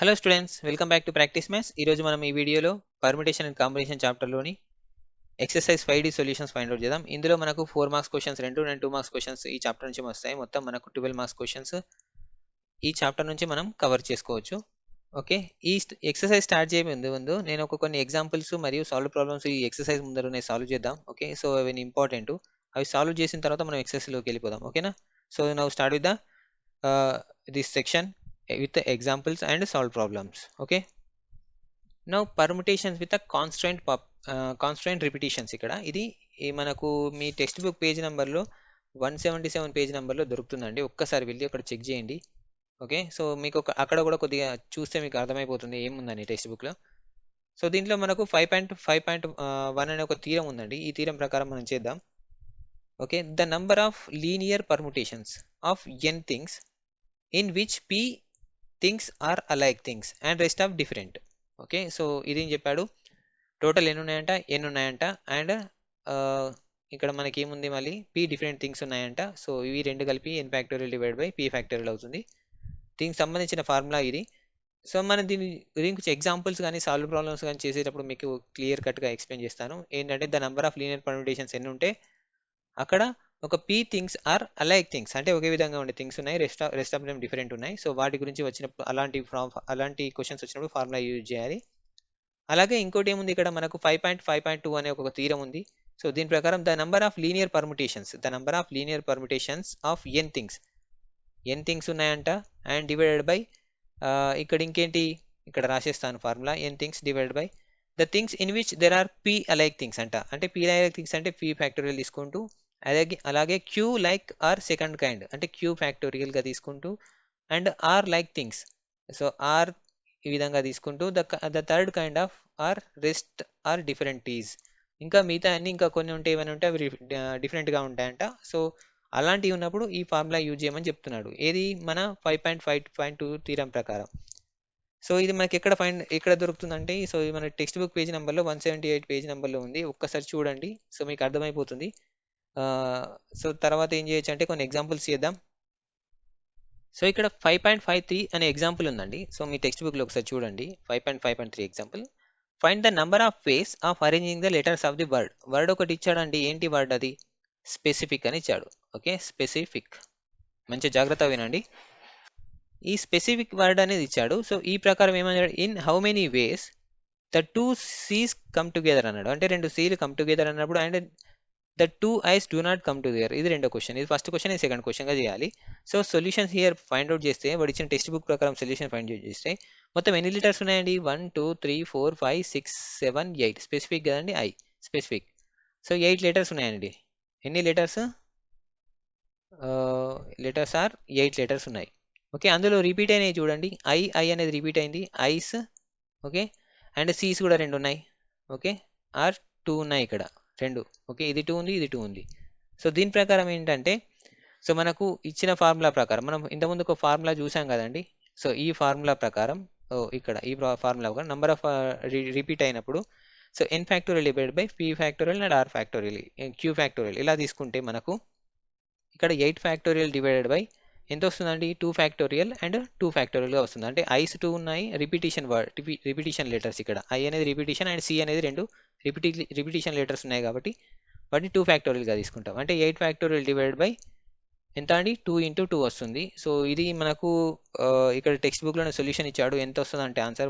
Hello students, welcome back to practice maths. ఈరోజు మనం ఈ వీడియోలో పర్మిటేషన్ అండ్ కాంబినేషన్ చాప్టర్లోని exercise 5D solutions find out చేద్దాం. ఇందులో మనకు 4 marks questions, 2 and 2 marks questions ఈ చాప్టర్ నుంచి వస్తాయి. మొత్తం మనకు 12 మార్క్స్ క్వశ్చన్స్ ఈ చాప్టర్ నుంచి మనం కవర్ చేసుకోవచ్చు. ఓకే, ఈ ఎక్సర్సైజ్ స్టార్ట్ చేయే ముందు నేను కొన్ని ఎగ్జాంపుల్స్ మరియు సాల్వ్ ప్రాబ్లమ్స్ ఈ ఎక్సర్సైజ్ ముందరనే సాల్వ్ చేద్దాం. ఓకే, సో అవి ఇంపార్టెంట్. అవి సాల్వ్ చేసిన తర్వాత మనం ఎక్సర్సైజ్లోకి వెళ్ళిపోదాం. ఓకేనా? So now start with the this section with the examples and solve problems. Okay, now permutations with a constant repetitions. ఇక్కడ ఇది మనకు మీ టెక్స్ట్ బుక్ పేజ్ నెంబర్లో 177 పేజ్ నెంబర్లో దొరుకుతుందండి. ఒక్కసారి వెళ్ళి అక్కడ చెక్ చేయండి. ఓకే, సో మీకు అక్కడ కూడా కొద్దిగా చూస్తే మీకు అర్థమైపోతుంది ఏముందని టెక్స్ట్ బుక్లో. సో దీంట్లో మనకు 5.5.1 అనే ఒక థీరం ఉందండి. ఈ థీరం ప్రకారం మనం చేద్దాం. Okay, the number of linear permutations of n things in which p things are alike things and rest of different. Okay, so ఇది ఏం చెప్పాడు, టోటల్ ఎన్ని ఉన్నాయంట అండ్ ఇక్కడ మనకి ఏముంది, మళ్ళీ p డిఫరెంట్ థింగ్స్ ఉన్నాయంట. సో ఇవి రెండు కలిపి n factorial divide by p factorial అవుతుంది. దీనికి సంబంధించిన ఫార్ములా ఇది. సో మనం దీనికి ఎగ్జాంపుల్స్ కానీ సాల్వ్ ప్రాబ్లమ్స్ కానీ చేసేటప్పుడు మీకు క్లియర్ కట్గా ఎక్స్ప్లెయిన్ చేస్తాను. ఏంటంటే the number of linear permutations ఎన్ని ఉంటే అక్కడ ఒక p things are alike things అంటే ఒకే విధంగా ఉండే థింగ్స్ ఉన్నాయి, రెస్ట్ ఆఫ్ దెమ్ డిఫరెంట్ ఉన్నాయి. సో వాటి గురించి వచ్చినప్పుడు అలాంటి క్వశ్చన్స్ వచ్చినప్పుడు ఫార్ములా యూజ్ చేయాలి. అలాగే ఇంకోటి ఏముంది, ఇక్కడ మనకు 5.5.2 అనే ఒక థీరం ఉంది. సో దీని ప్రకారం the number of linear permutations of n things ఉన్నాయంట అండ్ డివైడెడ్ బై ఇక్కడ ఇంకేంటి, ఇక్కడ రాసేస్తాను formula, n things divided by the things in which there are p alike things అంట. అంటే p అలైక్ థింగ్స్ అంటే p ఫ్యాక్టోరియల్ తీసుకుంటూ, అలాగే q like are second kind అంటే q ఫ్యాక్టోరియల్ గా తీసుకుంటూ and r like things, so r ఈ విధంగా తీసుకుంటూ the third kind of are rest are different is. ఇంకా మిగతా అన్ని ఇంకా కొన్ని ఉంటాయి, ఏమైనా ఉంటే అవి డిఫరెంట్ గా ఉంటాయంట. సో అలాంటివి ఉన్నప్పుడు ఈ ఫార్ములా యూజ్ చేయమని చెప్తున్నాడు. ఏది మన 5.5.2 థీరం ప్రకారం. సో ఇది మనకి ఎక్కడ దొరుకుతుందంటే, సో ఇది మన టెక్స్ట్ బుక్ పేజ్ నెంబర్లో 178 పేజ్ నెంబర్లో ఉంది. ఒక్కసారి చూడండి, సో మీకు అర్థమైపోతుంది. సో తర్వాత ఏం చేయొచ్చు అంటే కొన్ని ఎగ్జాంపుల్స్ చేద్దాం. సో ఇక్కడ 5.53 అనే ఎగ్జాంపుల్ ఉందండి. సో మీ టెక్స్ట్ బుక్లో ఒకసారి చూడండి. 5.5.3 example, find the number of ways of arranging the letters of the word ఒకటి ఇచ్చాడండి. ఏంటి వర్డ్ అది? స్పెసిఫిక్ అని ఇచ్చాడు. ఓకే, స్పెసిఫిక్, మంచి జాగ్రత్త వినండి. ఈ స్పెసిఫిక్ వర్డ్ అనేది ఇచ్చాడు. సో ఈ ప్రకారం ఏమన్నాడు, in how many ways the two C's come together అన్నాడు. అంటే రెండు సీలు కమ్ టుగెదర్ అన్నప్పుడు and the two I's do not come together. ఇది రెండో క్వశ్చన్. ఇది ఫస్ట్ క్వశ్చన్, ఇది సెకండ్ క్వశ్చన్ గా చేయాలి. So solutions here find out చేస్తే, వాడు ఇచ్చిన టెక్స్ట్ బుక్ ప్రకారం సొల్యూషన్ ఫైండ్ అవుట్ చేస్తే మొత్తం ఎన్ని లీటర్స్ ఉన్నాయండి? 1 2 3 4 5 6 7 8. స్పెసిఫిక్ కదండి, ఐ స్పెసిఫిక్. సో 8 లీటర్స్ ఉన్నాయండి. ఎన్ని లీటర్స్? లీటర్స్ ఆర్ 8 లీటర్స్ ఉన్నాయి. ఓకే, అందులో రిపీట్ అయినాయి చూడండి. ఐ అనేది రిపీట్ అయింది, ఐస్. ఓకే, అండ్ సీస్ కూడా రెండు ఉన్నాయి. ఓకే, ఆర్ 2 ఉన్నాయి ఇక్కడ, రెండు. ఓకే, ఇది 2 ఉంది, ఇది 2 ఉంది. సో దీని ప్రకారం ఏంటంటే, సో మనకు ఇచ్చిన ఫార్ములా ప్రకారం మనం ఇంతకుముందు ఒక ఫార్ములా చూసాం కదండి. సో ఈ ఫార్ములా ప్రకారం ఇక్కడ ఈ ఫార్ములా ప్రకారం నంబర్ ఆఫ్ రిపీట్ అయినప్పుడు, so n factorial divided by p factorial and r factorial, q factorial ఇలా తీసుకుంటే మనకు ఇక్కడ 8 ఫ్యాక్టోరియల్ డివైడెడ్ బై ఎంత వస్తుందండి? 2 ఫ్యాక్టోరియల్ అండ్ 2 ఫ్యాక్టోరియల్గా వస్తుంది. అంటే ఐస్ 2 ఉన్నాయి, రిపిటీషన్ లెటర్స్. ఇక్కడ ఐ అనేది రిపిటీషన్ అండ్ సి అనేది రెండు రిపిటీషన్ లెటర్స్ ఉన్నాయి కాబట్టి వాటిని 2 ఫ్యాక్టోరియల్గా తీసుకుంటాం. అంటే 8 ఫ్యాక్టోరియల్ డివైడెడ్ బై ఎంత అండి? 2 × 2 వస్తుంది. సో ఇది మనకు ఇక్కడ టెక్స్ట్ బుక్లోనే సొల్యూషన్ ఇచ్చాడు. ఎంత వస్తుంది అంటే ఆన్సర్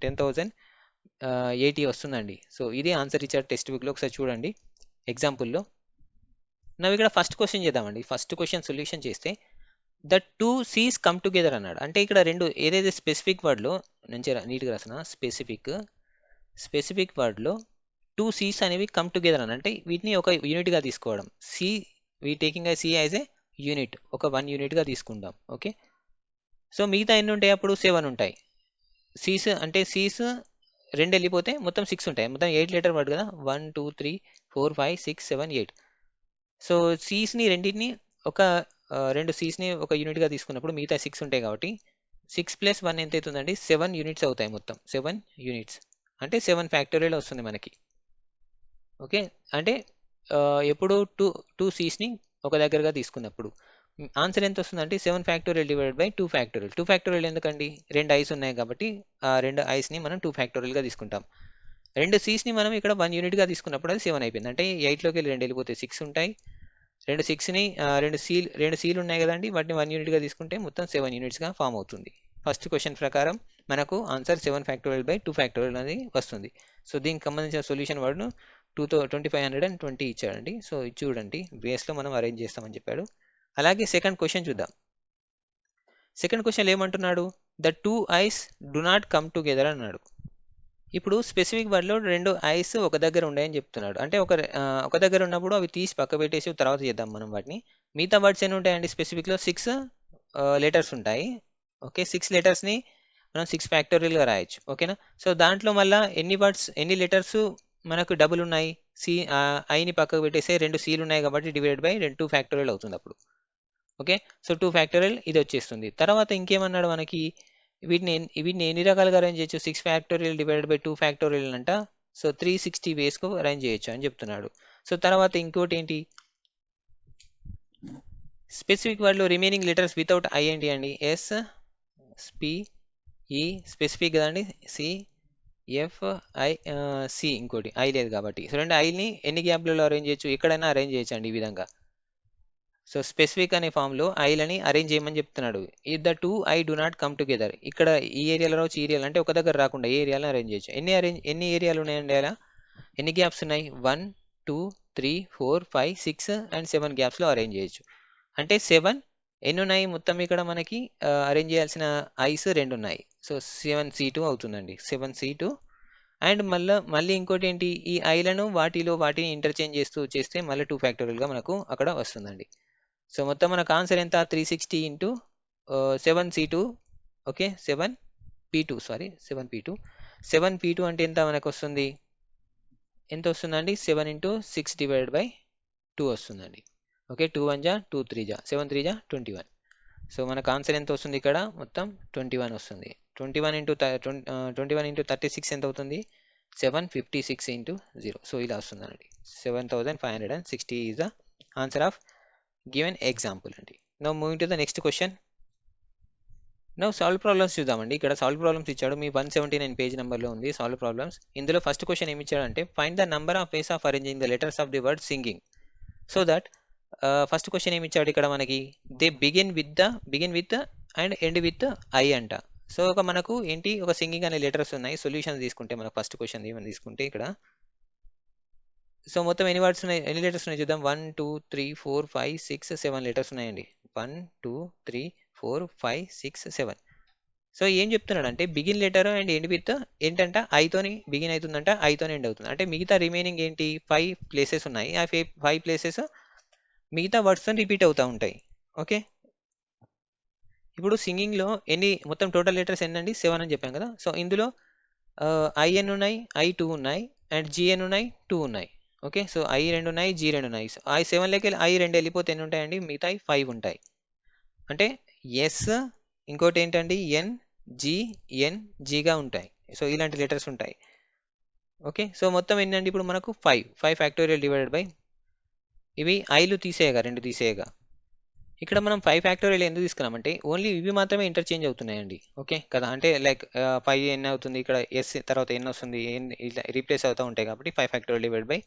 10,080 వస్తుందండి. సో ఇది ఆన్సర్ ఇచ్చాడు టెక్స్ట్ బుక్లో. ఒకసారి చూడండి ఎగ్జాంపుల్లో. ನಾವು ఇక్కడ ఫస్ట్ క్వశ్చన్ చేద్దామండి. ఫస్ట్ క్వశ్చన్ సొల్యూషన్ చేస్తే the two C's come together అన్నాడు. అంటే ఇక్కడ రెండు ఏదైతే స్పెసిఫిక్ వర్డ్లో మంచిగా నీట్గా రాసిన స్పెసిఫిక్ వర్డ్లో 2 సీస్ అనేవి కమ్ టుగెదర్ అని, అంటే వీటిని ఒక యూనిట్గా తీసుకోవడం. C taking C as a unit, ఒక 1 యూనిట్గా తీసుకుంటాం. ఓకే, సో మిగతా ఎన్ని ఉంటాయి? అప్పుడు 7 ఉంటాయి. సీస్ అంటే సీస్ 2 వెళ్ళిపోతే మొత్తం 6 ఉంటాయి. మొత్తం 8 లీటర్ వర్డ్ కదా, 1 2 3 4 5 6 7 8. సో సీస్ని రెండింటిని ఒక 2 సీస్ని ఒక యూనిట్గా తీసుకున్నప్పుడు మిగతా 6 ఉంటాయి కాబట్టి 6 + 1 ఎంత అవుతుందండి? 7 యూనిట్స్ అవుతాయి. మొత్తం 7 యూనిట్స్ అంటే 7 ఫ్యాక్టోరియల్ వస్తుంది మనకి. ఓకే, అంటే ఎప్పుడు టూ సీస్ని ఒక దగ్గరగా తీసుకున్నప్పుడు. ఆన్సర్ ఎంత వస్తుందంటే 7 factorial divided by 2 factorial. 2 factorial ఎందుకండి? 2 ఐస్ ఉన్నాయి కాబట్టి ఆ 2 ఐస్ని మనం 2 ఫ్యాక్టోరియల్గా తీసుకుంటాం. 2 సీస్ని మనం ఇక్కడ 1 యూనిట్గా తీసుకున్నప్పుడు అది 7 అయిపోయింది. అంటే 8లోకి వెళ్ళి 2 వెళ్ళిపోతే 6 ఉంటాయి. 2 6ని 2 సీలు ఉన్నాయి కదండి, వాటిని 1 యూనిట్గా తీసుకుంటే మొత్తం 7 యూనిట్స్గా ఫామ్ అవుతుంది. ఫస్ట్ క్వశ్చన్ ప్రకారం మనకు ఆన్సర్ 7 ఫ్యాక్టోరియల్ బై 2 ఫ్యాక్టోరియల్ అనేది వస్తుంది. సో దీనికి సంబంధించిన సొల్యూషన్ వాడు 2520 ఇచ్చాడండి. సో ఇది చూడండి, బేస్లో మనం అరేంజ్ చేస్తామని చెప్పాడు. అలాగే సెకండ్ క్వశ్చన్ చూద్దాం. సెకండ్ క్వశ్చన్ ఏమంటున్నాడు? The 2 ice do not come together అన్నాడు. ఇప్పుడు స్పెసిఫిక్ వర్డ్లో 2 ఐస్ ఒక దగ్గర ఉన్నాయని చెప్తున్నాడు. అంటే ఒక దగ్గర ఉన్నప్పుడు అవి తీసి పక్క పెట్టేసి తర్వాత చేద్దాం మనం వాటిని. మిగతా వర్డ్స్ ఎన్ని ఉంటాయండి? స్పెసిఫిక్లో 6 లెటర్స్ ఉంటాయి. ఓకే, 6 లెటర్స్ని మనం 6 ఫ్యాక్టోరియల్గా రాయొచ్చు. ఓకేనా? సో దాంట్లో మళ్ళీ ఎన్ని లెటర్స్ మనకు డబుల్ ఉన్నాయి? ఐని పక్కకు పెట్టేస్తే 2 సీలు ఉన్నాయి కాబట్టి డివైడ్ బై 2 ఫ్యాక్టోరియల్ అవుతుంది అప్పుడు. ఓకే, సో 2 ఫ్యాక్టోరియల్ ఇది వచ్చేస్తుంది. తర్వాత ఇంకేమన్నాడు మనకి? వీటిని ఎన్ని రకాలుగా అరేంజ్ చేయొచ్చు? 6 ఫ్యాక్టోరియల్ డివైడెడ్ బై 2 ఫ్యాక్టోరియల్ అంట. సో 360 వేస్కు అరేంజ్ చేయొచ్చు అని చెప్తున్నాడు. సో తర్వాత ఇంకోటి ఏంటి? స్పెసిఫిక్ వర్డ్లో రిమైనింగ్ లెటర్స్ వితౌట్ ఐ ఏంటి అండి? ఎస్, పి, ఈ స్పెసిఫిక్ కదండి, సి, ఎఫ్, ఐ, సి ఇంకోటి ఐ లేదు కాబట్టి. సో 2 ఐని ఎన్ని గ్యాప్లలో అరేంజ్ చేయొచ్చు? ఎక్కడైనా అరేంజ్ చేయొచ్చు అండి ఈ విధంగా. సో స్పెసిఫిక్ అనే ఫామ్లో ఐలని అరేంజ్ చేయమని చెప్తున్నాడు. If the 2 I do not come together, ఇక్కడ ఈ ఏరియాలో రావచ్చు, ఈ ఏరియాలో అంటే ఒక దగ్గర రాకుండా ఏ ఏరియాలో అరేంజ్ చేయొచ్చు. ఎన్ని ఏరియాలు ఉన్నాయండి అలా? ఎన్ని గ్యాప్స్ ఉన్నాయి? 1 2 3 4 5 6 అండ్ 7 గ్యాప్స్లో అరేంజ్ చేయొచ్చు. అంటే 7 ఎన్ని ఉన్నాయి మొత్తం ఇక్కడ మనకి అరేంజ్ చేయాల్సిన ఐస్ 2 ఉన్నాయి. సో 7C2 అవుతుందండి, 7C2. అండ్ మళ్ళీ ఇంకోటి ఏంటి? ఈ ఐలను వాటిని ఇంటర్చేంజ్ చేస్తే మళ్ళీ 2 ఫ్యాక్టోరియల్గా మనకు అక్కడ వస్తుందండి. సో మొత్తం మనకు ఆన్సర్ ఎంత? 360 into 7C2. Okay, 7P2 7P2 అంటే ఎంత మనకు వస్తుంది? ఎంత వస్తుందండి? 7 ఇంటూ 6 డివైడెడ్ బై 2 వస్తుందండి. ఓకే, 2 1 జా 2 3 జా 7 3 జా 21. సో మనకు ఆన్సర్ ఎంత వస్తుంది ఇక్కడ? మొత్తం 21 వస్తుంది. 21 ఇంటూ 36 ఎంత అవుతుంది? 756 ఇంటూ 0. సో ఇలా వస్తుందండి. 7560 is the answer of given example అండి. Now moving to the next question. Now solve problems చూద్దామండి. ఇక్కడ సాల్వ్ ప్రాబ్లమ్స్ ఇచ్చాడు, మీ 179 పేజ్ నెంబర్లో ఉంది సాల్వ్ ప్రాబ్లమ్స్. ఇందులో ఫస్ట్ క్వశ్చన్ ఏమి ఇచ్చాడంటే find the number of ways of arranging the letters of the word singing. So that first question ఏమి ఇచ్చాడు ఇక్కడ మనకి? They begin with and end with I అంట. సో మనకు ఏంటి? ఒక సింగింగ్ అనే లెటర్స్ ఉన్నాయి. సొల్యూషన్ తీసుకుంటే మనకు ఫస్ట్ క్వశ్చన్ ఏమని తీసుకుంటే ఇక్కడ సో మొత్తం ఎన్ని వర్డ్స్ ఉన్నాయి, ఎన్ని లెటర్స్ ఉన్నాయి చూద్దాం. 1 2 3 4 5 6 7 లెటర్స్ ఉన్నాయండి. 1 2 3 4 5 6 7. సో ఏం చెప్తున్నాడు అంటే begin letter and end with ఏంటంట? ఐతోని బిగిన్ అవుతుందంట, ఐతోని ఎండ్ అవుతుంది. అంటే మిగతా రిమైనింగ్ ఏంటి? 5 ప్లేసెస్ ఉన్నాయి. ఆ 5 ప్లేసెస్ మిగతా వర్డ్స్తో రిపీట్ అవుతూ ఉంటాయి. ఓకే, ఇప్పుడు సింగింగ్లో మొత్తం టోటల్ లెటర్స్ ఎన్ని అండి? 7 అని చెప్పాం కదా. సో ఇందులో ఐఎన్ ఉన్నాయి, I2 ఉన్నాయి, అండ్ జిఎన్ ఉన్నాయి, 2 ఉన్నాయి. ఓకే, సో ఐ 2 ఉన్నాయి, జీ 2 ఉన్నాయి. సో ఐ 7లోకి వెళ్ళి ఐ 2 వెళ్ళిపోతే ఎన్ని ఉంటాయండి? మిగతా 5 ఉంటాయి. అంటే ఎస్, ఇంకోటి ఏంటండి? జీగా ఉంటాయి. సో ఇలాంటి లెటర్స్ ఉంటాయి. ఓకే, సో మొత్తం ఏంటండి ఇప్పుడు మనకు 5 ఫ్యాక్టోరియల్ డివైడెడ్ బై ఇవి ఐలు తీసేయగా 2 తీసేయగా ఇక్కడ మనం 5 ఫ్యాక్టోరియల్ ఎందుకు తీసుకున్నామంటే ఓన్లీ ఇవి మాత్రమే ఇంటర్చేంజ్ అవుతున్నాయండి. ఓకే కదా, అంటే లైక్ 5 ఎన్ అవుతుంది, ఇక్కడ ఎస్ తర్వాత ఎన్ వస్తుంది, ఎన్ ఇలా రీప్లేస్ అవుతూ ఉంటాయి కాబట్టి 5 ఫ్యాక్టోరియల్ డివైడ్ బై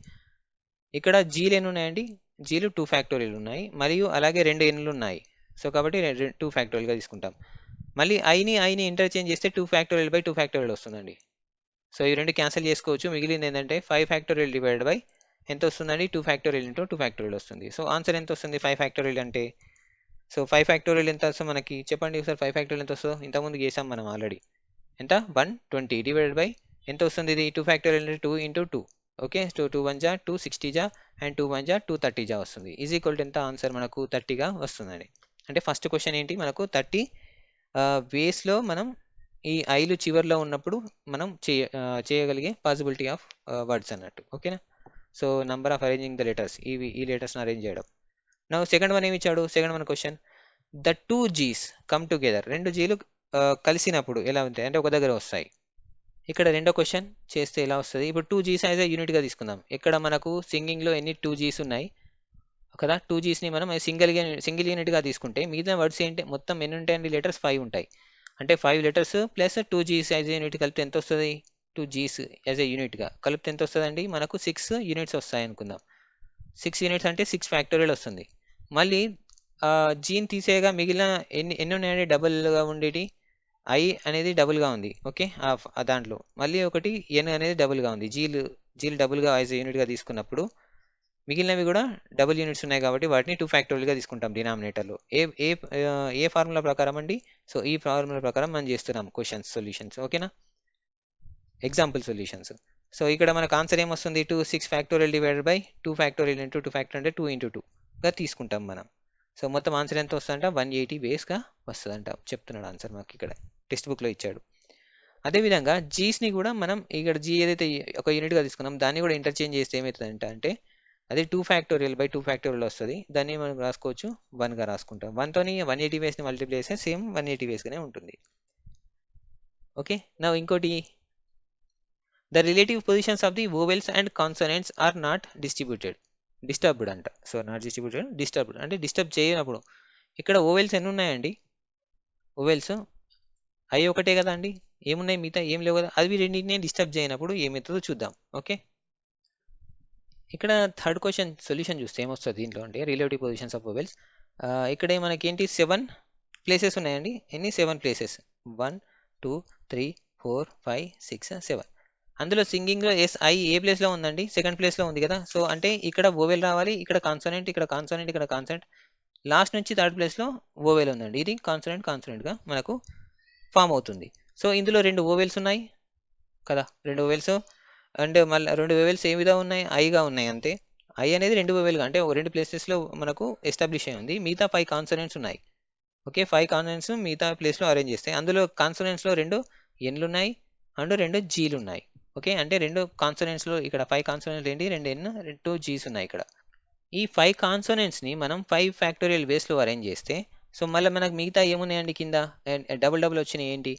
ఇక్కడ జీలు ఎన్ని ఉన్నాయండి? జీలు 2 ఫ్యాక్టోరియల్ ఉన్నాయి, మరియు అలాగే 2 ఎన్లు ఉన్నాయి. సో కాబట్టి 2 ఫ్యాక్టోరియల్గా తీసుకుంటాం. మళ్ళీ ఐని ఇంటర్చేంజ్ చేస్తే 2 ఫ్యాక్టోరియల్ బై 2 ఫ్యాక్టోరియల్ వస్తుందండి. సో ఈ 2 క్యాన్సిల్ చేసుకోవచ్చు. మిగిలింది ఏంటంటే 5 ఫ్యాక్టోరియల్ డివైడ్ బై ఎంత వస్తుందండి? 2 ఫ్యాక్టోరియల్ ఇంటూ 2 ఫ్యాక్టోరియల్ వస్తుంది. సో ఆన్సర్ ఎంత వస్తుంది 5 ఫ్యాక్టోరియల్ అంటే? సో 5 ఫ్యాక్టోరియల్ ఎంత వస్తుంది మనకి? చెప్పండి ఒకసారి. 5 ఫ్యాక్టోరియల్ ఎంత వస్తుందో ఇంతకుముందు చేసాం మనం ఆల్రెడీ. ఎంత? 120 డివైడెడ్ బై ఎంత వస్తుంది ఇది? 2 ఫ్యాక్టోరియల్ అంటే 2 ఇంటూ 2. ఓకే, సో 2 1 జా 2 60 జా అండ్ 2 1 జా 2 30 జా వస్తుంది. ఈజ్ ఈక్వల్ టు ఎంత? ఆన్సర్ మనకు 30గా వస్తుందండి. అంటే ఫస్ట్ క్వశ్చన్ ఏంటి మనకు? 30 వేస్లో మనం ఈ ఐలు చివర్లో ఉన్నప్పుడు మనం చేయగలిగే పాసిబిలిటీ ఆఫ్ వర్డ్స్ అన్నట్టు. ఓకేనా? So number of arranging the letters, ఈ లెటర్స్ని అరేంజ్ చేయడం. నా సెకండ్ వన్ ఏమి ఇచ్చాడు? Second one question, the 2 G's come together. 2 జీలు కలిసినప్పుడు ఎలా ఉంటాయి అంటే ఒక దగ్గర వస్తాయి. ఇక్కడ రెండో క్వశ్చన్ చేస్తే ఎలా వస్తుంది? ఇప్పుడు 2 G's యాజ్ ఏ యూనిట్గా తీసుకుందాం. ఇక్కడ మనకు సింగింగ్లో ఎన్ని 2 G's ఉన్నాయి? కదా. 2Gsని మనం సింగిల్ యూనిట్గా తీసుకుంటే మిగతా వర్డ్స్ ఏంటి, మొత్తం ఎన్ని ఉంటాయండి లెటర్స్ 5 ఉంటాయి. అంటే 5 letters plus 2Gs as a unit కలిపితే ఎంత వస్తుంది, 2Gs యాజ్ ఏ యూనిట్గా కలిపితే ఎంత వస్తుందండి, మనకు 6 యూనిట్స్ వస్తాయి అనుకుందాం. 6 యూనిట్స్ అంటే 6 ఫ్యాక్టోరియల్ వస్తుంది. మళ్ళీ జీని తీసేయగా మిగిలిన ఎన్ని ఉన్నాయండి డబుల్గా ఉండేటి, ఐ అనేది డబుల్గా ఉంది. ఓకే, ఆ దాంట్లో మళ్ళీ ఒకటి ఎన్ అనేది డబుల్గా ఉంది. జీలు డబుల్గా యాజ్ ఏ యూనిట్గా తీసుకున్నప్పుడు మిగిలినవి కూడా డబుల్ యూనిట్స్ ఉన్నాయి కాబట్టి వాటిని 2 ఫ్యాక్టోరియల్గా తీసుకుంటాం డినామినేటర్లో. ఏ ఏ ఏ ఫార్ములా ప్రకారం అండి, సో ఈ ఫార్ములా ప్రకారం మనం చేస్తున్నాం క్వశ్చన్స్ సొల్యూషన్స్. ఓకేనా, ఎగ్జాంపుల్ సొల్యూషన్స్. సో ఇక్కడ మనకు ఆన్సర్ ఏమొస్తుంది, 6 factorial divided by 2 factorial into 2 factorial అంటే 2 into 2గా తీసుకుంటాం మనం. సో మొత్తం ఆన్సర్ ఎంత వస్తుందంట, 180 బేస్గా వస్తుందంట చెప్తున్నాడు ఆన్సర్ మాకు ఇక్కడ టెక్స్ట్ బుక్లో ఇచ్చాడు. అదేవిధంగా జీస్ని కూడా మనం ఇక్కడ జీ ఏదైతే ఒక యూనిట్గా తీసుకున్నాం దాన్ని కూడా ఇంటర్చేంజ్ చేస్తే ఏమవుతుందంట అంటే అది 2 ఫ్యాక్టోరియల్ బై 2 ఫ్యాక్టోరియల్ వస్తుంది. దాన్ని మనం రాసుకోవచ్చు 1గా రాసుకుంటాం. 1తోని 180 వేస్ని మల్టిప్లై చేస్తే సేమ్ 180 వేస్గానే ఉంటుంది. ఓకే, నా ఇంకోటి, the relative positions of the vowels and consonants are not disturbed అంట. సో నాట్ డిస్ట్రిబ్యూటెడ్, డిస్టర్బ్డ్ అంటే డిస్టర్బ్ చేయనప్పుడు. ఇక్కడ ఓవెల్స్ ఎన్ని ఉన్నాయండి, ఓవెల్స్ ఐ ఒకటే కదా అండి, ఏమున్నాయి మిగతా ఏం లేవు కదా, అవి రెండింటిని డిస్టర్బ్ చేయనప్పుడు ఏమవుతుందో చూద్దాం. ఓకే, ఇక్కడ థర్డ్ క్వశ్చన్ సొల్యూషన్ చూస్తే ఏమొస్తుంది దీంట్లో అంటే రిలేటివ్ పొజిషన్స్ ఆఫ్ వోవెల్స్. ఇక్కడ మనకి 7 ప్లేసెస్ ఉన్నాయండి. ఎన్ని, 7 ప్లేసెస్, 1 2 3 4 5 6 7. అందులో సింగింగ్లో ఐ ఏ ప్లేస్లో ఉందండి, సెకండ్ ప్లేస్లో ఉంది కదా. సో అంటే ఇక్కడ ఓవెల్ రావాలి, ఇక్కడ కాన్సోనెంట్, ఇక్కడ కాన్సోనెంట్, ఇక్కడ కాన్సోనెంట్, లాస్ట్ నుంచి థర్డ్ ప్లేస్లో ఓవెల్ ఉందండి. ఇది కాన్సోనెంట్గా మనకు ఫామ్ అవుతుంది. సో ఇందులో 2 ఓవెల్స్ ఉన్నాయి కదా, 2 ఓవెల్స్ అండ్ మళ్ళీ 2 ఓవెల్స్ ఏ విధంగా ఉన్నాయి, ఐగా ఉన్నాయి అంతే. ఐ అనేది 2 ఓవెల్గా అంటే 2 ప్లేసెస్లో మనకు ఎస్టాబ్లిష్ అయి ఉంది. మిగతా 5 కాన్సోనెంట్స్ ఉన్నాయి. ఓకే, 5 కాన్సోనెంట్స్ మిగతా ప్లేస్లో అరేంజ్ చేస్తాయి. అందులో కాన్సోనెంట్స్లో 2 ఎన్లు ఉన్నాయి అండ్ 2 జీలు ఉన్నాయి. ఓకే, అంటే 2 కాన్సోనెంట్స్లో ఇక్కడ 5 కాన్సోనెంట్స్ ఏంటి, 2 ఎన్ 2 జీస్ ఉన్నాయి ఇక్కడ. ఈ 5 కాన్సోనెంట్స్ని మనం 5 ఫ్యాక్టోరియల్ వేస్లో అరేంజ్ చేస్తే సో మళ్ళీ మనకు మిగతా ఏమున్నాయండి కింద డబుల్ వచ్చినాయి ఏంటి,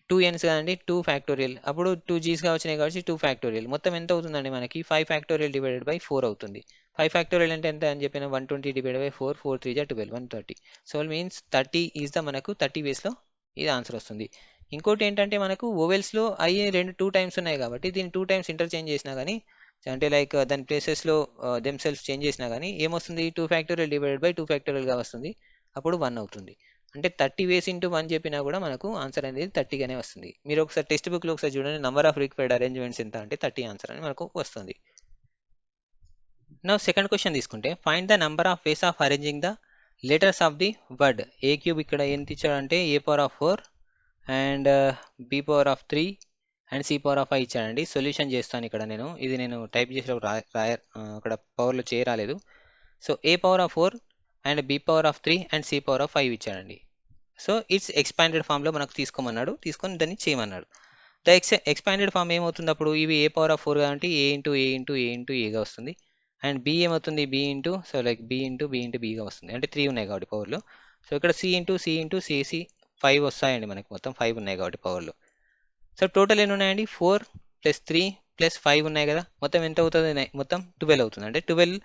2 ఎన్స్ కదండి, 2 ఫ్యాక్టోరియల్, అప్పుడు 2 జీస్గా వచ్చినాయి కాబట్టి 2 ఫ్యాక్టోరియల్. మొత్తం ఎంత అవుతుందండి మనకి 5 ఫ్యాక్టోరియల్ డివైడెడ్ బై 4 అవుతుంది. 5 ఫ్యాక్టోరియల్ అంటే ఎంత అని చెప్పిన 120 divided by 4, 4 3 12, 130. So means 30 is the మనకు 30 వేస్లో ఇది ఆన్సర్ వస్తుంది. ఇంకోటి ఏంటంటే మనకు ఓవెల్స్లో ఐ 2 టైమ్స్ ఉన్నాయి కాబట్టి దీన్ని 2 టైమ్స్ ఇంటర్చేంజ్ చేసినా కానీ అంటే లైక్ దాని ప్లేసెస్లో దెమ్సెల్ఫ్ చేంజ్ చేసినా కానీ ఏమొస్తుంది, 2 ఫ్యాక్టోరియల్ డివైడెడ్ బై 2 ఫ్యాక్టోరియల్గా వస్తుంది. అప్పుడు 1 అవుతుంది. అంటే 30 వేస్ ఇంటూ 1 చెప్పినా కూడా మనకు ఆన్సర్ అనేది 30గానే వస్తుంది. మీరు ఒకసారి టెక్స్ట్ బుక్లో ఒకసారి చూడండి, నంబర్ ఆఫ్ రిక్వైర్డ్ అరేంజ్మెంట్స్ ఎంత అంటే 30 ఆన్సర్ అని మనకు వస్తుంది. నా సెకండ్ క్వశ్చన్ తీసుకుంటే find the number of ways of arranging the letters of the word A cube. ఇక్కడ ఎంత ఇచ్చాడంటే A⁴ and B⁴ and C⁴ ఇచ్చాడండి. సొల్యూషన్ చేస్తాను ఇక్కడ నేను, ఇది నేను టైప్ చేసేటప్పుడు అక్కడ పవర్లో చేయరాలేదు. So A⁴ and B⁴ and C⁴ ఇచ్చాడండి. సో ఇట్స్ ఎక్స్పాండెడ్ ఫామ్లో మనకు తీసుకోమన్నాడు, తీసుకొని దాన్ని చేయమన్నాడు. ద ఎక్స్పాండెడ్ ఫామ్ ఏమవుతుంది అప్పుడు, ఇవి A⁴ కాబట్టి A⁴ వస్తుంది. అండ్ B ఏమవుతుంది, సో లైక్ B⁴ వస్తుంది. అంటే 3 ఉన్నాయి కాబట్టి పవర్లో. సో ఇక్కడ C 5 వస్తాయండి మనకి, మొత్తం 5 ఉన్నాయి కాబట్టి పవర్లో. సో టోటల్ ఎన్ని ఉన్నాయండి, 4 + 3 + 5 ఉన్నాయి కదా, మొత్తం ఎంత అవుతుంది, మొత్తం 12 అవుతుంది. అంటే 12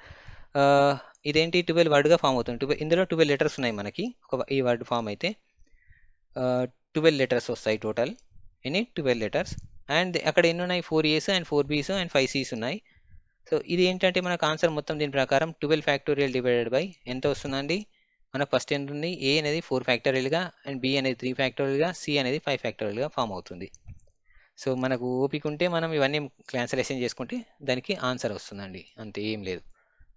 ఇదేంటి 12 వర్డ్గా ఫామ్ అవుతుంది. ఇందులో 12 లెటర్స్ ఉన్నాయి మనకి, ఈ వర్డ్ ఫామ్ అయితే 12 లెటర్స్ వస్తాయి టోటల్. 12 లెటర్స్. అండ్ అక్కడ ఎన్ని ఉన్నాయి, 4 A's and 4 B's and 5 C's ఉన్నాయి. సో ఇది ఏంటంటే మనకు ఆన్సర్ మొత్తం దీని ప్రకారం 12 ఫ్యాక్టోరియల్ డివైడెడ్ బై ఎంత వస్తుందండి, మనకు ఫస్ట్ ఎంత ఉంది, A అనేది 4 ఫ్యాక్టోరియల్గా అండ్ B అనేది 3 ఫ్యాక్టోరియల్గా, C అనేది 5 ఫ్యాక్టోరియల్గా ఫామ్ అవుతుంది. సో మనకు ఓపిక ఉంటే మనం ఇవన్నీ క్యాన్సలేషన్ చేసుకుంటే దానికి ఆన్సర్ వస్తుందండి, అంతే, ఏం లేదు.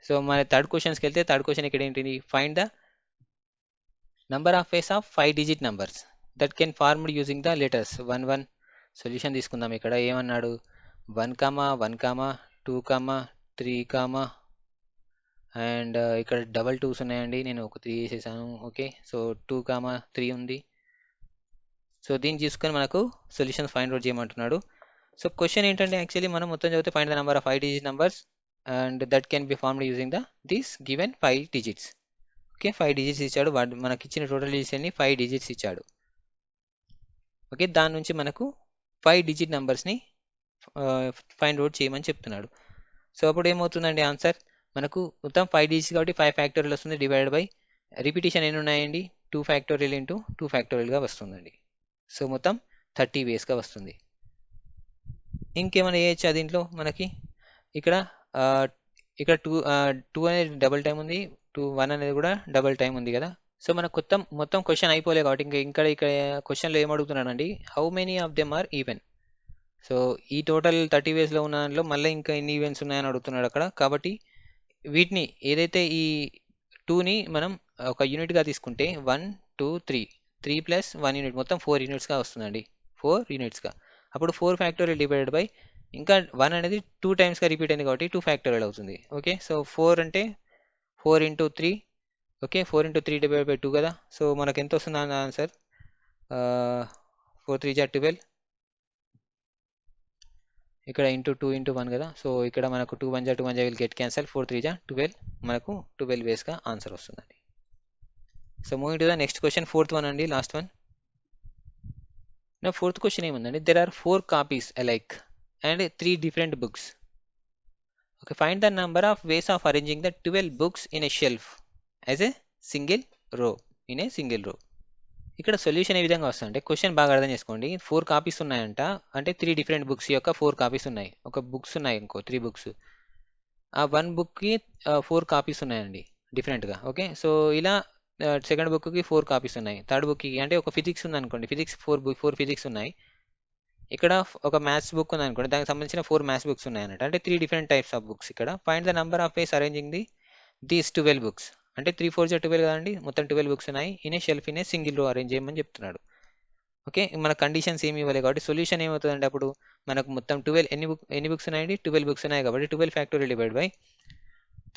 సో మన థర్డ్ క్వశ్చన్స్కి వెళ్తే థర్డ్ క్వశ్చన్ ఇక్కడ ఏంటిది, find the number of ways of 5 digit numbers that can formed using the letters 1 1. Solution తీసుకుందాం. ఇక్కడ ఏమన్నాడు, 1 1 2 3 అండ్ ఇక్కడ డబల్ 2s ఉన్నాయండి, నేను ఒక 3 వేసేసాను. ఓకే, సో 2 3 ఉంది. సో దీన్ని తీసుకొని మనకు సొల్యూషన్స్ ఫైండ్ అవుట్ చేయమంటున్నాడు. సో క్వశ్చన్ ఏంటంటే యాక్చువల్లీ మనం మొత్తం చదివితే find the number of 5 digit numbers and that can be formed using this given 5 digits. Okay, 5 digits ఇచ్చాడు, మనకి ఇచ్చిన టోటల్ డిజిట్స్ అన్ని 5 డిజిట్స్ ఇచ్చాడు. ఓకే, దాని నుంచి మనకు 5 డిజిట్ నెంబర్స్ని ఫైండ్ అవుట్ చేయమని చెప్తున్నాడు. సో అప్పుడు ఏమవుతుందండి ఆన్సర్, మనకు మొత్తం 5 డిజిట్స్ కాబట్టి 5 ఫ్యాక్టోరియల్ వస్తుంది డివైడెడ్ బై రిపిటేషన్ ఎన్ని ఉన్నాయండి 2 ఫ్యాక్టోరియల్ ఇంటూ 2 ఫ్యాక్టోరియల్గా వస్తుందండి. సో మొత్తం 30 వేస్గా వస్తుంది. ఇంకేమైనా చేయొచ్చా దీంట్లో మనకి ఇక్కడ ఇక్కడ 2 అనేది డబుల్ టైం ఉంది, 1 అనేది కూడా డబుల్ టైం ఉంది కదా. సో మనకు మొత్తం క్వశ్చన్ అయిపోలే కాబట్టి ఇక్కడ క్వశ్చన్లో ఏం అడుగుతున్నానండి, how many of them are even. So ఈ టోటల్ 30 వేస్లో ఉన్న దాంట్లో మళ్ళీ ఇంకా ఎన్ని ఈవెంట్స్ ఉన్నాయని అడుగుతున్నాడు అక్కడ. కాబట్టి వీటిని ఏదైతే ఈ 2ని మనం ఒక యూనిట్గా తీసుకుంటే 1 2 3 ప్లస్ 1 యూనిట్ మొత్తం 4 యూనిట్స్గా వస్తుందండి. 4 యూనిట్స్గా అప్పుడు 4 ఫ్యాక్టోరియల్ డివైడెడ్ బై ఇంకా 1 అనేది 2 టైమ్స్గా రిపీట్ అయింది కాబట్టి 2 ఫ్యాక్టోరియల్ అవుతుంది. ఓకే, సో 4 అంటే 4 into 3. Okay, 4 into 3 divide by 2 కదా. సో మనకు ఎంత వస్తుంది ఆన్సర్, 4 3 12. ఇక్కడ ఇంటూ 2 ఇంటూ 1 కదా. సో ఇక్కడ మనకు 2 1 2 1 విల్ గెట్ క్యాన్సల్, 4 3 12, మనకు 12 వేస్గా ఆన్సర్ వస్తుందండి. So moving to the next question, 4th one అండి, లాస్ట్ వన్. నా 4th క్వశ్చన్ ఏముందండి, there are 4 copies alike and 3 different books. Okay, find the number of ways of arranging the 12 books in a shelf as a single row, in a single row. ఇక్కడ solution ఏ విధంగా వస్తుంది అంటే, question బాగా అర్థం చేసుకోండి. 4 copies ఉన్నాయంట అంటే 3 different books యొక్క 4 కాపీస్ ఉన్నాయి. ఒక బుక్స్ ఉన్నాయి ఇంకో 3 బుక్స్, ఆ 1 బుక్కి 4 కాపీస్ ఉన్నాయండి డిఫరెంట్గా. ఓకే, సో ఇలా సెకండ్ బుక్కి 4 కాపీస్ ఉన్నాయి, థర్డ్ బుక్కి అంటే ఒక ఫిజిక్స్ ఉంది అనుకోండి, ఫిజిక్స్ 4 ఫిజిక్స్ ఉన్నాయి. ఇక్కడ ఒక మ్యాథ్స్ బుక్ ఉంది అనుకోండి, దానికి సంబంధించిన 4 మ్యాథ్స్ బుక్స్ ఉన్నాయన్నమాట. అంటే 3 డిఫరెంట్ టైప్స్ ఆఫ్ బుక్స్. ఇక్కడ find the number of ways arranging these 12 books. అంటే 3 4 12 కదండి, మొత్తం 12 బుక్స్ ఉన్నాయి. In a shelf in a single రో అరేంజ్ చేయమని చెప్తున్నాడు. ఓకే, మన కండిషన్స్ ఏమి ఇవ్వలేదు కాబట్టి సొల్యూషన్ ఏమవుతుందంటే, అప్పుడు మనకు మొత్తం 12 ఎన్ని బుక్స్ ఉన్నాయండి, 12 బుక్స్ ఉన్నాయి కాబట్టి 12 factorial divide by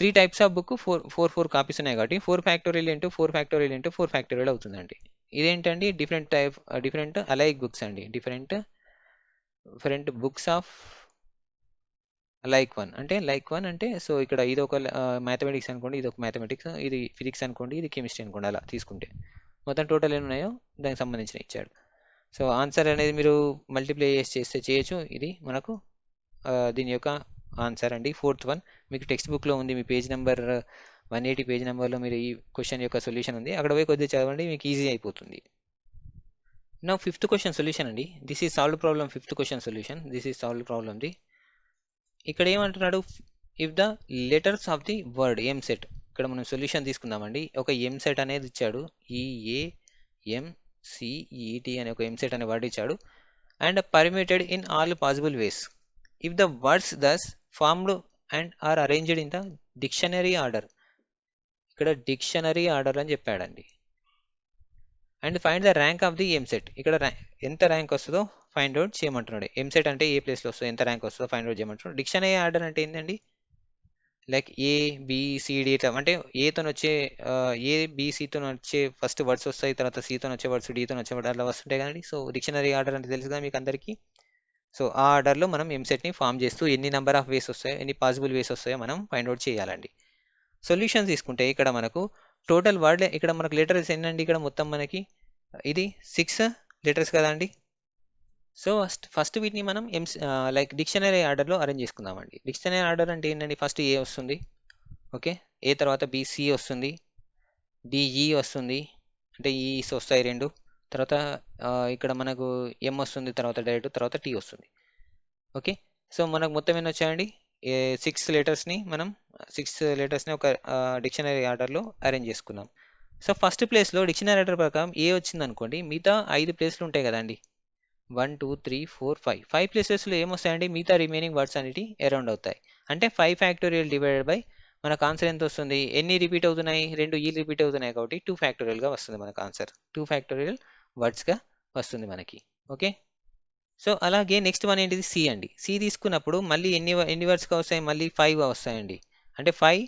3 types of book 4 copies ఉన్నాయి కాబట్టి 4 factorial into 4 factorial into 4 factorial అవుతుందండి. ఇదేంటండి, డిఫరెంట్ అలైక్ బుక్స్ అండి, different books of like one. అంటే లైక్ వన్ అంటే, సో ఇక్కడ ఇది ఒక మ్యాథమెటిక్స్ అనుకోండి, ఇది ఒక మ్యాథమెటిక్స్, ఇది ఫిజిక్స్ అనుకోండి, ఇది కెమిస్ట్రీ అనుకోండి. అలా తీసుకుంటే మొత్తం టోటల్ ఎన్ని ఉన్నాయో దానికి సంబంధించిన ఇచ్చాడు. సో ఆన్సర్ అనేది మీరు మల్టిప్లై చేస్తే చేయొచ్చు. ఇది మనకు దీని యొక్క ఆన్సర్ అండి, 4th వన్. మీకు టెక్స్ట్ బుక్లో ఉంది, మీ పేజ్ నెంబర్ 180 పేజ్ నెంబర్లో మీరు ఈ క్వశ్చన్ యొక్క సొల్యూషన్ ఉంది. అక్కడ పోయి కొద్దిగా చదవండి, మీకు ఈజీ అయిపోతుంది. నా 5th క్వశ్చన్ సొల్యూషన్ అండి, this is solve problem. 5th question solution, this is solve problem the. ఇక్కడ ఏమంటున్నాడు, if the letters of the word M set. ఇక్కడ మనం సొల్యూషన్ తీసుకుందామండి. ఒక ఎం సెట్ అనేది ఇచ్చాడు, EAMCET అనే ఒక ఎం సెట్ అనే వర్డ్ ఇచ్చాడు. And permitted in all possible ways if the words thus formed and are arranged in the dictionary order. ఇక్కడ డిక్షనరీ ఆర్డర్ అని చెప్పాడండి. And find the rank of the EAMCET. ఇక్కడ ఎంత rank వస్తుందో find out చేయమంటున్నాడు. ఎం set అంటే ఏ ప్లేస్లో వస్తుందో, ఎంత ర్యాంక్ వస్తుందో ఫైండ్ అవుట్ చేయమంటున్నాడు. డిక్షనరీ ఆర్డర్ అంటే ఏంటండి, లైక్ ABCD ఇట్లా, అంటే ఏతో వచ్చే ABCతో వచ్చే ఫస్ట్ వర్డ్స్ వస్తాయి, తర్వాత Cతో వచ్చే వర్డ్స్, Dతో వచ్చే వర్డ్స్ అట్లా వస్తుంటాయి కదండి. సో డిక్షనరీ ఆర్డర్ అంటే తెలుసు కదా మీకు అందరికీ. సో ఆ ఆర్డర్లో మనం ఎంసెట్ని ఫామ్ చేస్తూ ఎన్ని నెంబర్ ఆఫ్ వేస్ వస్తాయో, ఎన్ని పాసిబుల్ వేస్ వస్తాయో మనం ఫైండ్ అవుట్ చేయాలండి. సొల్యూషన్ తీసుకుంటే ఇక్కడ మనకు టోటల్ వర్డ్, ఇక్కడ మనకు లెటర్స్ ఎన్నండి, ఇక్కడ మొత్తం మనకి ఇది 6 లెటర్స్ కదండి. సో ఫస్ట్ వీటిని మనం లైక్ డిక్షనరీ ఆర్డర్లో అరేంజ్ చేసుకుందామండి. డిక్షనరీ ఆర్డర్ అంటే ఏంటండి, ఫస్ట్ A వస్తుంది, ఓకే, A తర్వాత BC వస్తుంది, DE వస్తుంది, అంటే ఈస్ వస్తాయి 2, తర్వాత ఇక్కడ మనకు M వస్తుంది, తర్వాత డైరెక్ట్, తర్వాత T వస్తుంది. ఓకే, సో మనకు మొత్తం ఎన్ని వచ్చాయండి, 6 లెటర్స్ని మనం 6 లెటర్స్ని ఒక డిక్షనరీ ఆర్డర్లో అరేంజ్ చేసుకున్నాం. సో ఫస్ట్ ప్లేస్లో డిక్షనరీ ఆర్డర్ ప్రకారం A వచ్చింది అనుకోండి, మిగతా 5 ప్లేస్లు ఉంటాయి కదండి, 1 2 3 4 5 ప్లేసెస్లో ఏమొస్తాయండి, మిగతా రిమైనింగ్ వర్డ్స్ అనేవి అరౌండ్ అవుతాయి. అంటే 5 ఫ్యాక్టోరియల్ డివైడెడ్ బై మనకు ఆన్సర్ ఎంత వస్తుంది, ఎన్ని రిపీట్ అవుతున్నాయి, 2 ఈ రిపీట్ అవుతున్నాయి కాబట్టి 2 ఫ్యాక్టోరియల్గా వస్తుంది మనకు ఆన్సర్. 2 ఫ్యాక్టోరియల్ వర్డ్స్గా వస్తుంది మనకి. ఓకే, సో అలాగే నెక్స్ట్ వన్ ఏంటిది, C అండి. C తీసుకున్నప్పుడు మళ్ళీ ఎన్ని వర్డ్స్గా వస్తాయి, మళ్ళీ 5 వస్తాయండి. అంటే 5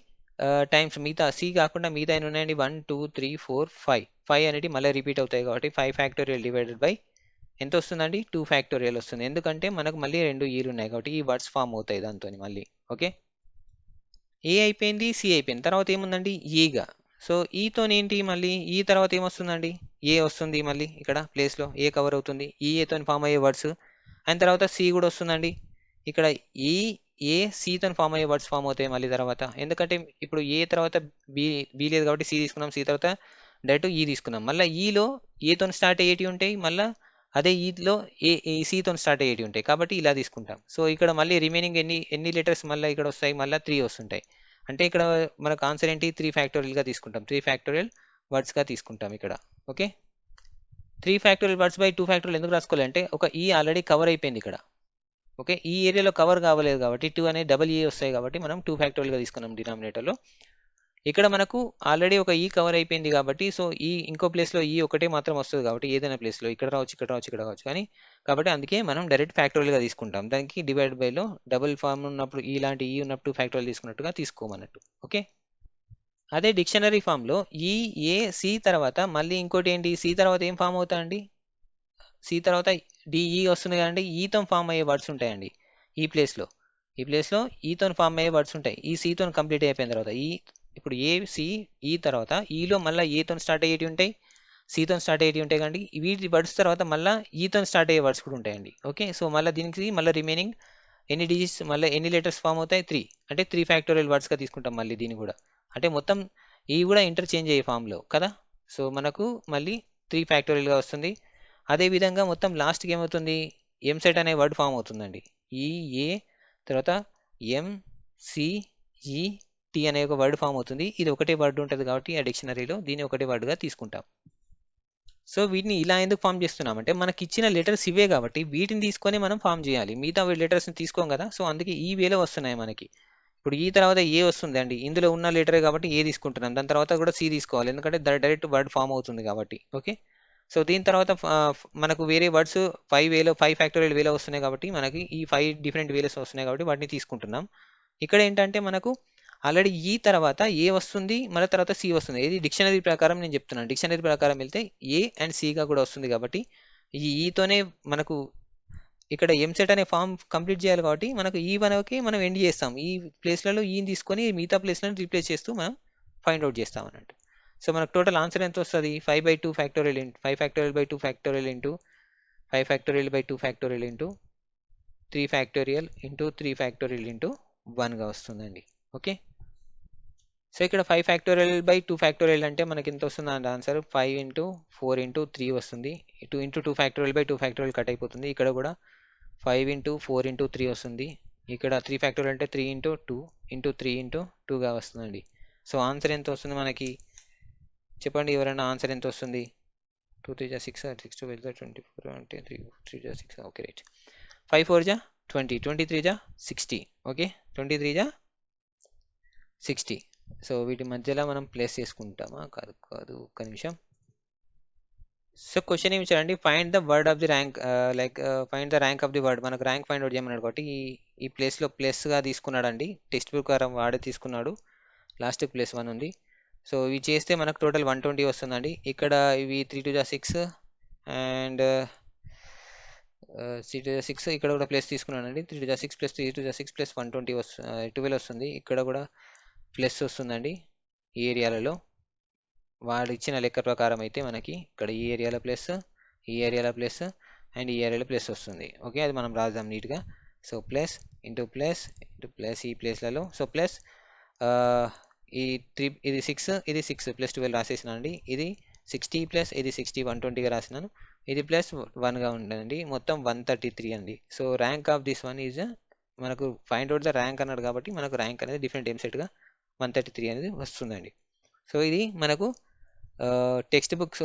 టైమ్స్ మిగతా C కాకుండా మిగతా ఎన్ని ఉన్నాయండి, 1 2 3 4 5 అనేవి మళ్ళీ రిపీట్ అవుతాయి కాబట్టి 5 ఫ్యాక్టోరియల్ డివైడెడ్ బై ఎంత వస్తుందండి, 2 ఫ్యాక్టోరియల్ వస్తుంది. ఎందుకంటే మనకు మళ్ళీ 2 ఈలు ఉన్నాయి కాబట్టి ఈ వర్డ్స్ ఫామ్ అవుతాయి దాంతో మళ్ళీ. ఓకే, ఏ అయిపోయింది, C అయిపోయింది, తర్వాత ఏముందండి, ఈగా. సో ఈతో ఏంటి, మళ్ళీ ఈ తర్వాత ఏమొస్తుందండి, ఏ వస్తుంది, మళ్ళీ ఇక్కడ ప్లేస్లో ఏ కవర్ అవుతుంది, ఏతో ఫామ్ అయ్యే వర్డ్స్. అండ్ తర్వాత C కూడా వస్తుందండి. ఇక్కడ ఏ సితో ఫామ్ అయ్యే వర్డ్స్ ఫామ్ అవుతాయి మళ్ళీ తర్వాత. ఎందుకంటే ఇప్పుడు ఏ తర్వాత బి లేదు కాబట్టి సి తీసుకున్నాం, సి తర్వాత డైరెక్ట్ ఈ తీసుకున్నాం. మళ్ళీ ఈలో ఏతో స్టార్ట్ అయ్యేటివి ఉంటాయి, మళ్ళీ అదే ఈలో సితో స్టార్ట్ అయ్యేటివి ఉంటాయి, కాబట్టి ఇలా తీసుకుంటాం. సో ఇక్కడ మళ్ళీ రిమైనింగ్ ఎన్ని లెటర్స్ మళ్ళీ ఇక్కడ వస్తాయి, మళ్ళీ 3 వస్తుంటాయి. అంటే ఇక్కడ మనకు ఆన్సర్ ఏంటి, 3 ఫ్యాక్టోరియల్గా తీసుకుంటాం, 3 ఫ్యాక్టోరియల్ వర్డ్స్గా తీసుకుంటాం ఇక్కడ. Okay, 3 factorial words by 2 factorial ఎందుకు రాసుకోవాలి అంటే ఒక ఈ ఆల్రెడీ కవర్ అయిపోయింది ఇక్కడ. ఓకే, ఈ ఏరియాలో కవర్ కావలేదు కాబట్టి 2 అనేది డబుల్ ఏ వస్తాయి కాబట్టి మనం 2 ఫ్యాక్టోరియల్గా తీసుకున్నాం డినామినేటర్లో. ఇక్కడ మనకు ఆల్రెడీ ఒక ఈ కవర్ అయిపోయింది కాబట్టి సో ఈ ఇంకో ప్లేస్లో ఈ ఒకటే మాత్రం వస్తుంది కాబట్టి ఏదైనా ప్లేస్లో ఇక్కడ రావచ్చు, ఇక్కడ రావచ్చు, ఇక్కడ రావచ్చు, కానీ కాబట్టి అందుకే మనం డైరెక్ట్ ఫ్యాక్టోరియల్గా తీసుకుంటాం. దానికి డివైడ్ బైలో డబుల్ ఫామ్ ఉన్నప్పుడు ఇలాంటి ఈ ఉన్నప్పుడు ఫ్యాక్టోరియల్ తీసుకున్నట్టుగా తీసుకోమన్నట్టు. ఓకే, అదే డిక్షనరీ ఫామ్లో ఈ ఏ సి తర్వాత మళ్ళీ ఇంకోటి ఏంటి, సి తర్వాత ఏం ఫామ్ అవుతా అండి, సి తర్వాత డిఈ వస్తుంది కదండి, ఈతో ఫామ్ అయ్యే వర్డ్స్ ఉంటాయండి ఈ ప్లేస్లో. ఈ ప్లేస్లో ఈతో ఫామ్ అయ్యే వర్డ్స్ ఉంటాయి. ఈ సితో కంప్లీట్ అయిపోయిన తర్వాత ఇప్పుడు ఏ సి ఈ తర్వాత ఈలో మళ్ళీ ఏతో స్టార్ట్ అయ్యేవి ఉంటాయి, సితో స్టార్ట్ అయ్యేవి ఉంటాయి కండి. వీటి వర్డ్స్ తర్వాత మళ్ళీ ఈతో స్టార్ట్ అయ్యే వర్డ్స్ కూడా ఉంటాయండి. ఓకే, సో మళ్ళీ దీనికి మళ్ళీ రిమైనింగ్ ఎన్ని డిజిట్స్ మళ్ళీ ఎన్ని లెటర్స్ ఫామ్ అవుతాయి, 3. అంటే 3 ఫ్యాక్టోరియల్ వర్డ్స్గా తీసుకుంటాం మళ్ళీ దీన్ని కూడా. అంటే మొత్తం ఈ కూడా ఇంటర్చేంజ్ అయ్యే ఫామ్లో కదా. సో మనకు మళ్ళీ 3 ఫ్యాక్టోరియల్గా వస్తుంది. అదేవిధంగా మొత్తం లాస్ట్కి ఏమవుతుంది, ఎంసెట్ అనే వర్డ్ ఫామ్ అవుతుందండి. ఈ ఏ తర్వాత ఎంసిఈటి అనే ఒక వర్డ్ ఫామ్ అవుతుంది. ఇది ఒకటే వర్డ్ ఉంటుంది కాబట్టి ఆ డిక్షనరీలో దీన్ని ఒకటే వర్డ్గా తీసుకుంటాం. సో వీటిని ఇలా ఎందుకు ఫామ్ చేస్తున్నామంటే మనకి ఇచ్చిన లెటర్స్ ఇవే కాబట్టి వీటిని తీసుకొని మనం ఫామ్ చేయాలి, మిగతా లెటర్స్ని తీసుకోం కదా. సో అందుకే ఈ వేలో వస్తున్నాయి మనకి. ఇప్పుడు ఈ తర్వాత ఏ వస్తుంది అండి, ఇందులో ఉన్న లెటరే కాబట్టి ఏ తీసుకుంటున్నాం, దాని తర్వాత కూడా సి తీసుకోవాలి ఎందుకంటే డైరెక్ట్ వర్డ్ ఫామ్ అవుతుంది కాబట్టి. ఓకే, సో దీని తర్వాత మనకు వేరే వర్డ్స్ 5 ఫ్యాక్టోరియల్ వేలో వస్తున్నాయి కాబట్టి మనకి ఈ 5 డిఫరెంట్ వేలెస్ వస్తున్నాయి కాబట్టి వాటిని తీసుకుంటున్నాం. ఇక్కడ ఏంటంటే మనకు ఆల్రెడీ ఈ తర్వాత ఏ వస్తుంది, మళ్ళీ తర్వాత సి వస్తుంది. ఇది డిక్షనరీ ప్రకారం నేను చెప్తున్నాను. డిక్షనరీ ప్రకారం వెళ్తే ఏ అండ్ సిగా కూడా వస్తుంది కాబట్టి ఈ ఈతోనే మనకు ఇక్కడ ఎంసెట్ అనే ఫామ్ కంప్లీట్ చేయాలి కాబట్టి మనకు ఈ వన్కి మనం ఎండ్ చేస్తాం. ఈ ప్లేస్లలో ఈని తీసుకొని మిగతా ప్లేస్లను రీప్లేస్ చేస్తూ మనం ఫైండ్ అవుట్ చేస్తాం అన్నట్టు. సో మనకు టోటల్ ఆన్సర్ ఎంత వస్తుంది, 5/2 factorial 5 factorial by 2 factorial into 5 factorial by 2 factorial into 3 factorial into 3 factorial into 1గా వస్తుందండి. ఓకే, సో ఇక్కడ 5 ఫ్యాక్టోరియల్ బై 2 ఫ్యాక్టోరియల్ అంటే మనకి ఎంత వస్తుంది అంటే ఆన్సర్ 5 ఇంటూ 4 ఇంటూ 3 వస్తుంది. 2 into 2 factorial by 2 factorial cut అయిపోతుంది. ఇక్కడ కూడా 5 ఇంటూ 4 ఇంటూ 3 వస్తుంది. ఇక్కడ 3 ఫ్యాక్టోరియల్ అంటే 3 ఇంటూ 2 ఇంటూ 3 ఇంటూ 2గా వస్తుందండి. సో ఆన్సర్ ఎంత వస్తుంది మనకి చెప్పండి ఎవరైనా, ఆన్సర్ ఎంత వస్తుంది, 2 3 6 6 2 24 అంటే 3 3 6. Okay right, 5 4 20 23 60. ఓకే, 23 60. సో వీటి మధ్యలో మనం ప్లేస్ చేసుకుంటామా, కాదు కాదు ఒక్క నిమిషం. సో క్వశ్చన్ ఏమి ఇచ్చారండి, find the word of the rank, find the rank of the word. మనకు ర్యాంక్ ఫైండ్ అవుట్ చేయమన్నాడు కాబట్టి ఈ ప్లేస్లో ప్లస్గా తీసుకున్నాడండి, టెక్స్ట్ బుక్ ప్రకారం వాడే తీసుకున్నాడు. లాస్ట్ ప్లస్ 1 ఉంది. సో ఇవి చేస్తే మనకు టోటల్ 120 వస్తుందండి. ఇక్కడ ఇవి 3 2 6 అండ్ 3 2 6 ఇక్కడ కూడా ప్లస్ తీసుకున్నానండి. 3 2 6 ప్లస్ 3 2 6 ప్లస్ 120 12 వస్తుంది. ఇక్కడ కూడా ప్లస్ వస్తుందండి ఈ ఏరియాలలో. వాడు ఇచ్చిన లెక్క ప్రకారం అయితే మనకి ఇక్కడ ఈ ఏరియాలో ప్లస్, ఈ ఏరియాలో ప్లస్ అండ్ ఈ ఏరియాలో ప్లస్ వస్తుంది. ఓకే, అది మనం రాద్దాం నీట్గా. So plus into plus into plus ఈ ప్లేస్లలో. సో ప్లస్ ఈ 3 ఇది 6 ఇది 6 ప్లస్ 12 రాసేసినా అండి. ఇది 60 ప్లస్ ఇది 60 120గా రాసినాను. ఇది ప్లస్ 1గా ఉంటుందండి, మొత్తం 133 అండి. So rank of this one is మనకు ఫైండ్ అవుట్ ద ర్యాంక్ అన్నాడు కాబట్టి మనకు ర్యాంక్ అనేది డిఫరెంట్ ఎంసెట్గా 133 అనేది వస్తుందండి. సో ఇది మనకు టెక్స్ట్ బుక్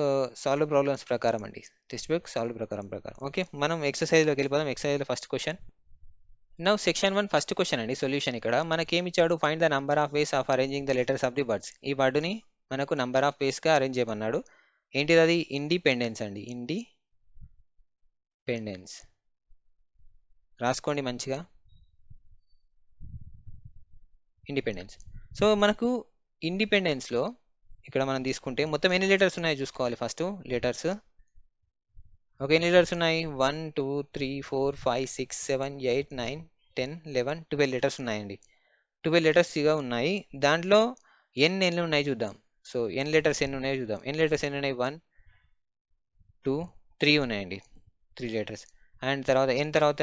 సాల్వ్ ప్రాబ్లమ్స్ ప్రకారం అండి, టెక్స్ట్ బుక్ సాల్వ్ ప్రకారం. ఓకే, మనం ఎక్సర్సైజ్లోకి వెళ్ళిపోదాం. ఎక్సర్సైజ్లో first question. Now section 1 first question అండి. సొల్యూషన్ ఇక్కడ మనకేమి ఇచ్చాడు, find the number of ways of arranging the letters of the words. ఈ వర్డ్ని మనకు నంబర్ ఆఫ్ వేస్గా అరేంజ్ చేయమన్నాడు. ఏంటిది అది, ఇండిపెండెన్స్ అండి, ఇండిపెండెన్స్ రాసుకోండి మంచిగా, ఇండిపెండెన్స్. సో మనకు ఇండిపెండెన్స్లో ఇక్కడ మనం తీసుకుంటే మొత్తం ఎన్ని లెటర్స్ ఉన్నాయో చూసుకోవాలి ఫస్ట్. లెటర్స్ ఓకే, ఎన్ని లెటర్స్ ఉన్నాయి, 1 2 3 4 5 6 7 8 9 10 11 12 లెటర్స్ ఉన్నాయండి. 12 లెటర్స్గా ఉన్నాయి. దాంట్లో ఎన్ని ఉన్నాయి చూద్దాం. సో ఎన్ లెటర్స్ ఎన్ని ఉన్నాయో చూద్దాం. ఎన్ లెటర్స్ ఎన్ని ఉన్నాయి, 1 2 3 ఉన్నాయండి, 3 లెటర్స్. అండ్ తర్వాత ఎన్ తర్వాత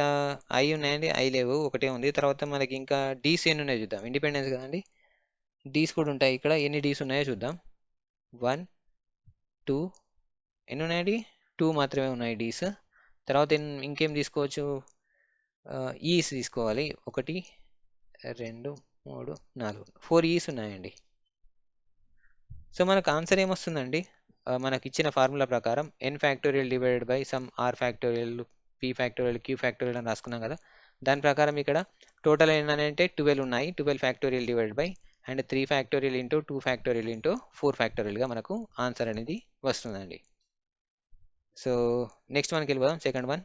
ఐ ఉన్నాయండి, ఐ లేవు, ఒకటే ఉంది. తర్వాత మనకి ఇంకా డీస్ ఎన్ని ఉన్నాయో చూద్దాం. ఇండిపెండెన్స్ కదండి, డీస్ కూడా ఉంటాయి. ఇక్కడ ఎన్ని డీస్ ఉన్నాయో చూద్దాం. 1 2 ఎన్ని ఉన్నాయండి, 2 మాత్రమే ఉన్నాయి డీస్. తర్వాత ఇంకేం తీసుకోవచ్చు, ఈస్ తీసుకోవాలి. 1 2 3 4 4 ఈస్ ఉన్నాయండి. సో మనకు ఆన్సర్ ఏమొస్తుందండి, మనకి ఇచ్చిన ఫార్ములా ప్రకారం n factorial divided by some r factorial p factorial q factorial అని రాసుకున్నాం కదా. దాని ప్రకారం ఇక్కడ టోటల్ ఏంటంటే 12 ఉన్నాయి. 12 factorial divided by and 3 factorial into 2 factorial into 4 ఫ్యాక్టోరియల్గా మనకు ఆన్సర్ అనేది వస్తుందండి. సో నెక్స్ట్ మనకి వెళ్ళిపోదాం సెకండ్ వన్.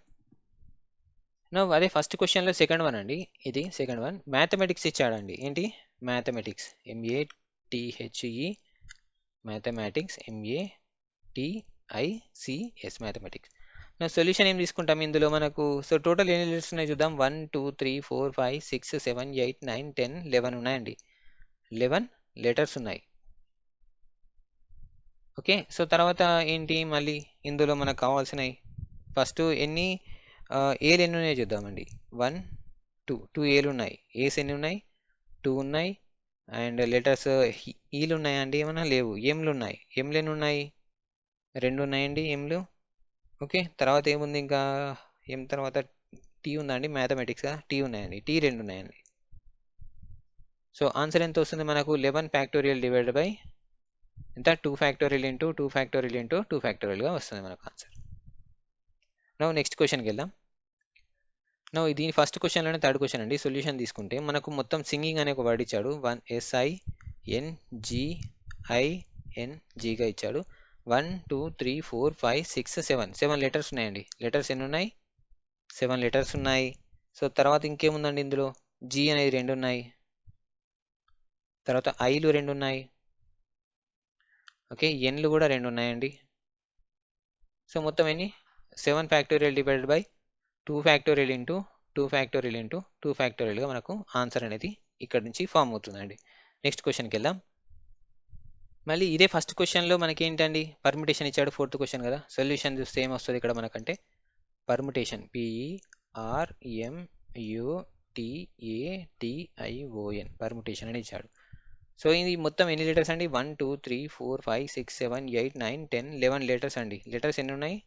అదే ఫస్ట్ క్వశ్చన్లో సెకండ్ వన్ అండి, ఇది సెకండ్ వన్. మ్యాథమెటిక్స్ ఇచ్చాడండి. ఏంటి mathematics, MATHE mathematics, MATICS mathematics. నా సొల్యూషన్ ఏం తీసుకుంటాం ఇందులో మనకు. సో టోటల్ ఎన్ని లెటర్స్ ఉన్నాయి చూద్దాం. 1 2 3 4 5 6 7 8 9 10 11 ఉన్నాయండి. 11 లెటర్స్ ఉన్నాయి. ఓకే, సో తర్వాత ఏంటి మళ్ళీ ఇందులో మనకు కావాల్సినవి, ఫస్ట్ ఎన్ని ఏలు ఎన్ని ఉన్నాయో చూద్దామండి. 1 2 2 ఏలు ఉన్నాయి. ఏస్ ఎన్ని ఉన్నాయి, 2 ఉన్నాయి. అండ్ లెటర్స్ ఈలు ఉన్నాయా అండి, ఏమన్నా లేవు. ఎంలు ఉన్నాయి. ఎంలు ఎన్ని ఉన్నాయి, 2 ఉన్నాయండి ఎంలు. ఓకే, తర్వాత ఏముంది ఇంకా, ఎం తర్వాత టీ ఉందండి, మ్యాథమెటిక్స్గా టీ ఉన్నాయండి, టీ 2 ఉన్నాయండి. సో ఆన్సర్ ఎంత వస్తుంది మనకు, 11 ఫ్యాక్టోరియల్ డివైడెడ్ బై ఎంత, 2 ఫ్యాక్టోరియల్ ఇంటూ 2 ఫ్యాక్టోరియల్ ఇంటూ 2 ఫ్యాక్టోరియల్గా వస్తుంది మనకు ఆన్సర్. నెక్స్ట్ క్వశ్చన్కి వెళ్దాం. దీని ఫస్ట్ క్వశ్చన్లోనే థర్డ్ క్వశ్చన్ అండి. సొల్యూషన్ తీసుకుంటే మనకు మొత్తం సింగింగ్ అనే ఒక వర్డ్ ఇచ్చాడు. 1 SINGINGగా ఇచ్చాడు. 1 2 3 4 5 6 7 లెటర్స్ ఉన్నాయండి. లెటర్స్ ఎన్ని ఉన్నాయి, 7 లెటర్స్ ఉన్నాయి. సో తర్వాత ఇంకేముందండి ఇందులో, జీ అనేది 2 ఉన్నాయి. తర్వాత ఐలు 2 ఉన్నాయి. ఓకే, ఎన్లు కూడా 2 ఉన్నాయండి. సో మొత్తం ఎన్ని, 7 factorial divided by 2 factorial into 2 factorial into 2 ఫ్యాక్టోరియల్గా మనకు ఆన్సర్ అనేది ఇక్కడ నుంచి ఫామ్ అవుతుందండి. నెక్స్ట్ క్వశ్చన్కి వెళ్దాం. మళ్ళీ ఇదే ఫస్ట్ క్వశ్చన్లో మనకి ఏంటండి, పర్మిటేషన్ ఇచ్చాడు. ఫోర్త్ క్వశ్చన్ కదా. సొల్యూషన్ చూస్తే ఏమొస్తుంది ఇక్కడ మనకంటే, పర్మిటేషన్ PRMUTATION పర్మిటేషన్ అని ఇచ్చాడు. సో ఇది మొత్తం ఎన్ని లెటర్స్ అండి, 1 2 3 4 5 6 7 8 9 10 11 లెటర్స్ అండి. లెటర్స్ ఎన్ని ఉన్నాయి,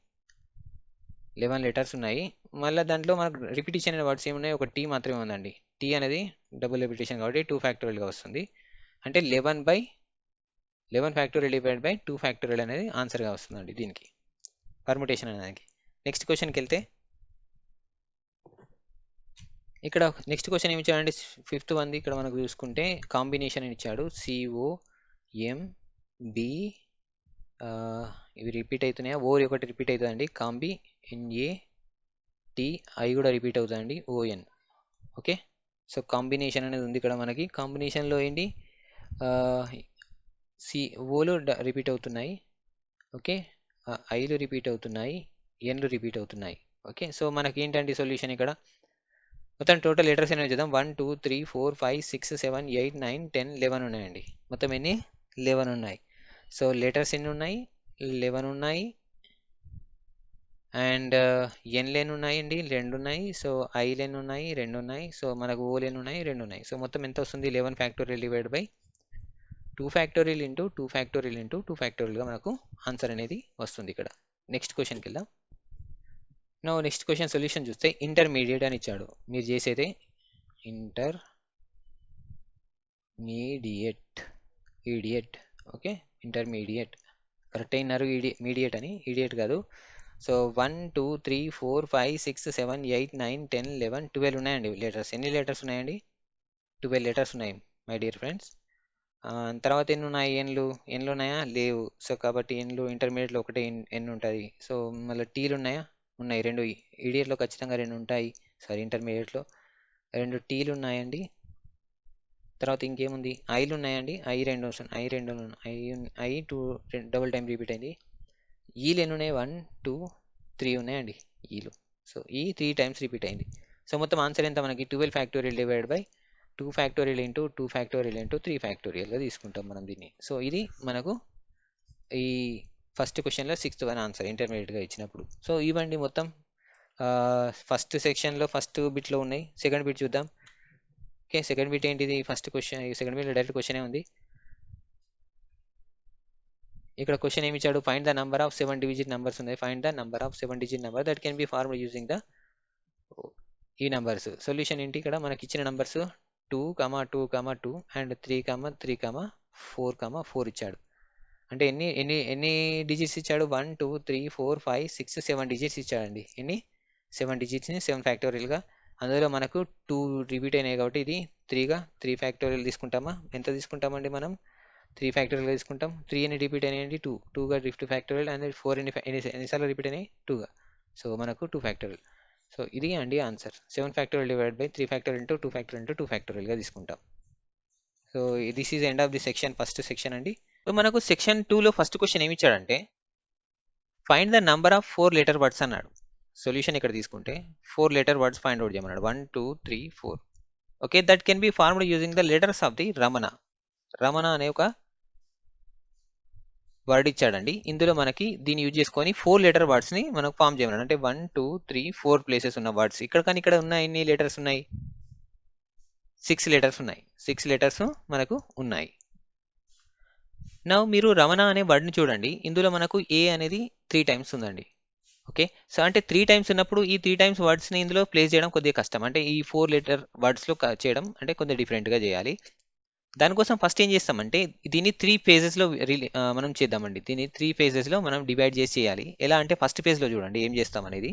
11 లెటర్స్ ఉన్నాయి. మళ్ళీ దాంట్లో మనకు రిపిటేషన్ అనే వర్డ్స్ ఏమున్నాయి, ఒక టీ మాత్రమే ఉందండి. టీ అనేది డబుల్ రిపిటేషన్ కాబట్టి 2 ఫ్యాక్టోరియల్గా వస్తుంది. అంటే 11 ఫ్యాక్టోరియల్ డివైడ్ బై 2 ఫ్యాక్టోరియల్ అనేది ఆన్సర్గా వస్తుందండి దీనికి, పర్ముటేషన్ అనేది. నెక్స్ట్ క్వశ్చన్కి వెళ్తే ఇక్కడ నెక్స్ట్ క్వశ్చన్ ఏమి ఇచ్చాడండి, ఫిఫ్త్ వన్ది. ఇక్కడ మనకు చూసుకుంటే కాంబినేషన్ అని ఇచ్చాడు. COMB ఇవి రిపీట్ అవుతున్నాయా, ఓ ఒకటి రిపీట్ అవుతుందండి. కాంబి NATI కూడా రిపీట్ అవుతుందండి, ON. ఓకే, సో కాంబినేషన్ అనేది ఉంది ఇక్కడ మనకి. కాంబినేషన్లో ఏంటి, ఓలు రిపీట్ అవుతున్నాయి. ఓకే, ఐలు రిపీట్ అవుతున్నాయి, ఎన్లు రిపీట్ అవుతున్నాయి. ఓకే, సో మనకి ఏంటంటే సొల్యూషన్ ఇక్కడ మొత్తం టోటల్ లెటర్స్ ఎన్ని చూద్దాం. 1 2 3 4 5 6 7 8 9 10 11 ఉన్నాయండి. మొత్తం ఎన్ని, 11 ఉన్నాయి. సో లెటర్స్ ఎన్ని ఉన్నాయి, 11 ఉన్నాయి. అండ్ ఎన్లు ఎన్ని ఉన్నాయండి, 2 ఉన్నాయి. సో ఐలు ఎన్ని ఉన్నాయి, 2 ఉన్నాయి. సో మనకు ఓలు ఎన్ని ఉన్నాయి, 2 ఉన్నాయి. సో మొత్తం ఎంత వస్తుంది, 11 factorial divide by 2 factorial into 2 factorial into 2 ఫ్యాక్టోరియల్గా మనకు ఆన్సర్ అనేది వస్తుంది ఇక్కడ. నెక్స్ట్ క్వశ్చన్కి వెళ్దాం. నెక్స్ట్ క్వశ్చన్ సొల్యూషన్ చూస్తే ఇంటర్మీడియట్ అని ఇచ్చాడు. మీరు చేసేదే ఇంటర్మీడియట్. ఓకే, ఇంటర్మీడియట్ కరెక్ట్ అయినారు. మీడియట్ అని, ఇడియట్ కాదు. సో 1 2 3 4 5 6 7 8 9 10 11 12 ఉన్నాయండి లెటర్స్. ఎన్ని లెటర్స్ ఉన్నాయండి, 12 లెటర్స్ ఉన్నాయి మై డియర్ ఫ్రెండ్స్. తర్వాత ఎన్ని ఉన్నాయి, ఎన్లు ఉన్నాయా, లేవు. సో కాబట్టి ఎన్లు ఇంటర్మీడియట్లో ఒకటే ఎన్ ఉంటుంది. సో మళ్ళీ టీలు ఉన్నాయా, ఉన్నాయి 2. ఇడియట్లో ఖచ్చితంగా 2 ఉంటాయి. సారీ, ఇంటర్మీడియట్లో 2 టీలు ఉన్నాయండి. తర్వాత ఇంకేముంది, ఐలు ఉన్నాయండి, I 2 I 2 double time repeat అయింది. ఈలు ఎన్ని ఉన్నాయి, 1 2 3 ఉన్నాయండి ఈలు. సో ఈ 3 టైమ్స్ రిపీట్ అయింది. సో మొత్తం ఆన్సర్ ఎంత మనకి, 12 factorial divide by 2 factorial into 2 factorial into 3 ఫ్యాక్టోరియల్గా తీసుకుంటాం మనం దీన్ని. సో ఇది మనకు ఈ ఫస్ట్ క్వశ్చన్లో 6th వన్ ఆన్సర్ ఇంటర్మీడియట్గా ఇచ్చినప్పుడు. సో ఇవ్వండి మొత్తం ఫస్ట్ సెక్షన్లో ఫస్ట్ బిట్లో ఉన్నాయి. సెకండ్ బిట్ చూద్దాం. ఓకే, సెకండ్ బిట్ ఏంటిది? ఫస్ట్ క్వశ్చన్, సెకండ్ బిట్లో డైరెక్ట్ క్వశ్చనే ఉంది. ఇక్కడ క్వశ్చన్ ఏమి ఇచ్చాడు? Find the number of 7 digit numbers ఉంది. Find the number of 7 digit number that can be formed using the ఈ నెంబర్స్. సొల్యూషన్ ఏంటి? ఇక్కడ మనకి ఇచ్చిన నెంబర్స్ 2, 2, 2 అండ్ 3, 3, 4, 4 ఇచ్చాడు. అంటే ఎన్ని డిజిట్స్ ఇచ్చాడు? 1, 2, 3, 4, 5, 6, 7 డిజిట్స్ ఇచ్చాడండి. ఎన్ని? 7 డిజిట్స్ని 7 ఫ్యాక్టోరియల్గా. అందులో మనకు 2 రిపీట్ అయినాయి కాబట్టి ఇది 3 ఫ్యాక్టోరియల్ తీసుకుంటామా? ఎంత తీసుకుంటామండి మనం? 3 ఫ్యాక్టోరియల్ తీసుకుంటాం. 3 ఎన్ని రిపీట్ అయినాయండి? 2గా 2 ఫ్యాక్టోరియల్ అండ్ 4 ఎన్నిసార్లు రిపీట్ అయినాయి? 2గా. సో మనకు 2 ఫ్యాక్టోరియల్. సో ఇది అండి answer. 7 factorial divide by 3 factorial into 2 factorial into 2 ఫ్యాక్టోరియల్గా తీసుకుంటాం. So this is end of the section, first section అండి. సో మనకు సెక్షన్ 2లో ఫస్ట్ క్వశ్చన్ ఏమి ఇచ్చాడంటే find the number of 4 letter words అన్నాడు. సొల్యూషన్ ఇక్కడ తీసుకుంటే 4 లెటర్ వర్డ్స్ ఫైండ్ అవుట్ చేయమన్నాడు. 1, 2, 3, 4. Okay, that can be formed using the letters of the Ramana. Ramana అనే ఒక వర్డ్ ఇచ్చాడండి. ఇందులో మనకి దీన్ని యూజ్ చేసుకొని 4 లెటర్ వర్డ్స్ని మనకు ఫామ్ చేయమన్నాడు. అంటే 1, 2, 3, 4 ప్లేసెస్ ఉన్న వర్డ్స్. ఇక్కడ ఉన్న ఎన్ని లెటర్స్ ఉన్నాయి? 6 లెటర్స్ ఉన్నాయి. 6 లెటర్స్ మనకు ఉన్నాయి. నౌ మీరు రమణ అనే వర్డ్ని చూడండి. ఇందులో మనకు ఏ అనేది 3 టైమ్స్ ఉందండి. ఓకే, సో అంటే 3 టైమ్స్ ఉన్నప్పుడు ఈ 3 టైమ్స్ వర్డ్స్ని ఇందులో ప్లేస్ చేయడం కొద్దిగా కష్టం. అంటే ఈ 4 లెటర్ వర్డ్స్లో చేయడం అంటే కొద్దిగా డిఫరెంట్గా చేయాలి. దానికోసం ఫస్ట్ ఏం చేస్తామంటే దీన్ని 3 ఫేజెస్లో మనం చేద్దామండి. దీన్ని 3 ఫేజెస్లో మనం డివైడ్ చేసి చేయాలి. ఎలా అంటే ఫస్ట్ ఫేజ్లో చూడండి ఏం చేస్తాం అనేది.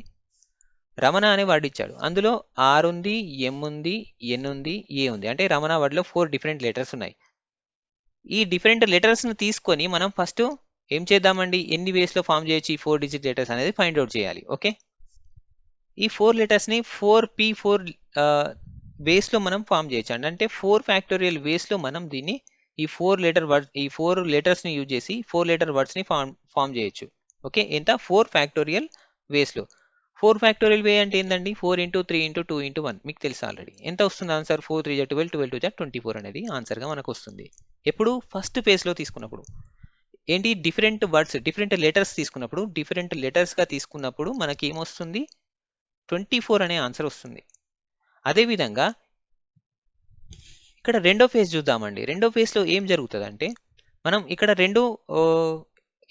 రమణ అనే వర్డ్ ఇచ్చాడు. అందులో ఆర్ ఉంది, ఎం ఉంది, ఎన్ ఉంది, ఏ ఉంది. అంటే రమణ వర్డ్లో 4 డిఫరెంట్ లెటర్స్ ఉన్నాయి. ఈ డిఫరెంట్ లెటర్స్ను తీసుకొని మనం ఫస్ట్ ఏం చేద్దామండి, ఎన్ని వేస్లో ఫామ్ చేయొచ్చు ఈ 4 డిజిట్ లెటర్స్ అనేది ఫైండ్ అవుట్ చేయాలి. ఓకే, ఈ 4 లెటర్స్ని 4p4 వేస్లో మనం ఫామ్ చేయొచ్చు అండి. అంటే 4 ఫ్యాక్టోరియల్ వేస్లో మనం దీన్ని ఈ 4 లెటర్స్ని యూజ్ చేసి 4 లెటర్ వర్డ్స్ని ఫామ్ చేయొచ్చు. ఓకే, ఎంత? 4 ఫ్యాక్టోరియల్ వేస్లో. 4 ఫ్యాక్టోరియల్ వే అంటే ఏంటండి? 4 ఇంటూ 3 ఇంటూ 2 ఇంటూ 1 మీకు తెలుసు ఆల్రెడీ. ఎంత వస్తుంది ఆన్సర్? 4 3 12, 12 2 24 అనేది ఆన్సర్గా మనకు వస్తుంది. ఎప్పుడు? ఫస్ట్ ఫేజ్లో తీసుకున్నప్పుడు. ఏంటి? డిఫరెంట్ వర్డ్స్, డిఫరెంట్ లెటర్స్ తీసుకున్నప్పుడు, డిఫరెంట్ లెటర్స్గా తీసుకున్నప్పుడు మనకి ఏమొస్తుంది? 24 అనే ఆన్సర్ వస్తుంది. అదేవిధంగా ఇక్కడ రెండో ఫేజ్ చూద్దామండి. రెండో ఫేజ్లో ఏం జరుగుతుందంటే మనం ఇక్కడ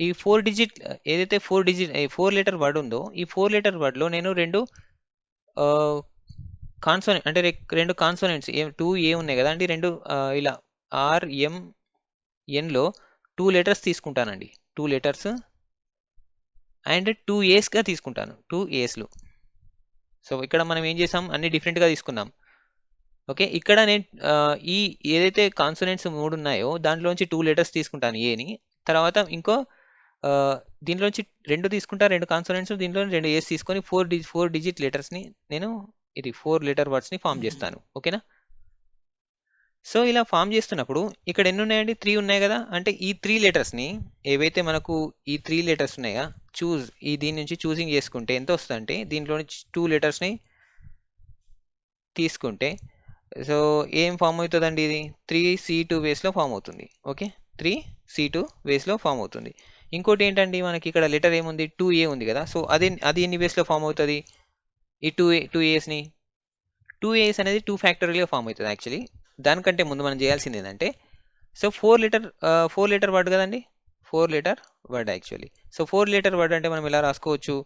ఈ 4 డిజిట్ ఏదైతే 4 లెటర్ వర్డ్ ఉందో ఈ 4 లెటర్ వర్డ్లో నేను రెండు కాన్సోనెంట్ అంటే రెండు కాన్సోనెంట్స్ 2A ఉన్నాయి కదా అండి. రెండు ఇలా RMNలో 2 లెటర్స్ తీసుకుంటానండి. 2 లెటర్స్ అండ్ 2 Aస్గా తీసుకుంటాను. 2 Aస్లు. సో ఇక్కడ మనం ఏం చేసాం? అన్ని డిఫరెంట్గా తీసుకున్నాం. ఓకే, ఇక్కడ నేను ఏదైతే కాన్సోనెంట్స్ 3 ఉన్నాయో దాంట్లోంచి 2 లెటర్స్ తీసుకుంటాను ఏని. తర్వాత ఇంకో దీనిలోంచి 2 తీసుకుంటా, 2 కాన్సోనెంట్స్, దీంట్లో 2 ఏస్ తీసుకొని 4 డిజిట్ లెటర్స్ని నేను 4 లెటర్ వర్డ్స్ని ఫామ్ చేస్తాను. ఓకేనా? సో ఇలా ఫామ్ చేస్తున్నప్పుడు ఇక్కడ ఎన్ని ఉన్నాయండి? 3 ఉన్నాయి కదా. అంటే ఈ 3 లెటర్స్ని ఏవైతే మనకు ఈ 3 లెటర్స్ ఉన్నాయా దీని నుంచి చూసింగ్ చేసుకుంటే ఎంత వస్తుందంటే దీంట్లో నుంచి 2 లెటర్స్ని తీసుకుంటే సో ఏం ఫామ్ అవుతుందండి? ఇది 3C2 వేస్లో ఫామ్ అవుతుంది. ఓకే, 3C2 వేస్లో ఫామ్ అవుతుంది. ఇంకోటి ఏంటండి, మనకి ఇక్కడ లెటర్ ఏముంది? 2A ఉంది కదా. సో అది ఎన్ని వేస్లో ఫామ్ అవుతుంది? ఈ 2Aస్ని 2As అనేది 2 ఫ్యాక్టోరియల్గా ఫామ్ అవుతుంది. యాక్చువల్లీ దానికంటే ముందు మనం చేయాల్సింది ఏంటంటే సో 4 లెటర్ వర్డ్ కదండి. 4 letter word actually. So 4 letter word అంటే మనం ఎలా రాసుకోవచ్చు?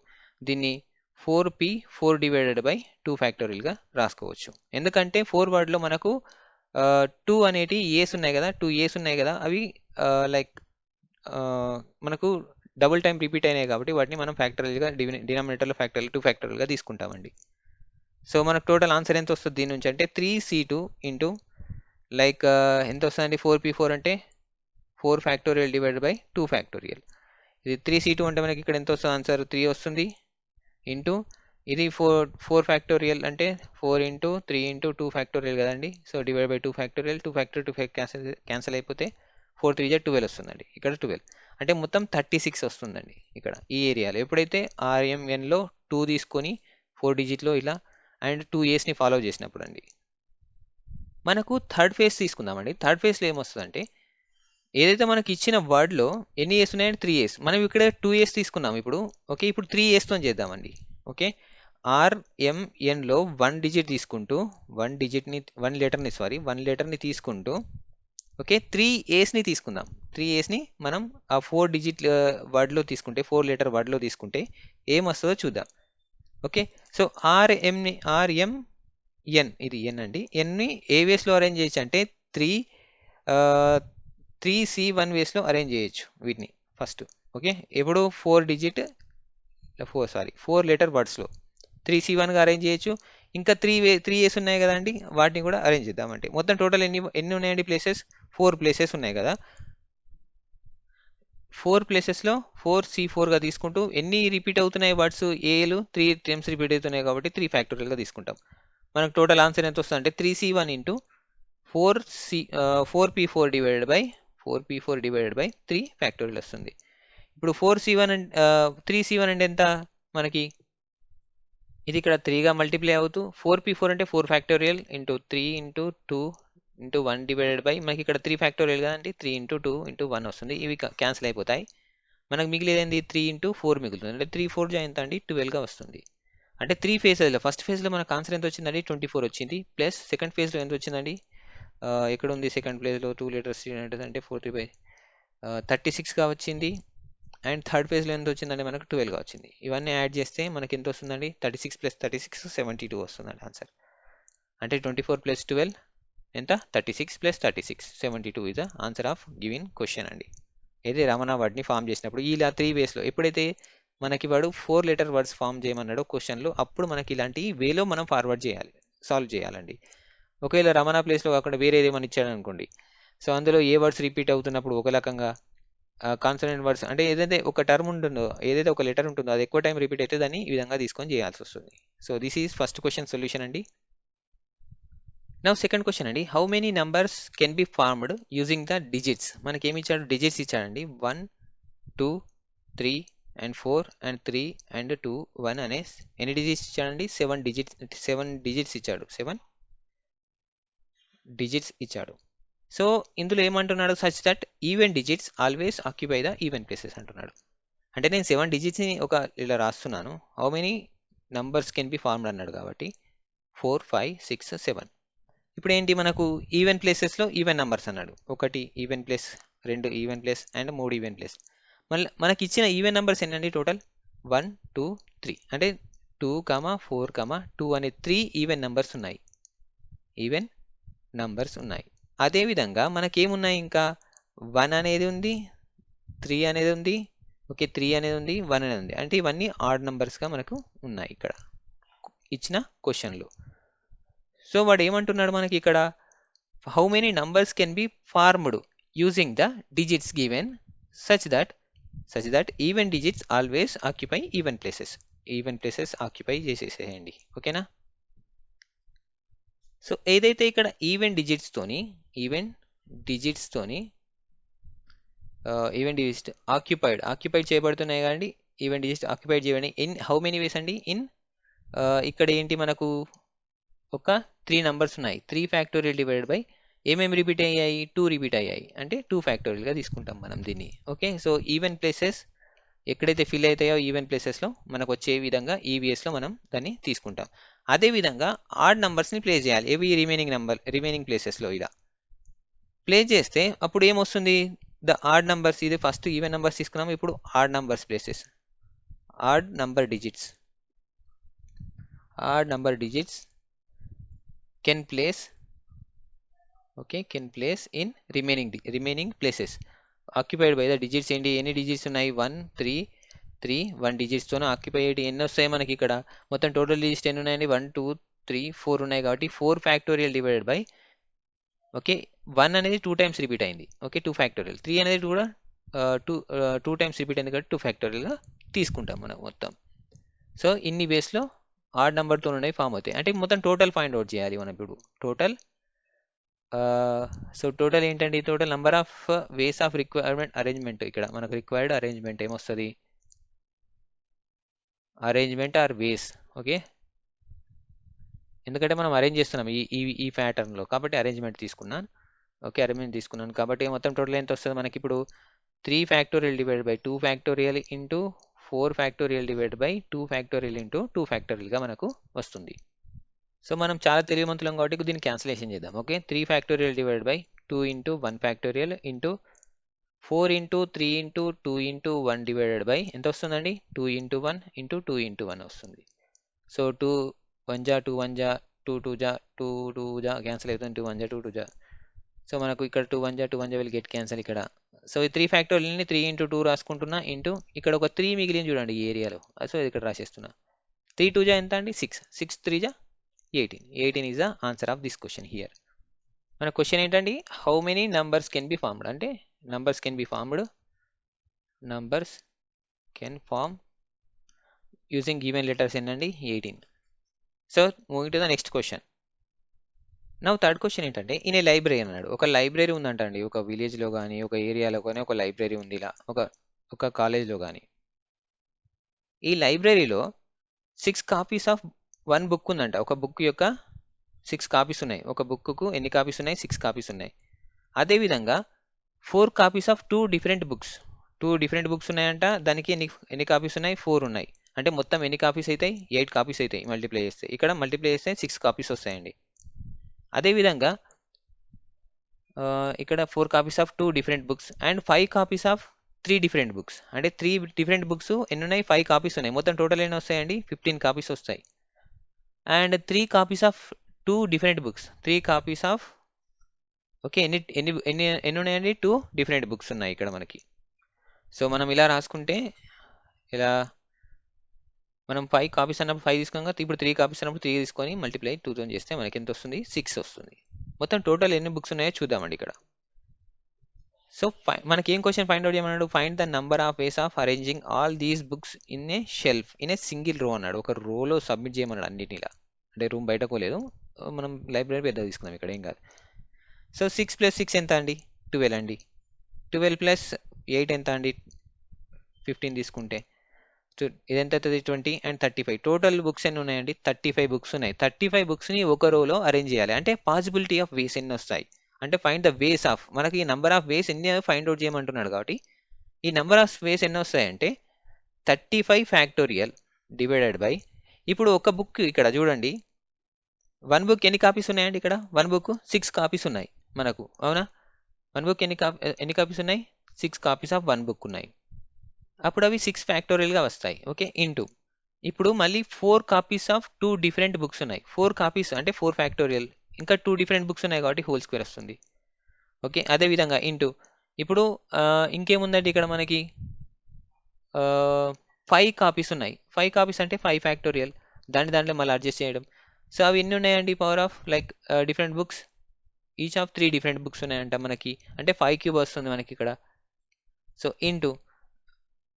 దీన్ని 4p4 డివైడెడ్ బై 2 ఫ్యాక్టోరియల్గా రాసుకోవచ్చు. ఎందుకంటే 4 వర్డ్లో మనకు 2 అనేటి ఏస్ ఉన్నాయి కదా, 2 ఏస్ ఉన్నాయి కదా. అవి లైక్ మనకు డబుల్ టైం రిపీట్ అయినాయి కాబట్టి వాటిని మనం ఫ్యాక్టోరియల్గా డినామినేటర్లో 2 ఫ్యాక్టోరియల్గా తీసుకుంటామండి. సో మనకు టోటల్ ఆన్సర్ ఎంత వస్తుంది దీని నుంచి అంటే 3C2 ఇంటూ లైక్ ఎంత వస్తుందండి? 4p4 అంటే 4 ఫ్యాక్టోరియల్ డివైడెడ్ బై 2 ఫ్యాక్టోరియల్. ఇది 3C2 అంటే మనకి ఇక్కడ ఎంత వస్తుంది ఆన్సర్? 3 వస్తుంది. ఇంటూ ఇది 4 ఫ్యాక్టోరియల్ అంటే 4 ఇంటూ 3 ఇంటూ 2 ఫ్యాక్టోరియల్ కదండి. So divide by 2 factorial. 2 factorial 2 cancel అయిపోతే 4 3 12 వస్తుందండి. ఇక్కడ 12 అంటే మొత్తం 36 వస్తుందండి ఇక్కడ ఈ ఏరియాలో. ఎప్పుడైతే RMNలో 2 తీసుకొని 4 డిజిట్లో ఇలా అండ్ 2 Aస్ని ఫాలో చేసినప్పుడు అండి. మనకు థర్డ్ ఫేజ్ తీసుకుందామండి. థర్డ్ ఫేజ్లో ఏమొస్తుందంటే ఏదైతే మనకి ఇచ్చిన వర్డ్లో ఎన్ని ఏస్ ఉన్నాయంటే 3 As. మనం ఇక్కడ 2 As తీసుకున్నాం ఇప్పుడు. ఓకే, ఇప్పుడు 3 Asతో చేద్దామండి. ఓకే, RMNలో 1 డిజిట్ తీసుకుంటూ 1 లెటర్ని తీసుకుంటూ ఓకే 3 A's తీసుకుందాం. 3 A's మనం ఆ 4 డిజిట్ వర్డ్లో తీసుకుంటే 4 లెటర్ వర్డ్లో తీసుకుంటే ఏమొస్తుందో చూద్దాం. ఓకే సో RMN ఇది ఎన్ అండి. ఎన్ని ఏ వేస్లో అరేంజ్ చేయొచ్చు అంటే 3C1 వేస్లో అరేంజ్ చేయొచ్చు వీటిని ఫస్ట్. ఓకే ఎప్పుడు 4 లెటర్ వర్డ్స్లో 3C1గా అరేంజ్ చేయొచ్చు. ఇంకా 3 A's ఉన్నాయి కదండి, వాటిని కూడా అరేంజ్ చేద్దామంటే మొత్తం టోటల్ ఎన్ని ఉన్నాయండి ప్లేసెస్? 4 ప్లేసెస్ ఉన్నాయి కదా. 4 ప్లేసెస్లో 4C4గా తీసుకుంటూ ఎన్ని రిపీట్ అవుతున్నాయి వర్డ్స్? ఏలు 3 టైమ్స్ రిపీట్ అవుతున్నాయి కాబట్టి 3 ఫ్యాక్టోరియల్గా తీసుకుంటాం. మనకు టోటల్ ఆన్సర్ ఎంత వస్తుంది అంటే 3C1 into 4P4 divided by 3 factorial వస్తుంది. ఇప్పుడు 3C1 అంటే ఎంత మనకి? ఇది ఇక్కడ 3గా మల్టిప్లై అవుతూ 4P4 అంటే 4 factorial into 3 into 2 into 1 divided by మనకి ఇక్కడ 3 ఫ్యాక్టోరియల్ కదండి, 3 ఇంటూ 2 ఇంటూ 1 వస్తుంది. ఇవి క్యాన్సిల్ అయిపోతాయి. మనకు మిగిలేదండి 3 ఇంటూ 4 మిగులుతుంది. అంటే 3 4 ఎంత అండి 12గా వస్తుంది. అంటే 3 ఫేజ్లో ఫస్ట్ ఫేజ్లో మనకు ఆన్సర్ ఎంత వచ్చిందండి? 24 వచ్చింది. ప్లస్ సెకండ్ ఫేజ్లో ఎంత వచ్చిందండి? ఎక్కడ ఉంది సెకండ్ ప్లేస్లో 2 లీటర్స్ అంటే 36గా వచ్చింది. అండ్ థర్డ్ ఫేజ్లో ఎంత వచ్చిందండి? మనకు 12గా వచ్చింది. ఇవన్నీ యాడ్ చేస్తే మనకి ఎంత వస్తుందండి? 36 + 36 72 వస్తుందండి ఆన్సర్. అంటే 24 + 12 ఎంత? 36 + 36 72 is the answer of given question అండి. ఏది రమణ వర్డ్ని ఫామ్ చేసినప్పుడు ఇలా 3 వేస్లో ఎప్పుడైతే మనకి వాడు 4 లెటర్ వర్డ్స్ ఫామ్ చేయమన్నాడో క్వశ్చన్లో, అప్పుడు మనకి ఇలాంటి వేలో మనం సాల్వ్ చేయాలండి. ఒకవేళ రమణ ప్లేస్లో కాకుండా వేరే ఏమని ఇచ్చాడు అనుకోండి, సో అందులో ఏ వర్డ్స్ రిపీట్ అవుతున్నప్పుడు ఒక రకంగా కాన్సనెంట్ వర్డ్స్ అంటే ఏదైతే ఒక టర్మ్ ఉంటుందో, ఏదైతే ఒక లెటర్ ఉంటుందో అది ఎక్కువ టైం రిపీట్ అయితే దాన్ని ఈ విధంగా తీసుకొని చేయాల్సి వస్తుంది. So this is first question solution అండి. నౌ సెకండ్ క్వశ్చన్ అండి, how many numbers can be formed using the digits? మనకి ఏమి ఇచ్చాడు? డిజిట్స్ ఇచ్చాడండి. 1 2 3 and 4 and 3 and 2 1 అనే ఎన్ని డిజిట్స్ ఇచ్చాడండి? 7 డిజిట్స్ ఇచ్చాడు. 7 డిజిట్స్ ఇచ్చాడు. సో ఇందులో ఏమంటున్నాడు? Such that even digits always occupy the even places అంటున్నాడు. అంటే నేను 7 డిజిట్స్ని ఇలా రాస్తున్నాను. How many numbers can be formed అన్నాడు కాబట్టి 4 5 6 7. ఇప్పుడు ఏంటి మనకు ఈవెన్ ప్లేసెస్లో ఈవెన్ నంబర్స్ అన్నాడు. 1 even place, 2 even place and 3 even place. మళ్ళీ మనకి ఇచ్చిన ఈవెన్ నంబర్స్ ఏంటండి? టోటల్ 1 2 3 అంటే 2 4 2 అనే 3 ఈవెన్ నంబర్స్ ఉన్నాయి. అదేవిధంగా మనకేమున్నాయి? ఇంకా 1 అనేది ఉంది, 3 అనేది ఉంది, ఓకే 3 అనేది ఉంది, 1 అనేది ఉంది. అంటే ఇవన్నీ ఆడ్ నంబర్స్గా మనకు ఉన్నాయి ఇక్కడ ఇచ్చిన క్వశ్చన్లో. సో వాడు ఏమంటున్నాడు మనకి ఇక్కడ? How many numbers can be formed using the digits given such that even digits always occupy even places occupy చేసేసేయండి. ఓకేనా? సో ఏదైతే ఇక్కడ ఈవెన్ డిజిట్స్ ఆక్యుపైడ్ చేయబడుతున్నాయి కదండి. ఈవెన్ డిజిట్స్ ఆక్యుపైడ్ చేయబడి ఇన్ హౌ మెనీ వేస్ అండి? ఇన్ ఇక్కడ ఏంటి మనకు ఒక 3 నంబర్స్ ఉన్నాయి. 3 ఫ్యాక్టోరియల్ డివైడెడ్ బై ఏమేమి రిపీట్ అయ్యాయి? 2 రిపీట్ అయ్యాయి. అంటే 2 ఫ్యాక్టోరియల్గా తీసుకుంటాం మనం దీన్ని. ఓకే సో ఈవెన్ ప్లేసెస్ ఎక్కడైతే ఫిల్ అవుతాయో ఈవెన్ ప్లేసెస్లో మనకు వచ్చే విధంగా ఈవీఎస్లో మనం దాన్ని తీసుకుంటాం. అదేవిధంగా ఆడ్ నంబర్స్ని ప్లేస్ చేయాలి. ఏవి? రిమైనింగ్ ప్లేసెస్లో ఇలా ప్లేస్ చేస్తే అప్పుడు ఏమొస్తుంది? ద ఆడ్ నంబర్స్, ఇది ఫస్ట్ ఈవెన్ నంబర్స్ తీసుకున్నాము, ఇప్పుడు odd number digits can place in remaining places occupied by the digits. ఏంటి? ఎన్ని డిజిట్స్ ఉన్నాయి? 1 1 డిజిట్స్తోనే ఆక్యుపై అయ్యేటి ఎన్ని వస్తాయి మనకి ఇక్కడ? మొత్తం టోటల్ డిజిట్స్ ఎన్ని ఉన్నాయండి? 1 2 3 4 ఉన్నాయి కాబట్టి 4 ఫ్యాక్టోరియల్ డివైడెడ్ బై ఓకే 1 అనేది 2 టైమ్స్ రిపీట్ అయింది. Okay 2 factorial. 3 అనేది కూడా 2 టైమ్స్ రిపీట్ అయింది కాబట్టి 2 ఫ్యాక్టోరియల్గా తీసుకుంటాం మనం మొత్తం. సో ఇన్ని వేస్లో ఆడ్ నెంబర్తో ఉన్నాయి ఫామ్ అవుతాయి. అంటే మొత్తం టోటల్ ఫైండ్ అవుట్ చేయాలి మనం ఇప్పుడు. టోటల్ ఏంటండి? Total number of ways of requirement arrangement. ఇక్కడ మనకు రిక్వైర్డ్ అరేంజ్మెంట్ ఏమొస్తుంది? Arrangement are ways. ఓకే ఎందుకంటే మనం అరేంజ్ చేస్తున్నాం ఈ ప్యాటర్న్లో కాబట్టి అరేంజ్మెంట్ తీసుకున్నాను. ఓకే అరేంజ్మెంట్ తీసుకున్నాను కాబట్టి మొత్తం టోటల్ ఎంత వస్తుంది మనకి ఇప్పుడు? 3 factorial divide by 2 factorial into 4 factorial divide by 2 factorial into 2 ఫ్యాక్టోరియల్గా మనకు వస్తుంది. సో మనం చాలా తెలివిమంతులం కాబట్టి దీన్ని క్యాన్సిలేషన్ చేద్దాం. Okay, 3 factorial divide by 2 into 1 factorial into 4 into 3 into 2 into 1 divided by ఎంత వస్తుందండి? 2 ఇంటూ 1 ఇంటూ 2 ఇంటూ 1 వస్తుంది. సో 2 1 జా 2 1 జా 2 2 జా 2 2 జా క్యాన్సిల్ అవుతుంది. 2 1 జా 2 2 జా. సో మనకు ఇక్కడ 2 1 జా 2 1 జా విల్ గెట్ క్యాన్సిల్ ఇక్కడ. సో ఈ 3 ఫ్యాక్టోరియల్ని 3 ఇంటూ 2 రాసుకుంటున్నా ఇంటూ ఇక్కడ ఒక 3 మిగిలింది చూడండి ఈ ఏరియాలో. సో ఇక్కడ రాసేస్తున్నా. 3 2 జా ఎంత అండి? 6. 6 3 జా 18. 18 is the answer of this question here. మన క్వశ్చన్ ఏంటండి? How many numbers can be formed అంటే numbers can be formed using given letters ఏంటండి? 18. So moving to the next question. నా థర్డ్ క్వశ్చన్ ఏంటంటే ఇన్ ఏ లైబ్రరీ అన్నాడు. ఒక library ఉందంటండి, ఒక విలేజ్లో కానీ ఒక ఏరియాలో కానీ ఒక లైబ్రరీ ఉంది, ఇలా ఒక కాలేజ్లో కానీ. ఈ లైబ్రరీలో 6 కాపీస్ ఆఫ్ 1 బుక్ ఉందంట. ఒక బుక్ యొక్క 6 కాపీస్ ఉన్నాయి. ఒక బుక్కు ఎన్ని కాపీస్ ఉన్నాయి? 6 కాపీస్ ఉన్నాయి. అదేవిధంగా 4 copies of 2 different books. 2 different books ఉన్నాయంట. దానికి ఎన్ని కాపీస్ ఉన్నాయి? 4 ఉన్నాయి. అంటే మొత్తం ఎన్ని కాపీస్ అవుతాయి? 8 కాపీస్ అవుతాయి మల్టిప్లై చేస్తే. ఇక్కడ మల్టిప్లై చేస్తే 6 కాపీస్ వస్తాయండి. అదేవిధంగా ఇక్కడ 4 copies of 2 different books and 5 copies of 3 different books. అంటే 3 డిఫరెంట్ బుక్స్ ఎన్ని ఉన్నాయి? 5 కాపీస్ ఉన్నాయి. మొత్తం టోటల్ ఎన్ని వస్తాయండి? 15 కాపీస్ వస్తాయి. And 3 copies of 2 different books. 3 copies of okay ఎన్ని ఉన్నాయండి? 2 డిఫరెంట్ బుక్స్ ఉన్నాయి ఇక్కడ మనకి. సో మనం ఇలా రాసుకుంటే ఇలా మనం 5 కాపీస్ అన్నప్పుడు 5 తీసుకోగా, ఇప్పుడు 3 కాపీస్ అన్నప్పుడు 3 తీసుకొని మల్టిప్లై 2తో చేస్తే మనకి ఎంత వస్తుంది? 6 వస్తుంది. మొత్తం టోటల్ ఎన్ని బుక్స్ ఉన్నాయో చూద్దామండి ఇక్కడ. సో మనకి ఏం క్వశ్చన్ ఫైండ్ అవుట్ చేయమన్నాడు? Find the number of ways of arranging all these books in a shelf in a single రో అన్నాడు. ఒక రోలో సబ్మిట్ చేయమన్నాడు అన్నిటిలా. అంటే రూమ్ బయటకు లేదు, మనం లైబ్రరీ పెద్దగా తీసుకున్నాం, ఇక్కడ ఏం కాదు. సో 6 + 6 ఎంత అండి? 12 అండి. 12 + 8 ఎంత అండి? 15 తీసుకుంటే ఇది ఎంత అవుతుంది? 20 అండ్ 35. టోటల్ బుక్స్ ఎన్ని ఉన్నాయండి? 35 బుక్స్ ఉన్నాయి. 35 బుక్స్ని ఒక రోలో అరేంజ్ చేయాలి. అంటే పాసిబిలిటీ ఆఫ్ వేస్ ఎన్ని వస్తాయి అంటే ఫైండ్ ద వేస్ ఆఫ్, మనకి ఈ నెంబర్ ఆఫ్ వేస్ ఎన్ని ఫైండ్ అవుట్ చేయమంటున్నాడు కాబట్టి ఈ నెంబర్ ఆఫ్ వేస్ ఎన్ని వస్తాయంటే 35 ఫ్యాక్టోరియల్ డివైడెడ్ బై, ఇప్పుడు ఒక బుక్ ఇక్కడ చూడండి, 1 బుక్ ఎన్ని కాపీస్ ఉన్నాయండి? ఇక్కడ 1 బుక్ 6 కాపీస్ ఉన్నాయి మనకు, అవునా? 1 బుక్ ఎన్ని కాపీస్ ఉన్నాయి? 6 కాపీస్ ఆఫ్ 1 బుక్ ఉన్నాయి. అప్పుడు అవి 6 ఫ్యాక్టోరియల్గా వస్తాయి. ఓకే, ఇంటూ ఇప్పుడు మళ్ళీ 4 కాపీస్ ఆఫ్ 2 డిఫరెంట్ బుక్స్ ఉన్నాయి. 4 కాపీస్ అంటే 4 ఫ్యాక్టోరియల్, ఇంకా 2 డిఫరెంట్ బుక్స్ ఉన్నాయి కాబట్టి హోల్ స్క్వేర్ వస్తుంది. ఓకే, అదేవిధంగా ఇంటూ ఇప్పుడు ఇంకేముందండి ఇక్కడ మనకి 5 కాపీస్ ఉన్నాయి. 5 కాపీస్ అంటే 5 ఫ్యాక్టోరియల్, దాంట్లో మళ్ళీ అడ్జస్ట్ చేయడం. సో అవి ఎన్ని ఉన్నాయండి? Power of like different books, each of 3 different books ఉన్నాయంట మనకి, అంటే 5 క్యూబ్ వస్తుంది మనకి ఇక్కడ. సో ఇంటూ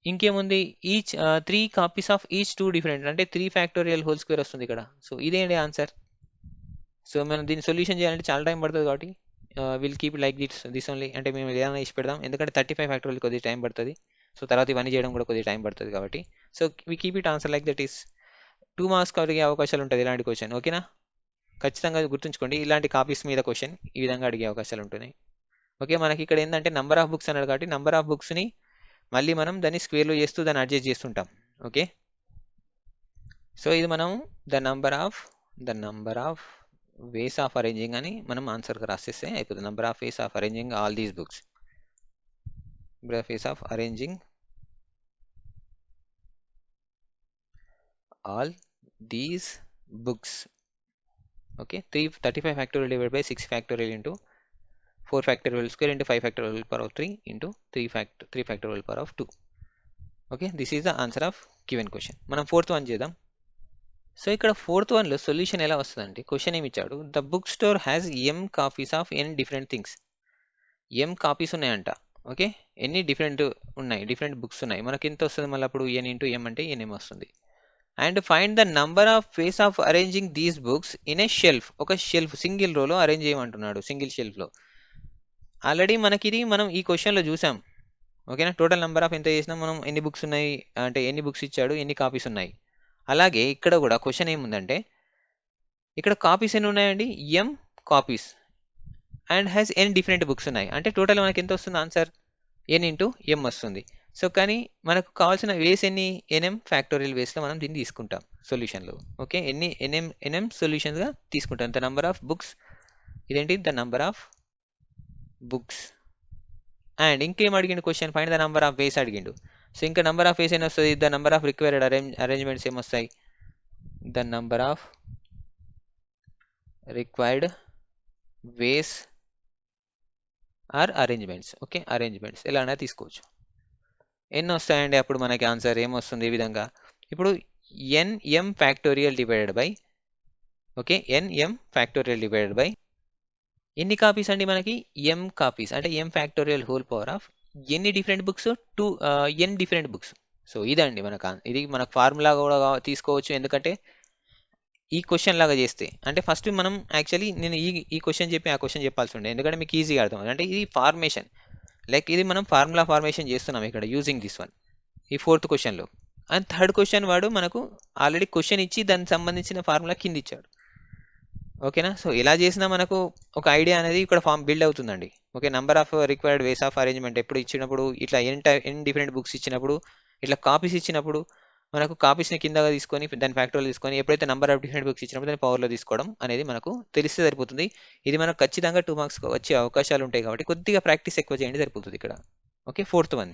ఇంకేముంది? Each 3 copies of each 2 different, అంటే 3 ఫ్యాక్టోరియల్ హోల్ స్క్వేర్ వస్తుంది ఇక్కడ. సో ఇదేంటి ఆన్సర్. సో మనం దీన్ని సొల్యూషన్ చేయాలంటే చాలా టైం పడుతుంది కాబట్టి will keep like this only, అంటే మేము ఏదైనా ఇచ్చి పెడదాం, ఎందుకంటే 35 ఫ్యాక్టోరియల్ కొద్దిగా టైం పడుతుంది. సో తర్వాత ఇవన్నీ చేయడం కూడా కొద్దిగా టైం పడుతుంది కాబట్టి. So we keep it answer like that is. 2 marks అడిగే అవకాశాలు ఉంటుంది ఇలాంటి క్వశ్చన్. ఓకేనా, ఖచ్చితంగా గుర్తుంచుకోండి. ఇలాంటి కాపీస్ మీద క్వశ్చన్ ఈ విధంగా అడిగే అవకాశాలు ఉంటున్నాయి. ఓకే, మనకి ఇక్కడ ఏంటంటే నంబర్ ఆఫ్ బుక్స్ అన్నాడు కాబట్టి నంబర్ ఆఫ్ బుక్స్ని మళ్ళీ మనం దాన్ని స్క్వేర్లో చేస్తూ దాన్ని అడ్జస్ట్ చేస్తుంటాం. ఓకే, సో ఇది మనం the number of ways of arranging అని మనం ఆన్సర్గా రాసేస్తే అయిపోతుంది. Number of ways of arranging all these books, number of ways of arranging all these books. Okay, 35 factorial divide by 6 factorial into 4 factorial square into 5 factorial power of 3 into 3 factorial power of 2. Okay, this is the answer of given question. మనం 4th one చేద్దాం. So ఇక్కడ 4th వన్లో solution ఎలా వస్తుందంటే question ఏమి ఇచ్చాడు? The book store has m copies of n different things. m copies ఉన్నాయంట. Okay, ఎన్ని డిఫరెంట్ బుక్స్ ఉన్నాయి. మనకి ఎంత వస్తుంది మళ్ళీ అప్పుడు? n ఇంటూ m అంటే n వస్తుంది. And find the number of ways of arranging these books in a shelf. ఒక షెల్ఫ్ సింగిల్ రోలో అరేంజ్ చేయమంటున్నాడు, సింగిల్ షెల్ఫ్లో. ఆల్రెడీ మనం ఈ క్వశ్చన్లో చూసాం. ఓకేనా, టోటల్ నెంబర్ ఆఫ్ ఎంత చేసినా మనం ఎన్ని బుక్స్ ఉన్నాయి అంటే ఎన్ని బుక్స్ ఇచ్చాడు, ఎన్ని కాపీస్ ఉన్నాయి. అలాగే ఇక్కడ కూడా క్వశ్చన్ ఏముందంటే ఇక్కడ కాపీస్ ఎన్ని ఉన్నాయండి? m copies and has n different books ఉన్నాయి. అంటే టోటల్ మనకి ఎంత వస్తుంది ఆన్సర్? n ఇంటూ m వస్తుంది. సో కానీ మనకు కావాల్సిన వేస్ ఎన్ని ఎన్ఎం ఫ్యాక్టోరియల్ వేస్లో మనం దీన్ని తీసుకుంటాం సొల్యూషన్లో. ఓకే, ఎన్ని ఎన్ఎం సొల్యూషన్స్గా తీసుకుంటాం. ద నంబర్ ఆఫ్ బుక్స్, ఇదేంటి the number of books. And ఇంకేం అడిగిండు question, find the number of ways అడిగిండు. సో ఇంకా నంబర్ ఆఫ్ వేస్ ఏం వస్తుంది, the number of required arrangements ఏమొస్తాయి, the number of required ways or arrangements. Okay, arrangements ఎలా అయినా తీసుకోవచ్చు. ఎన్ని వస్తాయండి అప్పుడు మనకి ఆన్సర్ ఏమొస్తుంది ఈ విధంగా. ఇప్పుడు NM factorial divided by, okay, NM factorial divided by ఎన్ని కాపీస్ అండి మనకి, ఎం కాపీస్, అంటే ఎం ఫ్యాక్టోరియల్ హోల్ పవర్ ఆఫ్ ఎన్ని డిఫరెంట్ బుక్స్, ఎన్ డిఫరెంట్ బుక్స్. సో ఇదండి మనకు, ఇది మనకు ఫార్ములా కూడా తీసుకోవచ్చు. ఎందుకంటే ఈ క్వశ్చన్ లాగా చేస్తే, అంటే ఫస్ట్ మనం యాక్చువల్లీ నేను ఈ క్వశ్చన్ చెప్పి ఆ క్వశ్చన్ చెప్పాల్సి ఉండే, ఎందుకంటే మీకు ఈజీగా అర్థం. అంటే ఇది ఫార్మేషన్, లైక్ ఇది మనం ఫార్ములా ఫార్మేషన్ చేస్తున్నాం ఇక్కడ యూజింగ్ దిస్ వన్, ఈ 4th క్వశ్చన్లో. అండ్ 3rd క్వశ్చన్ వాడు మనకు ఆల్రెడీ క్వశ్చన్ ఇచ్చి దానికి సంబంధించిన ఫార్ములా కింద ఇచ్చాడు. ఓకేనా, సో ఇలా చేసినా మనకు ఒక ఐడియా అనేది ఇక్కడ ఫామ్ బిల్డ్ అవుతుందండి. Okay, number of required ways of arrangement ఎప్పుడు ఇచ్చినప్పుడు, ఇట్లా ఎన్ డిఫరెంట్ బుక్స్ ఇచ్చినప్పుడు, ఇట్లా కాపీస్ ఇచ్చినప్పుడు మనకు కాపీస్ని కిందగా తీసుకొని దాని ఫ్యాక్టరీలో తీసుకొని, ఎప్పుడైతే నంబర్ ఆఫ్ డిఫరెంట్ బుక్స్ ఇచ్చినప్పుడు దాన్ని పవర్లో తీసుకోవడం అనేది మనకు తెలిస్తే సరిపోతుంది. ఇది మనకు ఖచ్చితంగా 2 మార్క్స్ వచ్చే అవకాశాలు ఉంటాయి కాబట్టి కొద్దిగా ప్రాక్టీస్ ఎక్కువ చేయండి సరిపోతుంది ఇక్కడ. Okay, 4th one.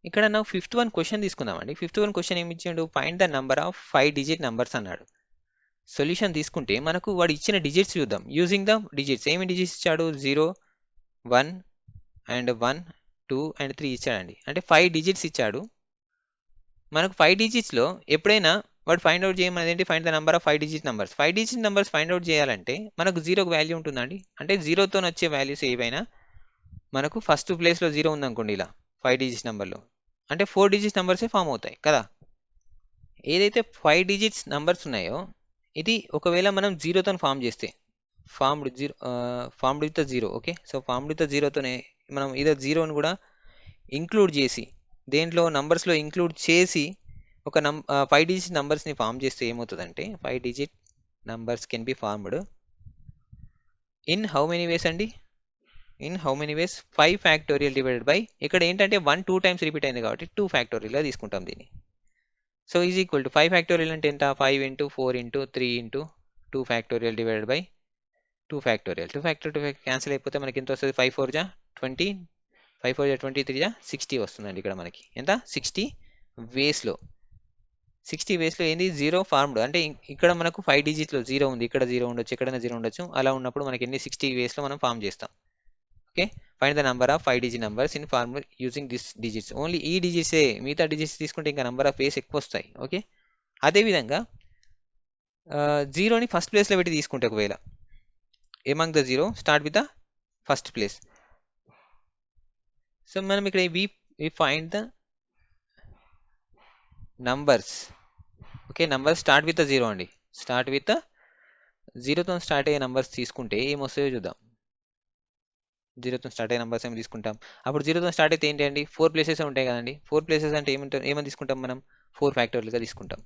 ఇక్కడ నా 5th వన్ క్వశ్చన్ తీసుకుందామండి. 5th వన్ క్వశ్చన్ ఏమి ఇచ్చాడు, find the number of 5 digit numbers అన్నాడు. సొల్యూషన్ తీసుకుంటే మనకు వాడు ఇచ్చిన డిజిట్స్ చూద్దాం. యూజింగ్ ద డిజిట్స్, ఏమి డిజిట్స్ ఇచ్చాడు, 0, 1 అండ్ 1, 2 అండ్ 3 ఇచ్చాడండి. అంటే 5 డిజిట్స్ ఇచ్చాడు మనకు. 5 డిజిట్స్లో ఎప్పుడైనా వాడు ఫైండ్ అవుట్ చేయమనేది ఏంటి, find the number of 5 digit numbers. 5 digit numbers find out చేయాలంటే మనకు 0కి వాల్యూ ఉంటుందండి. అంటే 0తో వచ్చే వాల్యూస్ ఏవైనా మనకు ఫస్ట్ ప్లేస్లో 0 ఉందనుకోండి ఇలా 5 డిజిట్ నెంబర్లో, అంటే 4 డిజిట్ నెంబర్సే ఫామ్ అవుతాయి కదా. ఏదైతే 5 డిజిట్స్ నెంబర్స్ ఉన్నాయో ఇది ఒకవేళ మనం 0తో ఫామ్ చేస్తే, formed with 0. Okay, so formed with 0తోనే మనం ఇదో 0ని కూడా ఇంక్లూడ్ చేసి దేంట్లో నంబర్స్లో ఇంక్లూడ్ చేసి ఒక 5 డిజిట్ నంబర్స్ని ఫామ్ చేస్తే ఏమవుతుందంటే, 5 digit numbers can be formed in how many ways అండి, in how many ways, 5 factorial divided by, ఇక్కడ ఏంటంటే 1 2 టైమ్స్ రిపీట్ అయింది కాబట్టి 2 ఫ్యాక్టోరియల్గా తీసుకుంటాం దీన్ని. So is equal to 5 factorial అంటే ఎంత, 5 into 4 into 3 into 2 factorial divided by 2 factorial. 2 factorial cancel అయిపోతే మనకి ఎంత వస్తుంది, 5 4 జా 20, 5 4 జా 20, 3 జా 60 వస్తుందండి. ఇక్కడ మనకి ఎంత, 60 వేస్లో. 60 వేస్లో ఏంది, 0 ఫార్మ్డ్, అంటే ఇక్కడ మనకు 5 డిజిట్లో 0 ఉంది, ఇక్కడ 0 ఉండొచ్చు, ఎక్కడైనా 0 ఉండొచ్చు. అలా ఉన్నప్పుడు మనకి ఎన్ని 60 వేస్లో మనం ఫామ్ చేస్తాం. Okay, find the number of 5 digit numbers in formula using this digits. Only ఈ డిజిట్సే, మిగతా డిజిట్స్ తీసుకుంటే ఇంకా నంబర్ ఆఫ్ వేస్ ఎక్కువ వస్తాయి. ఓకే, అదేవిధంగా 0ని ఫస్ట్ ప్లేస్లో పెట్టి తీసుకుంటే, ఒకవేళ among the 0 start with the first place. So మనం ఇక్కడ we find the numbers. Okay, numbers start with 0 అండి. స్టార్ట్ విత్ 0తో స్టార్ట్ అయ్యే నంబర్స్ తీసుకుంటే ఏమొస్తాయో చూద్దాం. 0తో స్టార్ట్ అయ్యే నెంబర్స్ ఏమి తీసుకుంటాం. అప్పుడు 0తో స్టార్ట్ అయితే ఏంటి అండి, 4 ప్లేసెస్ ఉంటాయి కదండి. 4 ప్లేసెస్ అంటే ఏమని తీసుకుంటాం మనం, 4 ఫ్యాక్టోరియల్గా తీసుకుంటాం.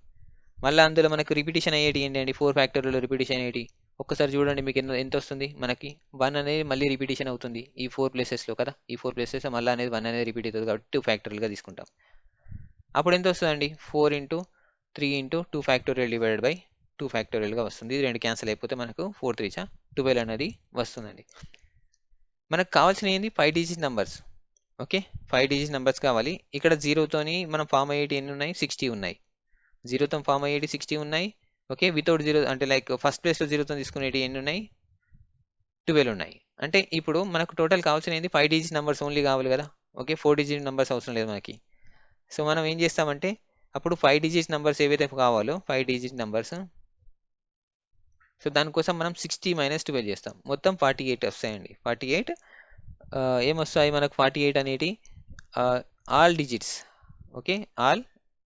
మళ్ళీ అందులో మనకు రిపిటేషన్ అయ్యేటి ఏంటి అండి, 4 ఫ్యాక్టోరియల్ రిపిటేషన్ అయ్యేటి. ఒక్కసారి చూడండి మీకు ఎంత వస్తుంది, మనకి 1 అనేది మళ్ళీ రిపిటేషన్ అవుతుంది ఈ 4 ప్లేసెస్లో కదా. ఈ 4 ప్లేసెస్ మళ్ళీ అనేది 1 అనేది రిపీట్ అవుతుంది కాబట్టి 2 ఫ్యాక్టోరియల్గా తీసుకుంటాం. అప్పుడు ఎంత వస్తుందండి, 4 into 3 into 2 factorial divided by 2 ఫ్యాక్టోరియల్గా వస్తుంది. ఇది 2 క్యాన్సిల్ అయిపోతే మనకు 4 3 జా 12 అనేది వస్తుందండి. మనకు కావాల్సిన ఏంది, 5 digit numbers. Okay, 5 digit numbers కావాలి. ఇక్కడ 0తోని మనం ఫామ్ అయ్యేటి ఎన్ని ఉన్నాయి, 60 ఉన్నాయి. 0తో ఫామ్ అయ్యేటి 60 ఉన్నాయి. ఓకే, వితౌట్ 0 అంటే లైక్ ఫస్ట్ ప్లేస్లో 0తో తీసుకునేటి ఎన్ని ఉన్నాయి, 12 ఉన్నాయి. అంటే ఇప్పుడు మనకు టోటల్ కావాల్సిన ఏంది, 5 డిజిట్ నెంబర్స్ ఓన్లీ కావాలి కదా. ఓకే, 4 డిజిట్ నెంబర్స్ అవసరం లేదు మనకి. సో మనం ఏం చేస్తామంటే అప్పుడు 5 డిజిట్ నెంబర్స్ ఏవైతే కావాలో 5 డిజిట్ నెంబర్స్, సో దానికోసం మనం 60 - 12 చేస్తాం. మొత్తం 48 వస్తాయండి. 48 ఏమొస్తాయి మనకు, 48 అనేటి all digits. Okay, all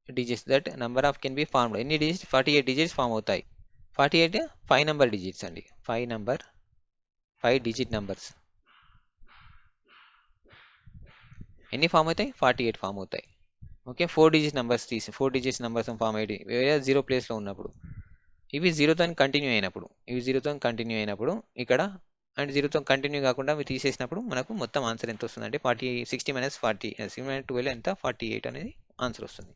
digits that number of can be formed. ఎన్ని డిజిట్స్, 48 డిజిట్స్ ఫామ్ అవుతాయి. 48 5 నెంబర్ డిజిట్స్ అండి. 5 డిజిట్ నెంబర్స్ ఎన్ని ఫామ్ అవుతాయి, 48 ఫామ్ అవుతాయి. Okay, 4 digit numbers 4 digits numbers form అయ్యి వేరే 0 ప్లేస్లో ఉన్నప్పుడు, ఇవి 0తో కంటిన్యూ అయినప్పుడు ఇక్కడ అండ్ 0తో కంటిన్యూ కాకుండా మీరు తీసేసినప్పుడు మనకు మొత్తం ఆన్సర్ ఎంత వస్తుంది అంటే 60 - 40 12 ఎంత 48 అనేది ఆన్సర్ వస్తుంది.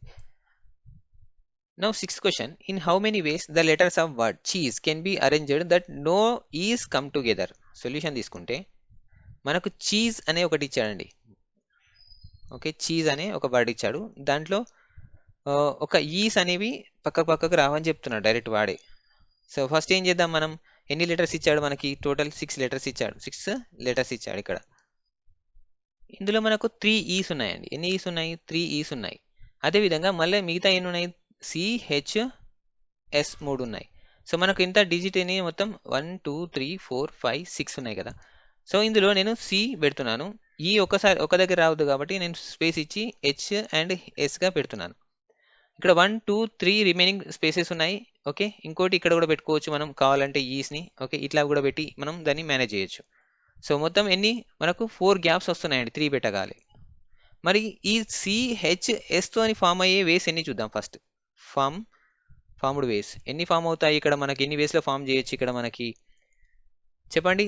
Now sixth question, in how many ways the letters of word cheese can be arranged that no e's come together? Solution తీసుకుంటే మనకు చీజ్ అనే ఒకటి ఇచ్చాడండి. ఓకే, చీజ్ అనే ఒక వర్డ్ ఇచ్చాడు. దాంట్లో ఒక ఈస్ అనేవి పక్కకు రావని చెప్తున్నాడు డైరెక్ట్ వాడే. సో ఫస్ట్ ఏం చేద్దాం, మనం ఎన్ని లెటర్స్ ఇచ్చాడు మనకి, టోటల్ 6 లెటర్స్ ఇచ్చాడు. 6 లెటర్స్ ఇచ్చాడు ఇక్కడ. ఇందులో మనకు 3 ఈస్ ఉన్నాయండి. ఎన్ని ఈస్ ఉన్నాయి, 3 ఈస్ ఉన్నాయి. అదేవిధంగా మళ్ళీ మిగతా ఎన్ని ఉన్నాయి, CHS 3 ఉన్నాయి. సో మనకు ఇంత డిజిట్ అని మొత్తం 1 2 3 4 5 6 ఉన్నాయి కదా. సో ఇందులో నేను సి పెడుతున్నాను. ఈ ఒక దగ్గర రావద్దు కాబట్టి నేను స్పేస్ ఇచ్చి హెచ్ అండ్ ఎస్గా పెడుతున్నాను. ఇక్కడ 1 2 3 రిమైనింగ్ స్పేసెస్ ఉన్నాయి. ఓకే, ఇంకోటి ఇక్కడ కూడా పెట్టుకోవచ్చు మనం కావాలంటే ఈస్ని. ఓకే, ఇట్లా కూడా పెట్టి మనం దాన్ని మేనేజ్ చేయొచ్చు. సో మొత్తం ఎన్ని మనకు 4 గ్యాప్స్ వస్తున్నాయండి 3 పెట్టగాలి. మరి ఈ CHS తో ఫామ్ అయ్యే వేస్ ఎన్ని చూద్దాం. ఫస్ట్ ఫార్మ్డ్ వేస్ ఎన్ని ఫామ్ అవుతాయి ఇక్కడ మనకి, ఎన్ని వేస్లో ఫామ్ చేయొచ్చు ఇక్కడ మనకి చెప్పండి.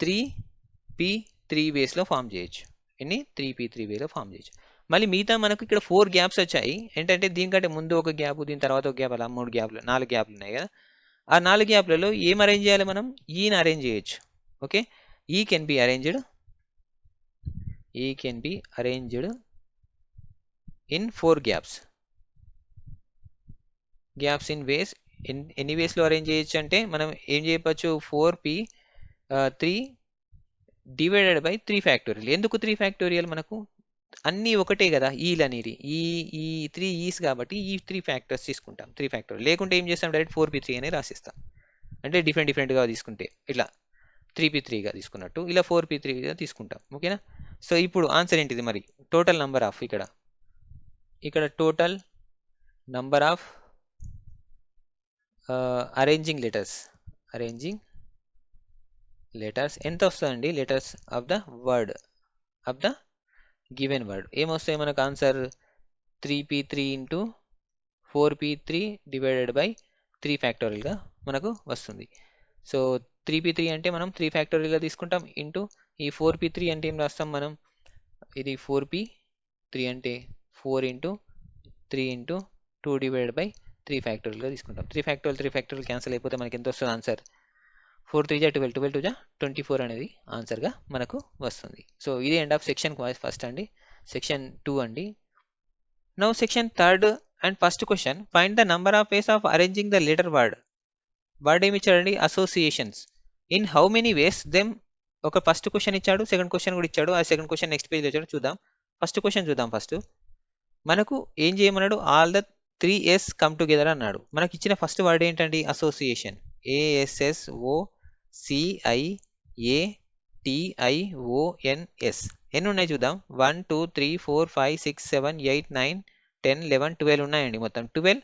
3p3 వేస్లో ఫామ్ చేయొచ్చు. ఎన్ని 3p3 వేలో ఫామ్ చేయొచ్చు. మళ్ళీ మిగతా మనకు ఇక్కడ 4 గ్యాప్స్ వచ్చాయి. ఏంటంటే దీనికంటే ముందు ఒక గ్యాప్, దీని తర్వాత ఒక గ్యాప్, అలా 4 గ్యాప్లు ఉన్నాయి కదా. ఆ 4 గ్యాప్లలో ఏం అరేంజ్ చేయాలి మనం, ఈని అరేంజ్ చేయొచ్చు. ఓకే, ఈ can be arranged in 4 gaps in వేస్. ఎన్ని వేస్లో అరేంజ్ చేయొచ్చు అంటే మనం ఏం చేయవచ్చు, 4p3 డివైడెడ్ బై 3 ఫ్యాక్టోరియల్. ఎందుకు 3 ఫ్యాక్టోరియల్, మనకు అన్నీ ఒకటే కదా ఈలు అనేది, ఈ 3 ఈస్ కాబట్టి ఈ 3 ఫ్యాక్టర్స్ తీసుకుంటాం. 3 ఫ్యాక్టోరియల్ లేకుంటే ఏం చేస్తాం, డైరెక్ట్ 4p3 అనేది రాసిస్తాం. అంటే డిఫరెంట్గా తీసుకుంటే ఇట్లా 3p3గా తీసుకున్నట్టు ఇలా 4p3గా తీసుకుంటాం. ఓకేనా. సో ఇప్పుడు ఆన్సర్ ఏంటిది మరి, టోటల్ నంబర్ ఆఫ్ ఇక్కడ total number of arranging letters ఎంత వస్తుందండి, letters of the given word ఏమొస్తాయి మనకు answer, 3p3 into 4p3 divided by 3 ఫ్యాక్టోరియల్గా మనకు వస్తుంది. సో 3p3 అంటే మనం 3 ఫ్యాక్టోరియల్గా తీసుకుంటాం, ఇంటూ ఈ 4p3 అంటే ఏం రాస్తాం మనం, ఇది 4p3 అంటే 4 ఇంటూ 3 ఇంటూ 2 డివైడెడ్ బై 3 ఫ్యాక్టోరియల్గా తీసుకుంటాం. 3 ఫ్యాక్టోరియల్ క్యాన్సిల్ అయిపోతే మనకి ఎంత వస్తుంది ఆన్సర్, 4 3 12 12 2 24 అనేది ఆన్సర్గా మనకు వస్తుంది. సో ఇది ఎండ్ ఆఫ్ సెక్షన్ ఫస్ట్ అండి. సెక్షన్ 2 అండి. Now section third and first question, find the number of ways of arranging the letter word ఏమి ఇచ్చాడండి, associations. In how many ways them. ఒక ఫస్ట్ క్వశ్చన్ ఇచ్చాడు, సెకండ్ క్వశ్చన్ కూడా ఇచ్చాడు. ఆ second question next పేజ్లో ఇచ్చాడు, చూద్దాం. ఫస్ట్ క్వశ్చన్ చూద్దాం. ఫస్ట్ మనకు ఏం చేయమన్నాడు, all the 3s come together అన్నాడు. మనకి ఇచ్చిన ఫస్ట్ వర్డ్ ఏంటండి, అసోసియేషన్. ASSOCIATIONS. ఎన్ని ఉన్నాయి చూద్దాం, 1 2 3 4 5 6 7 8 9 10 11 12 ఉన్నాయండి. మొత్తం 12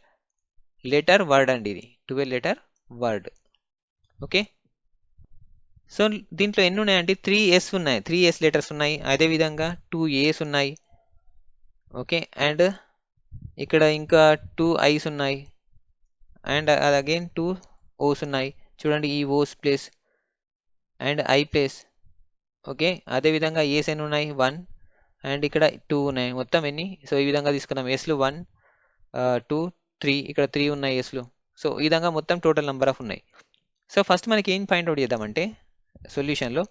లెటర్ వర్డ్ అండి ఇది, 12 లెటర్ వర్డ్. ఓకే, సో దీంట్లో ఎన్ని ఉన్నాయండి, 3s ఉన్నాయి, 3s లెటర్స్ ఉన్నాయి. అదేవిధంగా 2as ఉన్నాయి. ఓకే, అండ్ ఇక్కడ ఇంకా 2 i's ఉన్నాయి, అండ్ అగైన్ 2 o's ఉన్నాయి. చూడండి ఈ o's place and i place. Okay, అదేవిధంగా ఏస్ ఎన్ని ఉన్నాయి, 1, అండ్ ఇక్కడ 2 ఉన్నాయి. మొత్తం ఎన్ని, సో ఈ విధంగా తీసుకున్నాం, ఎస్లు 1 2 3, ఇక్కడ 3 ఉన్నాయి ఎస్లు. సో ఈ విధంగా మొత్తం టోటల్ నెంబర్ ఆఫ్ ఉన్నాయి. సో ఫస్ట్ మనకి ఏం ఫైండ్ అవుట్ చేద్దామంటే సొల్యూషన్లో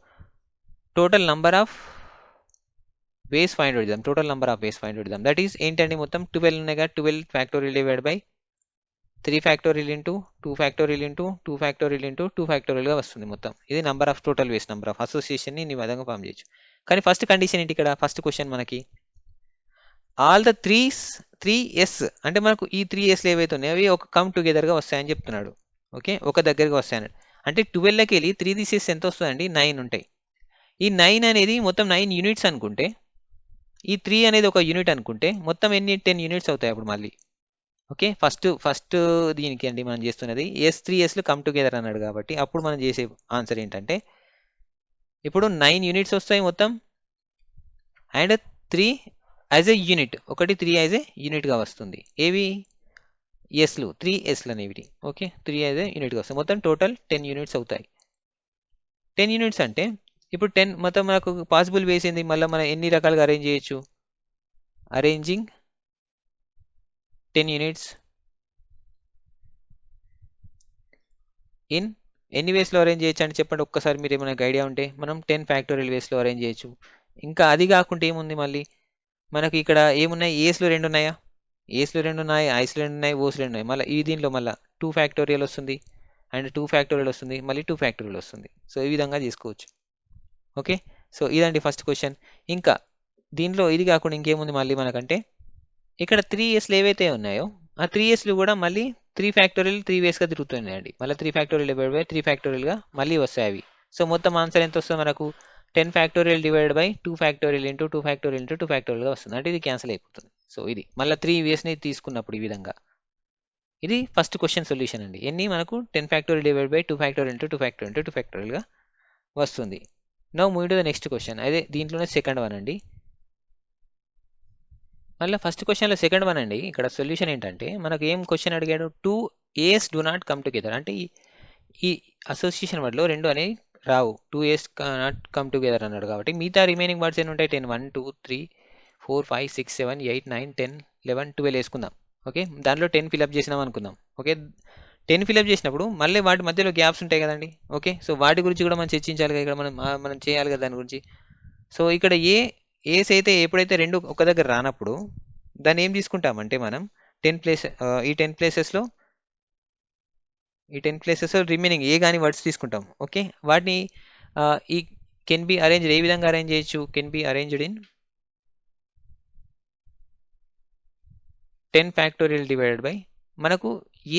total number of ways find out చేద్దాం. Total number of ways find out చేద్దాం. దట్ ఈస్ ఏంటండి, మొత్తం 12 ఉన్నాయి కదా, 12 factorial divide by 3 factorial into 2 factorial into 2 factorial into 2 ఫ్యాక్టోరియల్గా వస్తుంది మొత్తం. ఇది number of total ways, number of అసోసియేషన్ని ఈ విధంగా ఫామ్ చేయొచ్చు. కానీ ఫస్ట్ కండిషన్ ఏంటి ఇక్కడ, ఫస్ట్ క్వశ్చన్ మనకి ఆల్ ద 3s అంటే మనకు ఈ 3s ఏవైతే ఉన్నాయో అవి ఒక కమ్ టుగెదర్గా వస్తాయని చెప్తున్నాడు. ఓకే, ఒక దగ్గరగా వస్తాయన్నాడు. అంటే 12కి వెళ్ళి 3 తీసేసి ఎంత వస్తుందండి, 9 ఉంటాయి. ఈ 9 అనేది మొత్తం 9 యూనిట్స్ అనుకుంటే, ఈ 3 అనేది ఒక యూనిట్ అనుకుంటే మొత్తం ఎన్ని 10 యూనిట్స్ అవుతాయి అప్పుడు మళ్ళీ. ఓకే, ఫస్ట్ దీనికి అండి మనం చేస్తున్నది S3sలు కమ్ టుగెదర్ అన్నాడు కాబట్టి అప్పుడు మనం చేసే ఆన్సర్ ఏంటంటే ఇప్పుడు 9 యూనిట్స్ వస్తాయి మొత్తం, అండ్ 3 యాజ్ ఏ యూనిట్, ఒకటి 3 యాజ్ ఏ యూనిట్గా వస్తుంది. ఏవి ఎస్లు, 3sలు అనేవి. ఓకే, 3 యాజ్ ఏ యూనిట్గా వస్తాయి. మొత్తం టోటల్ 10 యూనిట్స్ అవుతాయి. 10 యూనిట్స్ అంటే ఇప్పుడు 10 మొత్తం మనకు పాసిబుల్ వేస్ ఏంది, మళ్ళీ మనం ఎన్ని రకాలుగా అరేంజ్ చేయొచ్చు. అరేంజింగ్ 10 యూనిట్స్ ఇన్ ఎన్ని వేస్లో అరేంజ్ చేయొచ్చు అంటే చెప్పండి ఒక్కసారి, మీరు ఏమైనా ఐడియా ఉంటే. మనం 10 ఫ్యాక్టోరియల్ వేస్లో అరేంజ్ చేయొచ్చు. ఇంకా అది కాకుండా ఏముంది మళ్ళీ మనకి ఇక్కడ ఏమున్నాయి, ఏస్లు 2 ఉన్నాయా, ఏస్లు 2 ఉన్నాయి, ఐస్లు 2 ఉన్నాయి, ఓస్లు 2 ఉన్నాయి. మళ్ళీ ఈ దీనిలో మళ్ళీ 2 ఫ్యాక్టోరియల్ వస్తుంది అండ్ 2 ఫ్యాక్టోరియల్ వస్తుంది, మళ్ళీ 2 ఫ్యాక్టోరియల్ వస్తుంది. సో ఈ విధంగా చేసుకోవచ్చు. ఓకే, సో ఇదండి ఫస్ట్ క్వశ్చన్. ఇంకా దీనిలో ఇది కాకుండా ఇంకేముంది మళ్ళీ మనకంటే, ఇక్కడ 3sలు ఏవైతే ఉన్నాయో ఆ 3sలు కూడా మళ్ళీ 3 ఫ్యాక్టోరియల్ 3 వేస్గా తిరుగుతున్నాయండి. మళ్ళీ 3 ఫ్యాక్టోరియల్ డివైడ్ బై 3 ఫ్యాక్టోరియల్గా మళ్ళీ వస్తాయి అవి. సో మొత్తం ఆన్సర్ ఎంత వస్తుంది మనకు, 10 factorial divide by 2 factorial into 2 factorial into 2 ఫ్యాక్టోరియల్గా వస్తుంది. అంటే ఇది క్యాన్సిల్ అయిపోతుంది. సో ఇది మళ్ళీ 3 వేస్ని తీసుకున్నప్పుడు ఈ విధంగా. ఇది ఫస్ట్ క్వశ్చన్ సొల్యూషన్ అండి. ఎన్ని మనకు 10 factorial divide by 2 factorial into 2 factorial into 2 ఫ్యాక్టోరియల్గా వస్తుంది. Now move to the next question. అదే దీంట్లోనే సెకండ్ వన్ అండి. మళ్ళీ ఫస్ట్ క్వశ్చన్లో సెకండ్ వన్ అండి. ఇక్కడ సొల్యూషన్ ఏంటంటే మనకు ఏం క్వశ్చన్ అడిగాడు, 2 A's do not come together. అంటే ఈ అసోసియేషన్ వర్డ్లో 2 అనేవి రావు, 2 A's నాట్ కమ్ టుగెదర్ అన్నాడు. కాబట్టి మిగతా రిమైనింగ్ వర్డ్స్ ఎన్ని ఉంటాయి, 10 1 2 3 4 5 6 7 8 9 10 11 12 వేసుకుందాం. ఓకే, దాంట్లో 10 ఫిలప్ చేసినాం అనుకుందాం. ఓకే, 10 ఫిలప్ చేసినప్పుడు మళ్ళీ వాటి మధ్యలో గ్యాప్స్ ఉంటాయి కదండి. ఓకే, సో వాటి గురించి కూడా మనం చర్చించాలి కదా, ఇక్కడ మనం చేయాలి కదా దాని గురించి. సో ఇక్కడ ఏస్ అయితే ఎప్పుడైతే 2 ఒక దగ్గర రానప్పుడు దాన్ని ఏం తీసుకుంటామంటే మనం 10 ప్లేస్ ఈ 10 ప్లేసెస్లో రిమైనింగ్ ఏ కానీ వర్డ్స్ తీసుకుంటాం. ఓకే, వాటిని ఈ కెన్ బి అరేంజ్డ్ ఏ విధంగా అరేంజ్ చేయొచ్చు, can be arranged in 10 factorial divided by, మనకు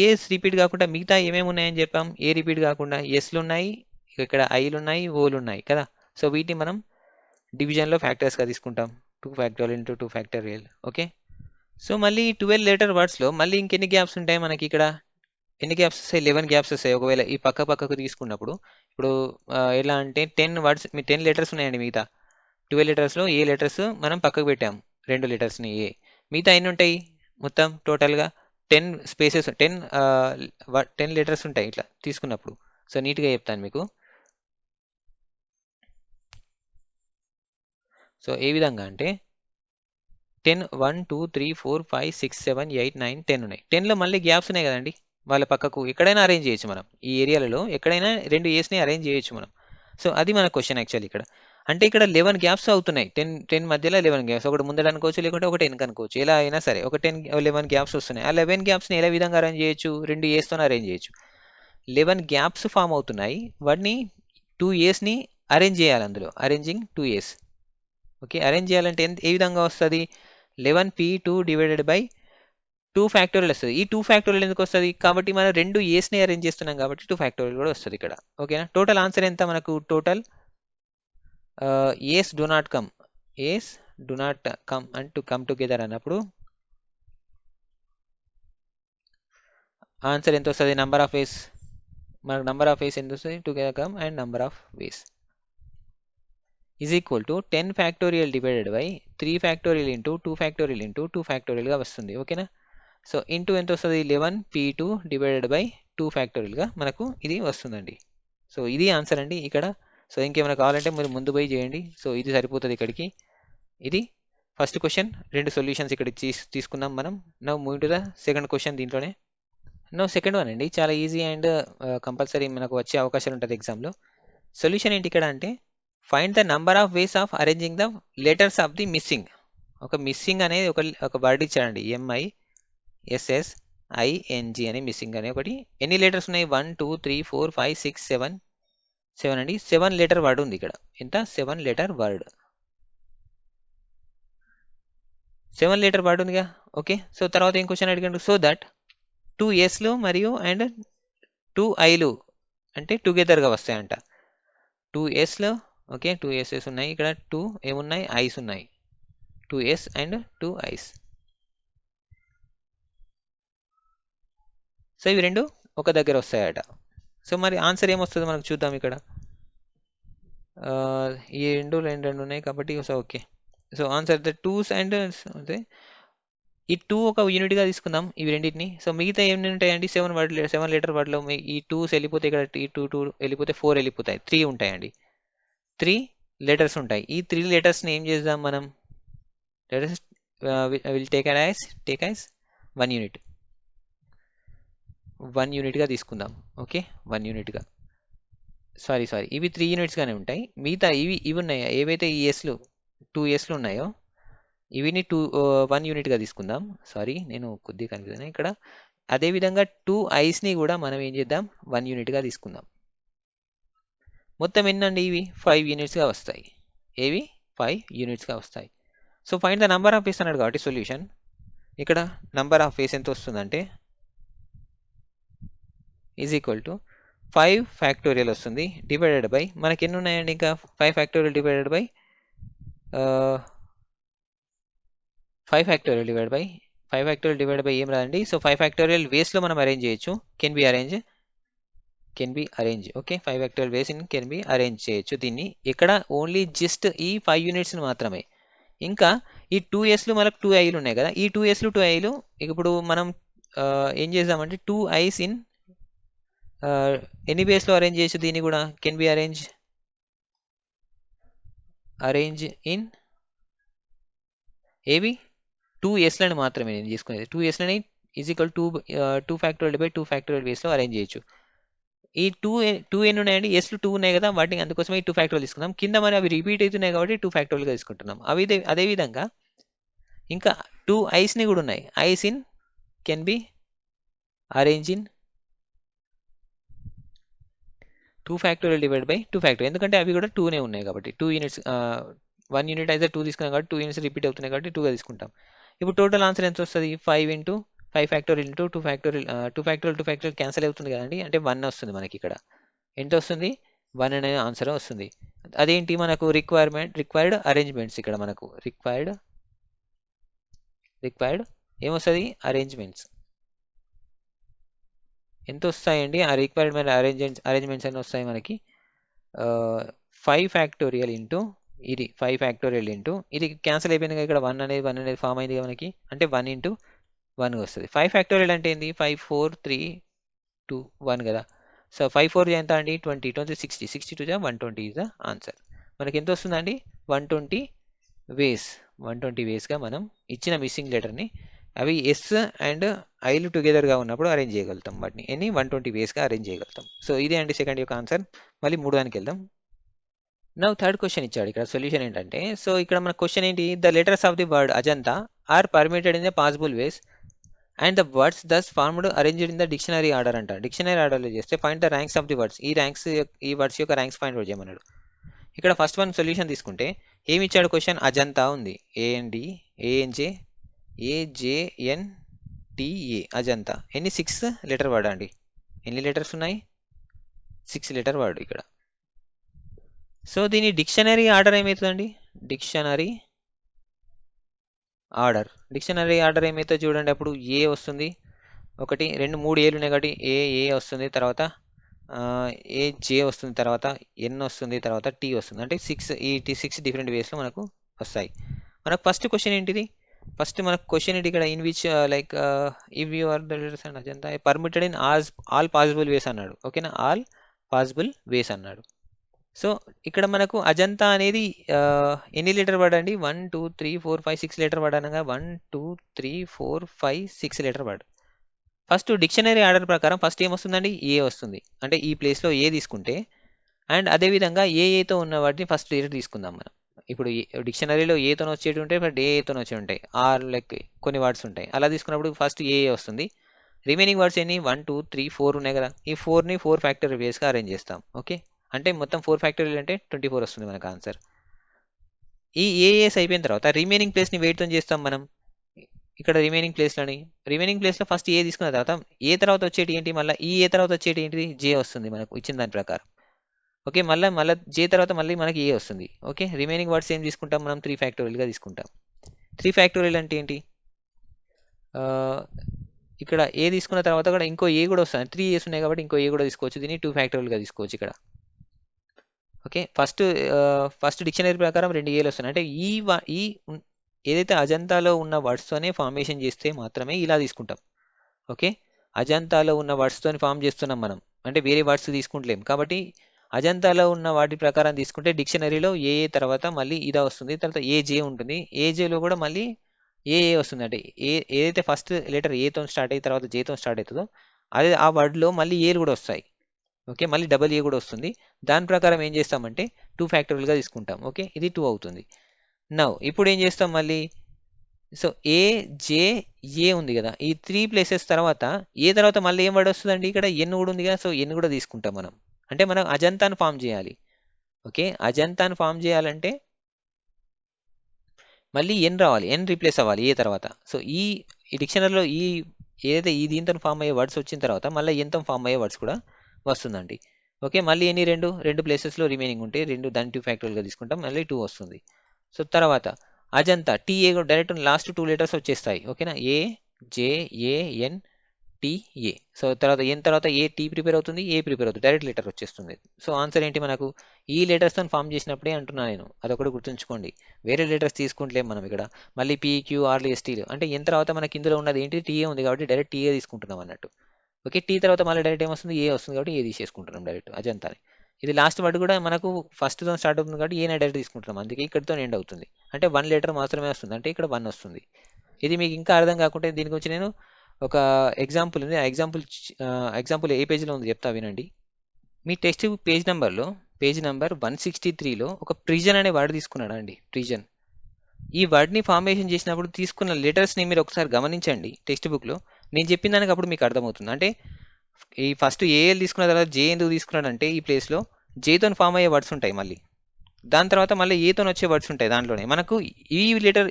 ఏస్ రిపీట్ కాకుండా మిగతా ఏమేమి ఉన్నాయని చెప్పాం, ఏ రిపీట్ కాకుండా ఎస్లు ఉన్నాయి, ఇక్కడ ఐలు ఉన్నాయి, ఓలు ఉన్నాయి కదా. సో వీటిని మనం డివిజన్లో ఫ్యాక్టర్స్గా తీసుకుంటాం, 2 factorial into 2 factorial. Okay, so మళ్ళీ 12 లెటర్ వర్డ్స్లో మళ్ళీ ఇంకెన్ని గ్యాప్స్ ఉంటాయి మనకి, ఇక్కడ ఎన్ని గ్యాప్స్ వస్తాయి, 11 గ్యాప్స్ వస్తాయి. ఒకవేళ ఈ పక్కకు తీసుకున్నప్పుడు ఇప్పుడు ఎలా అంటే 10 వర్డ్స్ 10 లెటర్స్ ఉన్నాయండి. మిగతా 12 లెటర్స్లో ఏ లెటర్స్ మనం పక్కకు పెట్టాం, 2 లెటర్స్ని ఏ. మిగతా ఎన్ని ఉంటాయి మొత్తం టోటల్గా 10 స్పేసెస్, 10 లెటర్స్ ఉంటాయి ఇట్లా తీసుకున్నప్పుడు. సో నీట్గా చెప్తాను మీకు. సో ఏ విధంగా అంటే 10 1 2 3 4 5 6 7 8 9 10 ఉన్నాయి. 10లో మళ్ళీ గ్యాప్స్ ఉన్నాయి కదండి, వాళ్ళ పక్కకు ఎక్కడైనా అరేంజ్ చేయొచ్చు మనం. ఈ ఏరియాలలో ఎక్కడైనా 2 ఏస్ని అరేంజ్ చేయొచ్చు మనం. సో అది మన క్వశ్చన్ యాక్చువల్ ఇక్కడ. అంటే ఇక్కడ 11 గ్యాప్స్ అవుతున్నాయి, 10 మధ్యలో 11 గ్యాప్స్, ఒకటి ముందర అనుకోవచ్చు లేకుంటే ఒకటి వెనక అనుకోవచ్చు, ఎలా అయినా సరే ఒక 11 గ్యాప్స్ వస్తున్నాయి. ఆ 11 గ్యాప్స్ని ఎలా విధంగా అరేంజ్ చేయొచ్చు, 2 ఏస్తోనే అరేంజ్ చేయొచ్చు. 11 గ్యాప్స్ ఫామ్ అవుతున్నాయి, వాటిని 2 ఏస్ని అరేంజ్ చేయాలి అందులో, అరేంజింగ్ 2 ఏస్. ఓకే, అరేంజ్ చేయాలంటే ఏ విధంగా వస్తుంది, 11p2 డివైడెడ్ బై 2 ఫ్యాక్టోరియల్ వస్తుంది. ఈ 2 ఫ్యాక్టోరియల్ ఎందుకు వస్తుంది, కాబట్టి మనం 2 ఏస్ని అరేంజ్ చేస్తున్నాం కాబట్టి 2 ఫ్యాక్టోరియల్ కూడా వస్తుంది ఇక్కడ. ఓకేనా, టోటల్ ఆన్సర్ ఎంత మనకు, total A's do not come, A's do not come and two come together అన్నప్పుడు ఆన్సర్ ఎంత వస్తుంది, నంబర్ ఆఫ్ వేస్, మనకు నంబర్ ఆఫ్ వేస్ ఎంత వస్తుంది, together come and number of ways is equal to 10 factorial divided by 3 factorial into 2 factorial into 2 ఫ్యాక్టోరియల్గా వస్తుంది. ఓకేనా, so into ఎంత వస్తుంది, 11p2 డివైడెడ్ బై 2 ఫ్యాక్టోరియల్గా మనకు ఇది వస్తుందండి. సో ఇది ఆన్సర్ అండి ఇక్కడ. సో ఇంకేమైనా కావాలంటే మీరు ముందు పోయి చేయండి. సో ఇది సరిపోతుంది ఇక్కడికి. ఇది ఫస్ట్ క్వశ్చన్, 2 సొల్యూషన్స్ ఇక్కడ తీసుకున్నాం మనం. Now move to the second question. దీంట్లోనే నౌ సెకండ్ వన్ అండి, చాలా ఈజీ అండ్ కంపల్సరీ మనకు వచ్చే అవకాశాలు ఉంటుంది ఎగ్జామ్లో. సొల్యూషన్ ఏంటి ఇక్కడ అంటే, find the number of ways of arranging the letters of the missing. ఒక మిస్సింగ్ అనేది ఒక వర్డ్ ఇచ్చాడండి, MISSING అని మిస్సింగ్ అనే ఒకటి. ఎన్ని లెటర్స్ ఉన్నాయి, 1 2 3 4 5 6 7 అండి. 7 లెటర్ వర్డ్ ఉంది ఇక్కడ. ఎంత, 7 లెటర్ వర్డ్, 7 లెటర్ వర్డ్ ఉందిగా. ఓకే, సో తర్వాత ఏం క్వశ్చన్ అడిగాడు, సో దట్ 2 Sలు మరియు అండ్ 2 Iలు అంటే టుగెదర్గా వస్తాయంట. 2 Sలు, ఓకే 2 S's ఉన్నాయి ఇక్కడ, 2 ఏమున్నాయి, ఐస్ ఉన్నాయి, 2 S అండ్ 2 ఐస్. సో ఇవి 2 ఒక దగ్గర వస్తాయట. సో మరి ఆన్సర్ ఏమొస్తుంది మనకు చూద్దాం ఇక్కడ. ఈ 2 ఉన్నాయి కాబట్టి so okay. So answer the 2s and ఈ 2 ఒక యూనిట్గా తీసుకుందాం ఇవి రెండింటిని. సో మిగతా ఏమి ఉంటాయండి 7 లెటర్ వర్డ్లో ఈ 2s వెళ్ళిపోతే ఇక్కడ ఈ 2 వెళ్ళిపోతే 4 వెళ్ళిపోతాయి, 3 ఉంటాయండి. 3 లెటర్స్ ఉంటాయి. ఈ 3 లెటర్స్ని ఏం చేద్దాం మనం, letters will take as 1 unit, 1 యూనిట్గా తీసుకుందాం. ఓకే, 1 యూనిట్గా, సారీ ఇవి 3 యూనిట్స్గానే ఉంటాయి. మిగతా ఇవి ఉన్నాయా ఏవైతే ఈ ఎస్లు 2 ఎస్లు ఉన్నాయో ఇవిని 1 యూనిట్గా తీసుకుందాం. సారీ నేను కొద్దిగా కన్ఫ్యూజ్ ఇక్కడ. అదేవిధంగా 2 ఐస్ని కూడా మనం ఏం చేద్దాం 1 యూనిట్గా తీసుకుందాం. మొత్తం ఎన్నండి ఇవి 5 యూనిట్స్గా వస్తాయి. ఏవి 5 యూనిట్స్గా వస్తాయి. So find the number of వేస్ అన్నాడు కాబట్టి సొల్యూషన్ ఇక్కడ నంబర్ ఆఫ్ వేస్ ఎంత వస్తుందంటే ఈజ్ ఈక్వల్ టు 5 ఫ్యాక్టోరియల్ వస్తుంది డివైడెడ్ బై, మనకి ఎన్ని ఉన్నాయండి ఇంకా 5 factorial divided by 5 factorial divide by ఏం రాదండి. సో 5 ఫ్యాక్టోరియల్ వేస్లో మనం అరేంజ్ చేయొచ్చు, can be arrange. Okay, 5 factorial ways in can be arrange చేయొచ్చు దీన్ని. ఇక్కడ ఓన్లీ జస్ట్ ఈ 5 యూనిట్స్ని మాత్రమే. ఇంకా ఈ 2sలు మనకు 2 ఐలు ఉన్నాయి కదా, ఈ 2sలు 2 ఐలు ఇప్పుడు మనం ఏం చేద్దామంటే 2 ఐస్ ఇన్ ఎన్ని బేస్లో అరేంజ్ చేయొచ్చు దీన్ని కూడా, కెన్ బి అరేంజ్ ఇన్ ఏవి 2sలను మాత్రమే నేను తీసుకునేది. 2sలని is equal 2 factorial by 2 factorial వేస్లో అరేంజ్ చేయొచ్చు. ఈ 2 ఎన్ని ఉన్నాయండి, ఎస్లు 2 ఉన్నాయి కదా, వాటిని అందుకోసమే ఈ 2 ఫ్యాక్టోరియల్ తీసుకుందాం. కింద మరి అవి రిపీట్ అవుతున్నాయి కాబట్టి 2 ఫ్యాక్టోరియల్గా తీసుకుంటున్నాం. అదేవిధంగా ఇంకా 2 ఐస్ని కూడా ఉన్నాయి. Ice in can be arrange in 2 factorial divide by 2 factorial, ఎందుకంటే అవి కూడా 2నే ఉన్నాయి కాబట్టి 2 యూనిట్స్ 1 యూనిట్ అయితే 2 తీసుకున్నాం కాబట్టి 2 యూనిట్స్ రిపీట్ అవుతున్నాయి కాబట్టి 2గా తీసుకుంటాం. ఇప్పుడు టోటల్ ఆన్సర్ ఎంత వస్తుంది, 5 into 5 factorial into 2 factorial cancel అవుతుంది కదండి, అంటే 1 వస్తుంది మనకి ఇక్కడ. ఎంత వస్తుంది 1 అనే ఆన్సర్ వస్తుంది. అదేంటి మనకు రిక్వైర్డ్ అరేంజ్మెంట్స్, ఇక్కడ మనకు రిక్వైర్డ్ ఏమొస్తుంది అరేంజ్మెంట్స్ ఎంత వస్తాయండి, ఆ రిక్వైర్మెంట్ అరేంజ్మెంట్స్ అన్నీ వస్తాయి మనకి 5 ఫ్యాక్టోరియల్ ఇంటూ ఇది 5 ఫ్యాక్టోరియల్ ఇంటూ ఇది క్యాన్సిల్ అయిపోయింది కదా, ఇక్కడ 1 అనేది ఫామ్ అయింది కదా మనకి, అంటే 1 ఇంటూ 1 వస్తుంది. 5 ఫ్యాక్టోరియల్ అంటే ఏంది 5 4 3 2 1 కదా. సో 5 4 ఎంత అండి 20 20 60 62 120 ఇస్ ద ఆన్సర్. మనకి ఎంత వస్తుందండి 120 వేస్గా మనం ఇచ్చిన మిస్సింగ్ లెటర్ని అవి ఎస్ అండ్ ఐలు టుగెదర్గా ఉన్నప్పుడు అరేంజ్ చేయగలుగుతాం. వాటిని 120 వేస్గా అరేంజ్ చేయగలుగుతాం. సో ఇదే అండి సెకండ్ యొక్క ఆన్సర్. మళ్ళీ మూడు దానికి వెళ్దాం. నౌ థర్డ్ క్వశ్చన్ ఇచ్చాడు ఇక్కడ. సొల్యూషన్ ఏంటంటే, సో ఇక్కడ మన క్వశ్చన్ ఏంటి, the letters of the word Ajanta are permitted in the possible ways and the words thus formed arranged in the dictionary order అంట. డిక్షనరీ ఆర్డర్లో చేస్తే find the ranks of the words, ఈ words యొక్క ranks find out చేయమన్నాడు. ఇక్కడ first one solution తీసుకుంటే ఏమి ఇచ్చాడు క్వశ్చన్, అజంతా ఉంది, ANJNTA అజంతా. ఎన్ని 6 లెటర్ వర్డ్ అండి, ఎన్ని లెటర్స్ ఉన్నాయి 6 లెటర్ వర్డ్ ఇక్కడ. సో దీని డిక్షనరీ ఆర్డర్ ఏమవుతుందండి, డిక్షనరీ ఆర్డర్ ఏమైతే చూడండి, అప్పుడు ఏ వస్తుంది, 1 2 3 ఏలు ఉన్నాయి కాబట్టి ఏ వస్తుంది, తర్వాత AJ వస్తుంది, తర్వాత N వస్తుంది, తర్వాత T వస్తుంది, అంటే 6 డిఫరెంట్ వేస్లో మనకు వస్తాయి. మనకు ఫస్ట్ క్వశ్చన్ ఏంటిది, ఫస్ట్ మనకు క్వశ్చన్ ఏంటి ఇక్కడ, in which like if you are the letters and అజంతా permitted in all possible ways అన్నాడు. ఓకేనా, ఆల్ పాసిబుల్ వేస్ అన్నాడు. సో ఇక్కడ మనకు అజంతా అనేది ఎన్ని లెటర్ వర్డ్ అండి, 1 2 3 4 5 6 లెటర్ వర్డ్ అనగా 1 2 3 4 5 6 letter word. First dictionary order ప్రకారం ఫస్ట్ ఏమొస్తుందండి, ఏ వస్తుంది, అంటే ఈ ప్లేస్లో ఏ తీసుకుంటే, అండ్ అదేవిధంగా ఏతో ఉన్న వాటిని ఫస్ట్ లెటర్ తీసుకుందాం మనం. ఇప్పుడు డిక్షనరీలో ఏతో వచ్చేటి ఉంటాయి, బట్ ఏతో వచ్చి ఉంటాయి, ఆర్ లైక్ కొన్ని వర్డ్స్ ఉంటాయి. అలా తీసుకున్నప్పుడు ఫస్ట్ ఏ వస్తుంది, రిమైనింగ్ వర్డ్స్ ఎన్ని 1 2 3 4 ఉన్నాయి కదా, ఈ 4ని 4 ఫ్యాక్టోరియల్ వేస్గా అరేంజ్ చేస్తాం. ఓకే, అంటే మొత్తం 4 ఫ్యాక్టోరియల్ అంటే 24 వస్తుంది మనకు ఆన్సర్. ఈ ఏఎస్ అయిపోయిన తర్వాత రిమైనింగ్ ప్లేస్ని వెయిట్తో చేస్తాం మనం. ఇక్కడ రిమైనింగ్ ప్లేస్లో ఫస్ట్ ఏ తీసుకున్న తర్వాత ఏ తర్వాత వచ్చేటి ఏంటి, మళ్ళీ ఈ ఏ తర్వాత వచ్చేటి ఏంటిది జే వస్తుంది మనకు ఇచ్చిన దాని ప్రకారం. ఓకే, మళ్ళీ జే తర్వాత మళ్ళీ మనకి ఏ వస్తుంది. ఓకే, రిమైనింగ్ వర్డ్స్ ఏం తీసుకుంటాం మనం 3 ఫ్యాక్టోరియల్గా తీసుకుంటాం. 3 ఫ్యాక్టోరియల్ అంటే ఏంటి, ఇక్కడ ఏ తీసుకున్న తర్వాత కూడా ఇంకో ఏ కూడా వస్తుంది, 3 ఏస్ ఉన్నాయి కాబట్టి ఇంకో ఏ కూడా తీసుకోవచ్చు, దీన్ని 2 ఫ్యాక్టోరియల్గా తీసుకోవచ్చు ఇక్కడ. ఓకే, ఫస్ట్ డిక్షనరీ ప్రకారం 2 ఏలు వస్తున్నాయి, అంటే ఏదైతే అజంతాలో ఉన్న వర్డ్స్తోనే ఫార్మేషన్ చేస్తే మాత్రమే ఇలా తీసుకుంటాం. ఓకే, అజంతాలో ఉన్న వర్డ్స్తోని ఫామ్ చేస్తున్నాం మనం, అంటే వేరే వర్డ్స్ తీసుకుంటలేం. కాబట్టి అజంతాలో ఉన్న వాటి ప్రకారం తీసుకుంటే డిక్షనరీలో ఏ తర్వాత మళ్ళీ ఇదా వస్తుంది, తర్వాత ఏజే ఉంటుంది. ఏజేలో కూడా మళ్ళీ ఏ వస్తుంది, అంటే ఏదైతే ఫస్ట్ లెటర్ ఏతో స్టార్ట్ అయ్యి తర్వాత జేతో స్టార్ట్ అవుతుందో అదే ఆ వర్డ్లో మళ్ళీ ఏలు కూడా వస్తాయి. ఓకే, మళ్ళీ డబల్ ఏ కూడా వస్తుంది. దాని ప్రకారం ఏం చేస్తామంటే 2 ఫ్యాక్టోరియల్గా తీసుకుంటాం. ఓకే, ఇది 2 అవుతుంది. నౌ ఇప్పుడు ఏం చేస్తాం మళ్ళీ, సో ఏ జే ఏ ఉంది కదా, ఈ 3 ప్లేసెస్ తర్వాత ఏ తర్వాత మళ్ళీ ఏం వర్డ్ వస్తుందండి, ఇక్కడ ఎన్ కూడా ఉంది కదా, సో ఎన్ కూడా తీసుకుంటాం మనం. అంటే మనం అజంతాన్ని ఫామ్ చేయాలి. ఓకే, అజంతాన్ని ఫామ్ చేయాలంటే మళ్ళీ ఎన్ రావాలి, ఎన్ రీప్లేస్ అవ్వాలి ఏ తర్వాత. సో ఈ డిక్షనరీలో ఏదైతే ఈ దీంతో ఫామ్ అయ్యే వర్డ్స్ వచ్చిన తర్వాత మళ్ళీ ఎంతో ఫామ్ అయ్యే వర్డ్స్ కూడా వస్తుందండి. ఓకే, మళ్ళీ ఎన్ని రెండు ప్లేసెస్లో రిమైనింగ్ ఉంటే దాన్ని 2 ఫ్యాక్టరీలుగా తీసుకుంటాం, మళ్ళీ 2 వస్తుంది. సో తర్వాత Ajanta TA direct last 2 letters వచ్చేస్తాయి. ఓకేనా, ఏ జే ఏ ఎన్ టీఏ. సో తర్వాత ఎన్ తర్వాత ఏ టీ ప్రిపేర్ అవుతుంది, ఏ ప్రిపేర్ అవుతుంది, డైరెక్ట్ లెటర్ వచ్చేస్తుంది. సో ఆన్సర్ ఏంటి మనకు, ఈ లెటర్స్తో ఫామ్ చేసినప్పుడే అంటున్నా నేను, అదొకటి గుర్తుంచుకోండి. వేరే లెటర్స్ తీసుకుంటలేం మనం ఇక్కడ. మళ్ళీ పీక్యూఆర్లు ఎస్టీలు అంటే ఎన్ తర్వాత మనకి ఇందులో ఉన్నది ఏంటి, టీఏ ఉంది కాబట్టి డైరెక్ట్ టీఏ తీసుకుంటున్నాం అన్నట్టు. ఓకే, టీ తర్వాత మళ్ళీ డైరెక్ట్ ఏమొస్తుంది, ఏ వస్తుంది కాబట్టి ఏ తీసేసుకుంటున్నాం డైరెక్ట్ అజంతాని. ఇది లాస్ట్ వర్డ్ కూడా మనకు ఫస్ట్తో స్టార్ట్ అవుతుంది కాబట్టి ఏ డైరెక్ట్ తీసుకుంటున్నాం, అందుకే ఇక్కడితో ఎండ్ అవుతుంది. అంటే 1 లెటర్ మాత్రమే వస్తుంది, అంటే ఇక్కడ 1 వస్తుంది. ఇది మీకు ఇంకా అర్థం కాకుంటే దీని గురించి నేను ఒక ఎగ్జాంపుల్ ఉంది, ఆ ఎగ్జాంపుల్ ఏ పేజీలో ఉంది చెప్తా వినండి. మీ టెక్స్ట్ బుక్ పేజ్ నెంబర్ 163లో ఒక ప్రిజన్ అనే వర్డ్ తీసుకున్నాడా అండి, ప్రిజన్. ఈ వర్డ్ని ఫార్మేషన్ చేసినప్పుడు తీసుకున్న లెటర్స్ని మీరు ఒకసారి గమనించండి టెక్స్ట్ బుక్లో. నేను చెప్పిన దానికి అప్పుడు మీకు అర్థమవుతుంది. అంటే ఈ ఫస్ట్ ఏఎల్ తీసుకున్న తర్వాత జే ఎందుకు తీసుకున్నాడంటే ఈ ప్లేస్లో జేతో ఫామ్ అయ్యే వర్డ్స్ ఉంటాయి, మళ్ళీ దాని తర్వాత మళ్ళీ ఏతో వచ్చే వర్డ్స్ ఉంటాయి. దాంట్లోనే మనకు ఈ లెటర్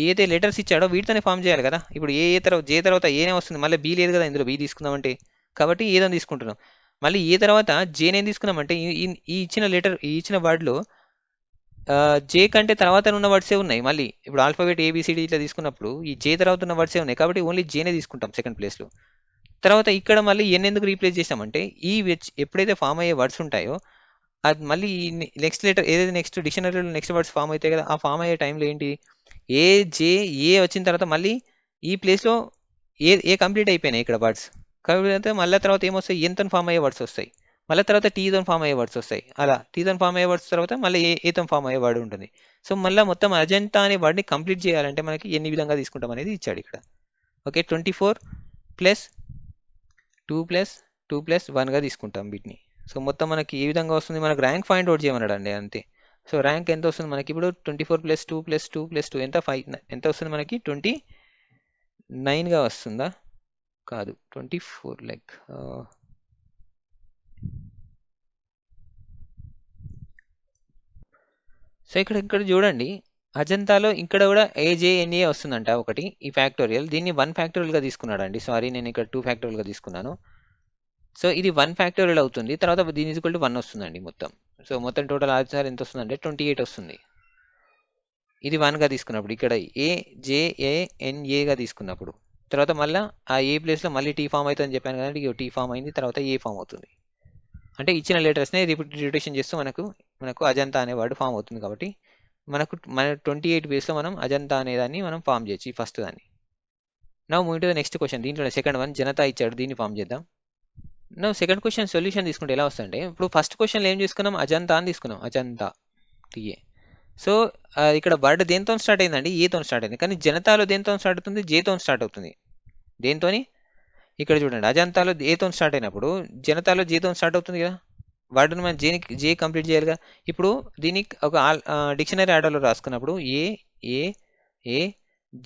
ఏదైతే లెటర్స్ ఇచ్చాడో వీటితోనే ఫామ్ చేయాలి కదా. ఇప్పుడు ఏ తర్వాత జే తర్వాత ఏనే వస్తుంది, మళ్ళీ బీ లేదు కదా ఇందులో, బీ తీసుకుందామంటే, కాబట్టి ఏదో తీసుకుంటున్నాం. మళ్ళీ ఏ తర్వాత జేనేం తీసుకున్నామంటే ఈ ఇచ్చిన లెటర్, ఈ ఇచ్చిన వర్డ్లో జే కంటే తర్వాత ఉన్న వర్డ్సే ఉన్నాయి. మళ్ళీ ఇప్పుడు ఆల్ఫాబెట్ ఏబిసిడి ఇట్లా తీసుకున్నప్పుడు ఈ జే తర్వాత ఉన్న వర్డ్సే ఉన్నాయి, కాబట్టి ఓన్లీ జేనే తీసుకుంటాం సెకండ్ ప్లేస్లో. తర్వాత ఇక్కడ మళ్ళీ ఎన్ ఎందుకు రీప్లేస్ చేసామంటే ఎప్పుడైతే ఫామ్ అయ్యే వర్డ్స్ ఉంటాయో అది మళ్ళీ నెక్స్ట్ లెటర్ ఏదైతే నెక్స్ట్ డిక్షనరీలో నెక్స్ట్ వర్డ్స్ ఫామ్ అవుతాయి కదా, ఆ ఫామ్ అయ్యే టైంలో ఏంటి, ఏ జే ఏ వచ్చిన తర్వాత మళ్ళీ ఈ ప్లేస్లో ఏ కంప్లీట్ అయిపోయినాయి ఇక్కడ వర్డ్స్. కాబట్టి మళ్ళీ తర్వాత ఏమొస్తాయి, ఎంతో ఫామ్ అయ్యే వర్డ్స్ వస్తాయి, మళ్ళీ తర్వాత టీతో ఫామ్ అయ్యే వర్డ్స్ వస్తాయి. అలా టీతో ఫామ్ అయ్యే వర్డ్స్ తర్వాత మళ్ళీ ఏతో ఫామ్ అయ్యే వర్డ్ ఉంటుంది. సో మళ్ళీ మొత్తం అజంతా అనే వర్డ్ని కంప్లీట్ చేయాలంటే మనకి ఎన్ని విధంగా తీసుకుంటాం అనేది ఇచ్చాడు ఇక్కడ. ఓకే, 24 ప్లస్ 2 ప్లస్ 2 ప్లస్ 1గా తీసుకుంటాం వీటిని. సో మొత్తం మనకి ఏ విధంగా వస్తుంది, మనకు ర్యాంక్ ఫైండ్ అవుట్ చేయమన్నాడు అండి అంతే. సో ర్యాంక్ ఎంత వస్తుంది మనకి ఇప్పుడు, 24 ప్లస్ 2 ప్లస్ 2 ప్లస్ 2 ఎంత 5 ఎంత వస్తుంది మనకి, 29గా వస్తుందా, కాదు 24 లైక్ సో ఇక్కడ చూడండి అజంతాలో ఇక్కడ కూడా ఏజేఎన్ఏ వస్తుందంట ఒకటి, ఈ ఫ్యాక్టోరియల్. దీన్ని 1 ఫ్యాక్టోరియల్గా తీసుకున్నాడు అండి, సారీ నేను ఇక్కడ 2 ఫ్యాక్టోరియల్గా తీసుకున్నాను. సో ఇది 1 ఫ్యాక్టోరియల్ అవుతుంది, తర్వాత దీని ఈక్వల్ టు 1 వస్తుందండి మొత్తం. సో మొత్తం టోటల్ ఆన్సర్ ఎంత వస్తుందంటే 28 వస్తుంది. ఇది 1గా తీసుకున్నప్పుడు, ఇక్కడ ఏజేఏఎన్ఏగా తీసుకున్నప్పుడు, తర్వాత మళ్ళీ ఆ ఏ ప్లేస్లో మళ్ళీ టీ ఫామ్ అవుతుందని చెప్పాను కదండి, టీ ఫామ్ అయింది, తర్వాత ఏ ఫామ్ అవుతుంది. అంటే ఇచ్చిన లెటర్స్నే రిపిటేషన్ చేస్తూ మనకు అజంతా అనే వర్డ్ ఫామ్ అవుతుంది. కాబట్టి మన 28 బేస్లో మనం అజంతా అనే దాన్ని మనం ఫామ్ చేయొచ్చు, ఈ ఫస్ట్ దాన్ని. నా move to the next question. దీంట్లో సెకండ్ వన్ జనతా ఇచ్చాడు, దీన్ని ఫామ్ చేద్దాం. నా సెకండ్ క్వశ్చన్ సొల్యూషన్ తీసుకుంటే ఎలా వస్తుందంటే, ఇప్పుడు ఫస్ట్ క్వశ్చన్లో ఏం తీసుకున్నాం, అజంతా అని తీసుకున్నాం, అజంతా టీఏ. సో ఇక్కడ వర్డ్ దేంతో స్టార్ట్ అయిందండి, ఏతో స్టార్ట్ అయింది. కానీ జనతాలో దేంతో స్టార్ట్ అవుతుంది, జేతో స్టార్ట్ అవుతుంది. దేంతోని, ఇక్కడ చూడండి అజంతాలో ఏతో స్టార్ట్ అయినప్పుడు జనతాలో జేతో స్టార్ట్ అవుతుంది కదా, వర్డ్ని మనం జే కంప్లీట్ చేయాలిగా. ఇప్పుడు దీనికి ఒక డిక్షనరీ ఆర్డర్లో రాసుకున్నప్పుడు ఏ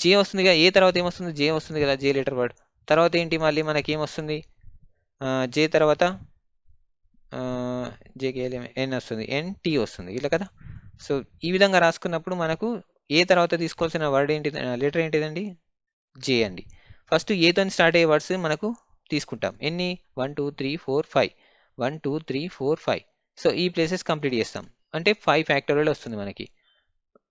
జే వస్తుంది కదా, ఏ తర్వాత ఏమొస్తుంది, జే వస్తుంది కదా, జే లెటర్ వర్డ్. తర్వాత ఏంటి మళ్ళీ మనకి ఏమొస్తుంది, జే తర్వాత జేకి ఎన్ వస్తుంది, ఎన్ టీ వస్తుంది ఇట్లా కదా. సో ఈ విధంగా రాసుకున్నప్పుడు మనకు ఏ తర్వాత తీసుకోవాల్సిన వర్డ్ ఏంటి, లెటర్ ఏంటిదండి, జే అండి. ఫస్ట్ ఏతో స్టార్ట్ అయ్యే వర్డ్స్ మనకు తీసుకుంటాం, ఎన్ని 1 2 3 4 5 1 2 3 4 5. సో ఈ ప్లేసెస్ కంప్లీట్ చేస్తాం, అంటే 5 ఫ్యాక్టోరియల్ వస్తుంది మనకి.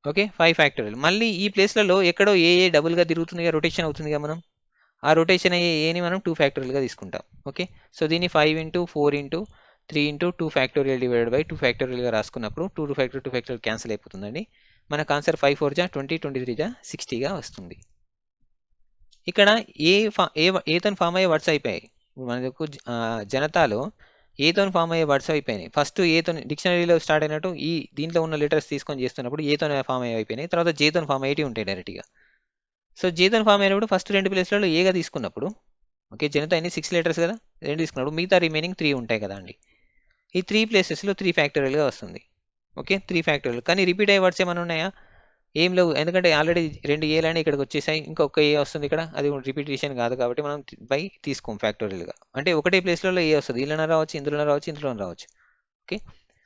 Okay, 5 factorial. మళ్ళీ ఈ ప్లేస్లలో ఎక్కడో ఏ డబుల్గా తిరుగుతుందిగా, రొటేషన్ అవుతుందిగా, మనం ఆ రొటేషన్ అయ్యే ఏని మనం 2 ఫ్యాక్టోరియల్గా తీసుకుంటాం. ఓకే, సో దీన్ని 5 into 4 into 3 into 2 factorial divided by 2 ఫ్యాక్టోరియల్గా రాసుకున్నప్పుడు 2 factorial cancel అయిపోతుందండి. మనకు ఆన్సర్ 5 4 జా 20, 23 జా 60గా వస్తుంది. ఇక్కడ ఏతో ఫామ్ అయ్యే వర్డ్స్ అయిపోయాయి. మనకు జనతాలో ఏతో ఫామ్ అయ్యే వర్డ్స్ అయిపోయినాయి. ఫస్ట్ ఏతో డిక్షనరీలో స్టార్ట్ అయినట్టు ఈ దీంట్లో ఉన్న లెటర్స్ తీసుకొని చేస్తున్నప్పుడు ఏతో ఫామ్ అయిపోయినాయి. తర్వాత జేతో ఫామ్ అయ్యేటి ఉంటాయి డైరెక్ట్గా. సో జేతో ఫామ్ అయినప్పుడు ఫస్ట్ 2 ప్లేస్లలో ఏగా తీసుకున్నప్పుడు, ఓకే, జనతా అన్ని 6 లెటర్స్ కదా, 2 తీసుకున్నప్పుడు మిగతా రిమైనింగ్ 3 ఉంటాయి కదా అండి. ఈ 3 ప్లేసెస్లో 3 ఫ్యాక్టోరియల్గా వస్తుంది. Okay, 3 factorial. కానీ రిపీట్ అయ్యే వర్డ్స్ ఏమైనా ఉన్నాయా? ఏం లేవు, ఎందుకంటే ఆల్రెడీ 2 ఏలని ఇక్కడికి వచ్చేసాయి, ఇంకొక ఏ వస్తుంది ఇక్కడ, అది రిపీటేషన్ కాదు కాబట్టి మనం బై తీసుకోం ఫ్యాక్టోరియల్గా. అంటే ఒకటే ప్లేస్లలో ఏ వస్తుంది, ఇందులో రావచ్చు, ఇందులో రావచ్చు, ఇందులో రావచ్చు. ఓకే,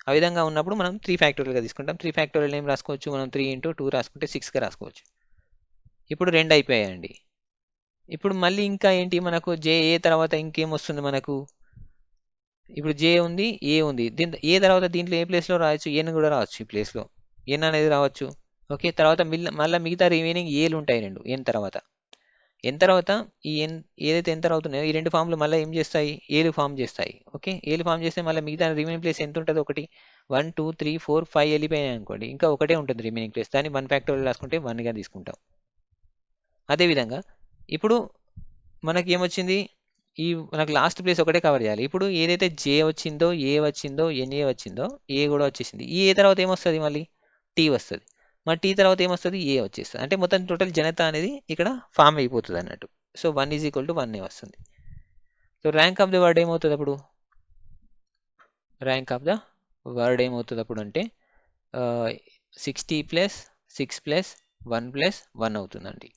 ఆ విధంగా ఉన్నప్పుడు మనం 3 ఫ్యాక్టోరియల్గా తీసుకుంటాం. 3 ఫ్యాక్టోరియల్ ఏం రాసుకోవచ్చు, మనం 3 × 2 రాసుకుంటే 6గా రాసుకోవచ్చు. ఇప్పుడు 2 అయిపోయాయండి. ఇప్పుడు మళ్ళీ ఇంకా ఏంటి, మనకు ఏ తర్వాత ఇంకేం వస్తుంది మనకు? ఇప్పుడు జే ఉంది, ఏ ఉంది, ఏ తర్వాత దీంట్లో ఏ ప్లేస్లో రావచ్చు, ఎన్ కూడా రావచ్చు. ఈ ప్లేస్లో ఎన్ అనేది రావచ్చు. ఓకే, తర్వాత మళ్ళీ మిగతా రిమైనింగ్ ఏలు ఉంటాయి 2 ఎన్ తర్వాత. ఎన్ తర్వాత ఈ ఎన్ ఏదైతే ఎన్ తర్వాత ఉన్నాయో ఈ 2 ఫామ్లు మళ్ళీ ఏం చేస్తాయి, ఏలు ఫామ్ చేస్తాయి. ఓకే, ఏలు ఫామ్ చేస్తే మళ్ళీ మిగతా రిమైనింగ్ ప్లేస్ ఎంత ఉంటుంది, 1 1 2 3 4 5 వెళ్ళిపోయినాయి అనుకోండి, ఇంకా ఒకటే ఉంటుంది రిమైనింగ్ ప్లేస్. దాన్ని 1 ఫ్యాక్టోరియల్ రాసుకుంటే 1గా తీసుకుంటాం. అదేవిధంగా ఇప్పుడు మనకి ఏమొచ్చింది, మనకు లాస్ట్ ప్లేస్ ఒకటే కవర్ చేయాలి. ఇప్పుడు ఏదైతే జే వచ్చిందో, ఏ వచ్చిందో, ఎన్ఏ వచ్చిందో, ఏ కూడా వచ్చేసింది. ఈ ఏ తర్వాత ఏమొస్తుంది, మళ్ళీ టీ వస్తుంది. మరి టీ తర్వాత ఏమొస్తుంది, ఏ వచ్చేస్తుంది. అంటే మొత్తం టోటల్ జనతా అనేది ఇక్కడ ఫామ్ అయిపోతుంది అన్నట్టు. సో 1 = 1 వస్తుంది. So rank of the word ఏమవుతుంది అప్పుడు, ర్యాంక్ ఆఫ్ ద వర్డ్ ఏమవుతుంది అప్పుడు అంటే 60 + 6 + 1 + 1 అవుతుందండి.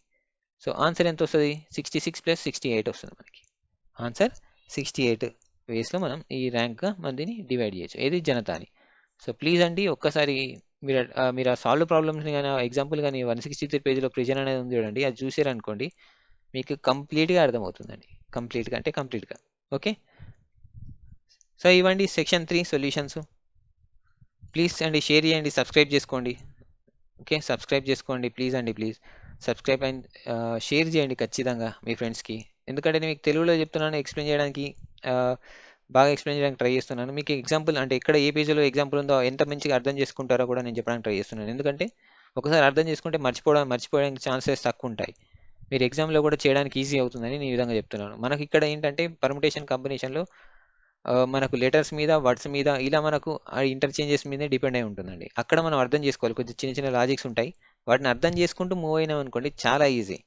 సో ఆన్సర్ ఎంత వస్తుంది, 66 + 68 వస్తుంది మనకి. ఆన్సర్ 68 వేస్లో మనం ఈ ర్యాంక్గా మనం దీన్ని డివైడ్ చేయొచ్చు, ఏది జనతా అని. సో ప్లీజ్ అండి, ఒక్కసారి మీరు ఆ సాల్వ్ ప్రాబ్లమ్స్ని కానీ ఎగ్జాంపుల్ కానీ 163 పేజీలో ప్రెజెంట్ అనేది ఉంది చూడండి, అది చూసారనుకోండి మీకు కంప్లీట్గా అర్థమవుతుందండి. కంప్లీట్గా. ఓకే, సో ఇవ్వండి సెక్షన్ 3 సొల్యూషన్స్. ప్లీజ్ అండి షేర్ చేయండి, సబ్స్క్రైబ్ చేసుకోండి. ఓకే, సబ్స్క్రైబ్ చేసుకోండి ప్లీజ్ అండి, ప్లీజ్ సబ్స్క్రైబ్ అండ్ షేర్ చేయండి ఖచ్చితంగా మీ ఫ్రెండ్స్కి. ఎందుకంటే నేను మీకు తెలుగులో చెప్తున్నాను, ఎక్స్ప్లెయిన్ చేయడానికి బాగా ఎక్స్ప్లెయిన్ చేయడానికి ట్రై చేస్తున్నాను. మీకు ఎగ్జాంపుల్ అంటే ఎక్కడ ఏ పేజీలో ఎగ్జాంపుల్ ఉందో ఎంత మంచిగా అర్థం చేసుకుంటారో కూడా నేను చెప్పడానికి ట్రై చేస్తున్నాను. ఎందుకంటే ఒకసారి అర్థం చేసుకుంటే మర్చిపోవడానికి ఛాన్సెస్ తక్కువ ఉంటాయి. మీరు ఎగ్జామ్లో కూడా చేయడానికి ఈజీ అవుతుందని నేను ఈ విధంగా చెప్తున్నాను. మనకి ఇక్కడ ఏంటంటే పర్ముటేషన్ కాంబినేషన్లో మనకు లెటర్స్ మీద, వర్డ్స్ మీద, ఇలా మనకు ఇంటర్చేంజెస్ మీదే డిపెండ్ అయి ఉంటుందండి. అక్కడ మనం అర్థం చేసుకోవాలి, కొంచెం చిన్న చిన్న లాజిక్స్ ఉంటాయి, వాటిని అర్థం చేసుకుంటూ మూవ్ అయినాం అనుకోండి చాలా ఈజీ.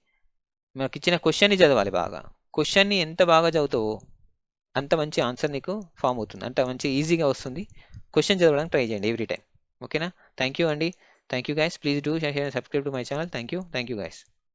మనకి ఇచ్చిన క్వశ్చన్ని చదవాలి బాగా. క్వశ్చన్ని ఎంత బాగా చదువుతావో అంత మంచి ఆన్సర్ నీకు ఫామ్ అవుతుంది, అంత మంచి ఈజీగా వస్తుంది. క్వశ్చన్ చదవడానికి ట్రై చేయండి ఎవ్రీ టైం. ఓకేనా? థ్యాంక్ యూ అండి, thank you guys. Please do share and subscribe to my channel. Thank you guys.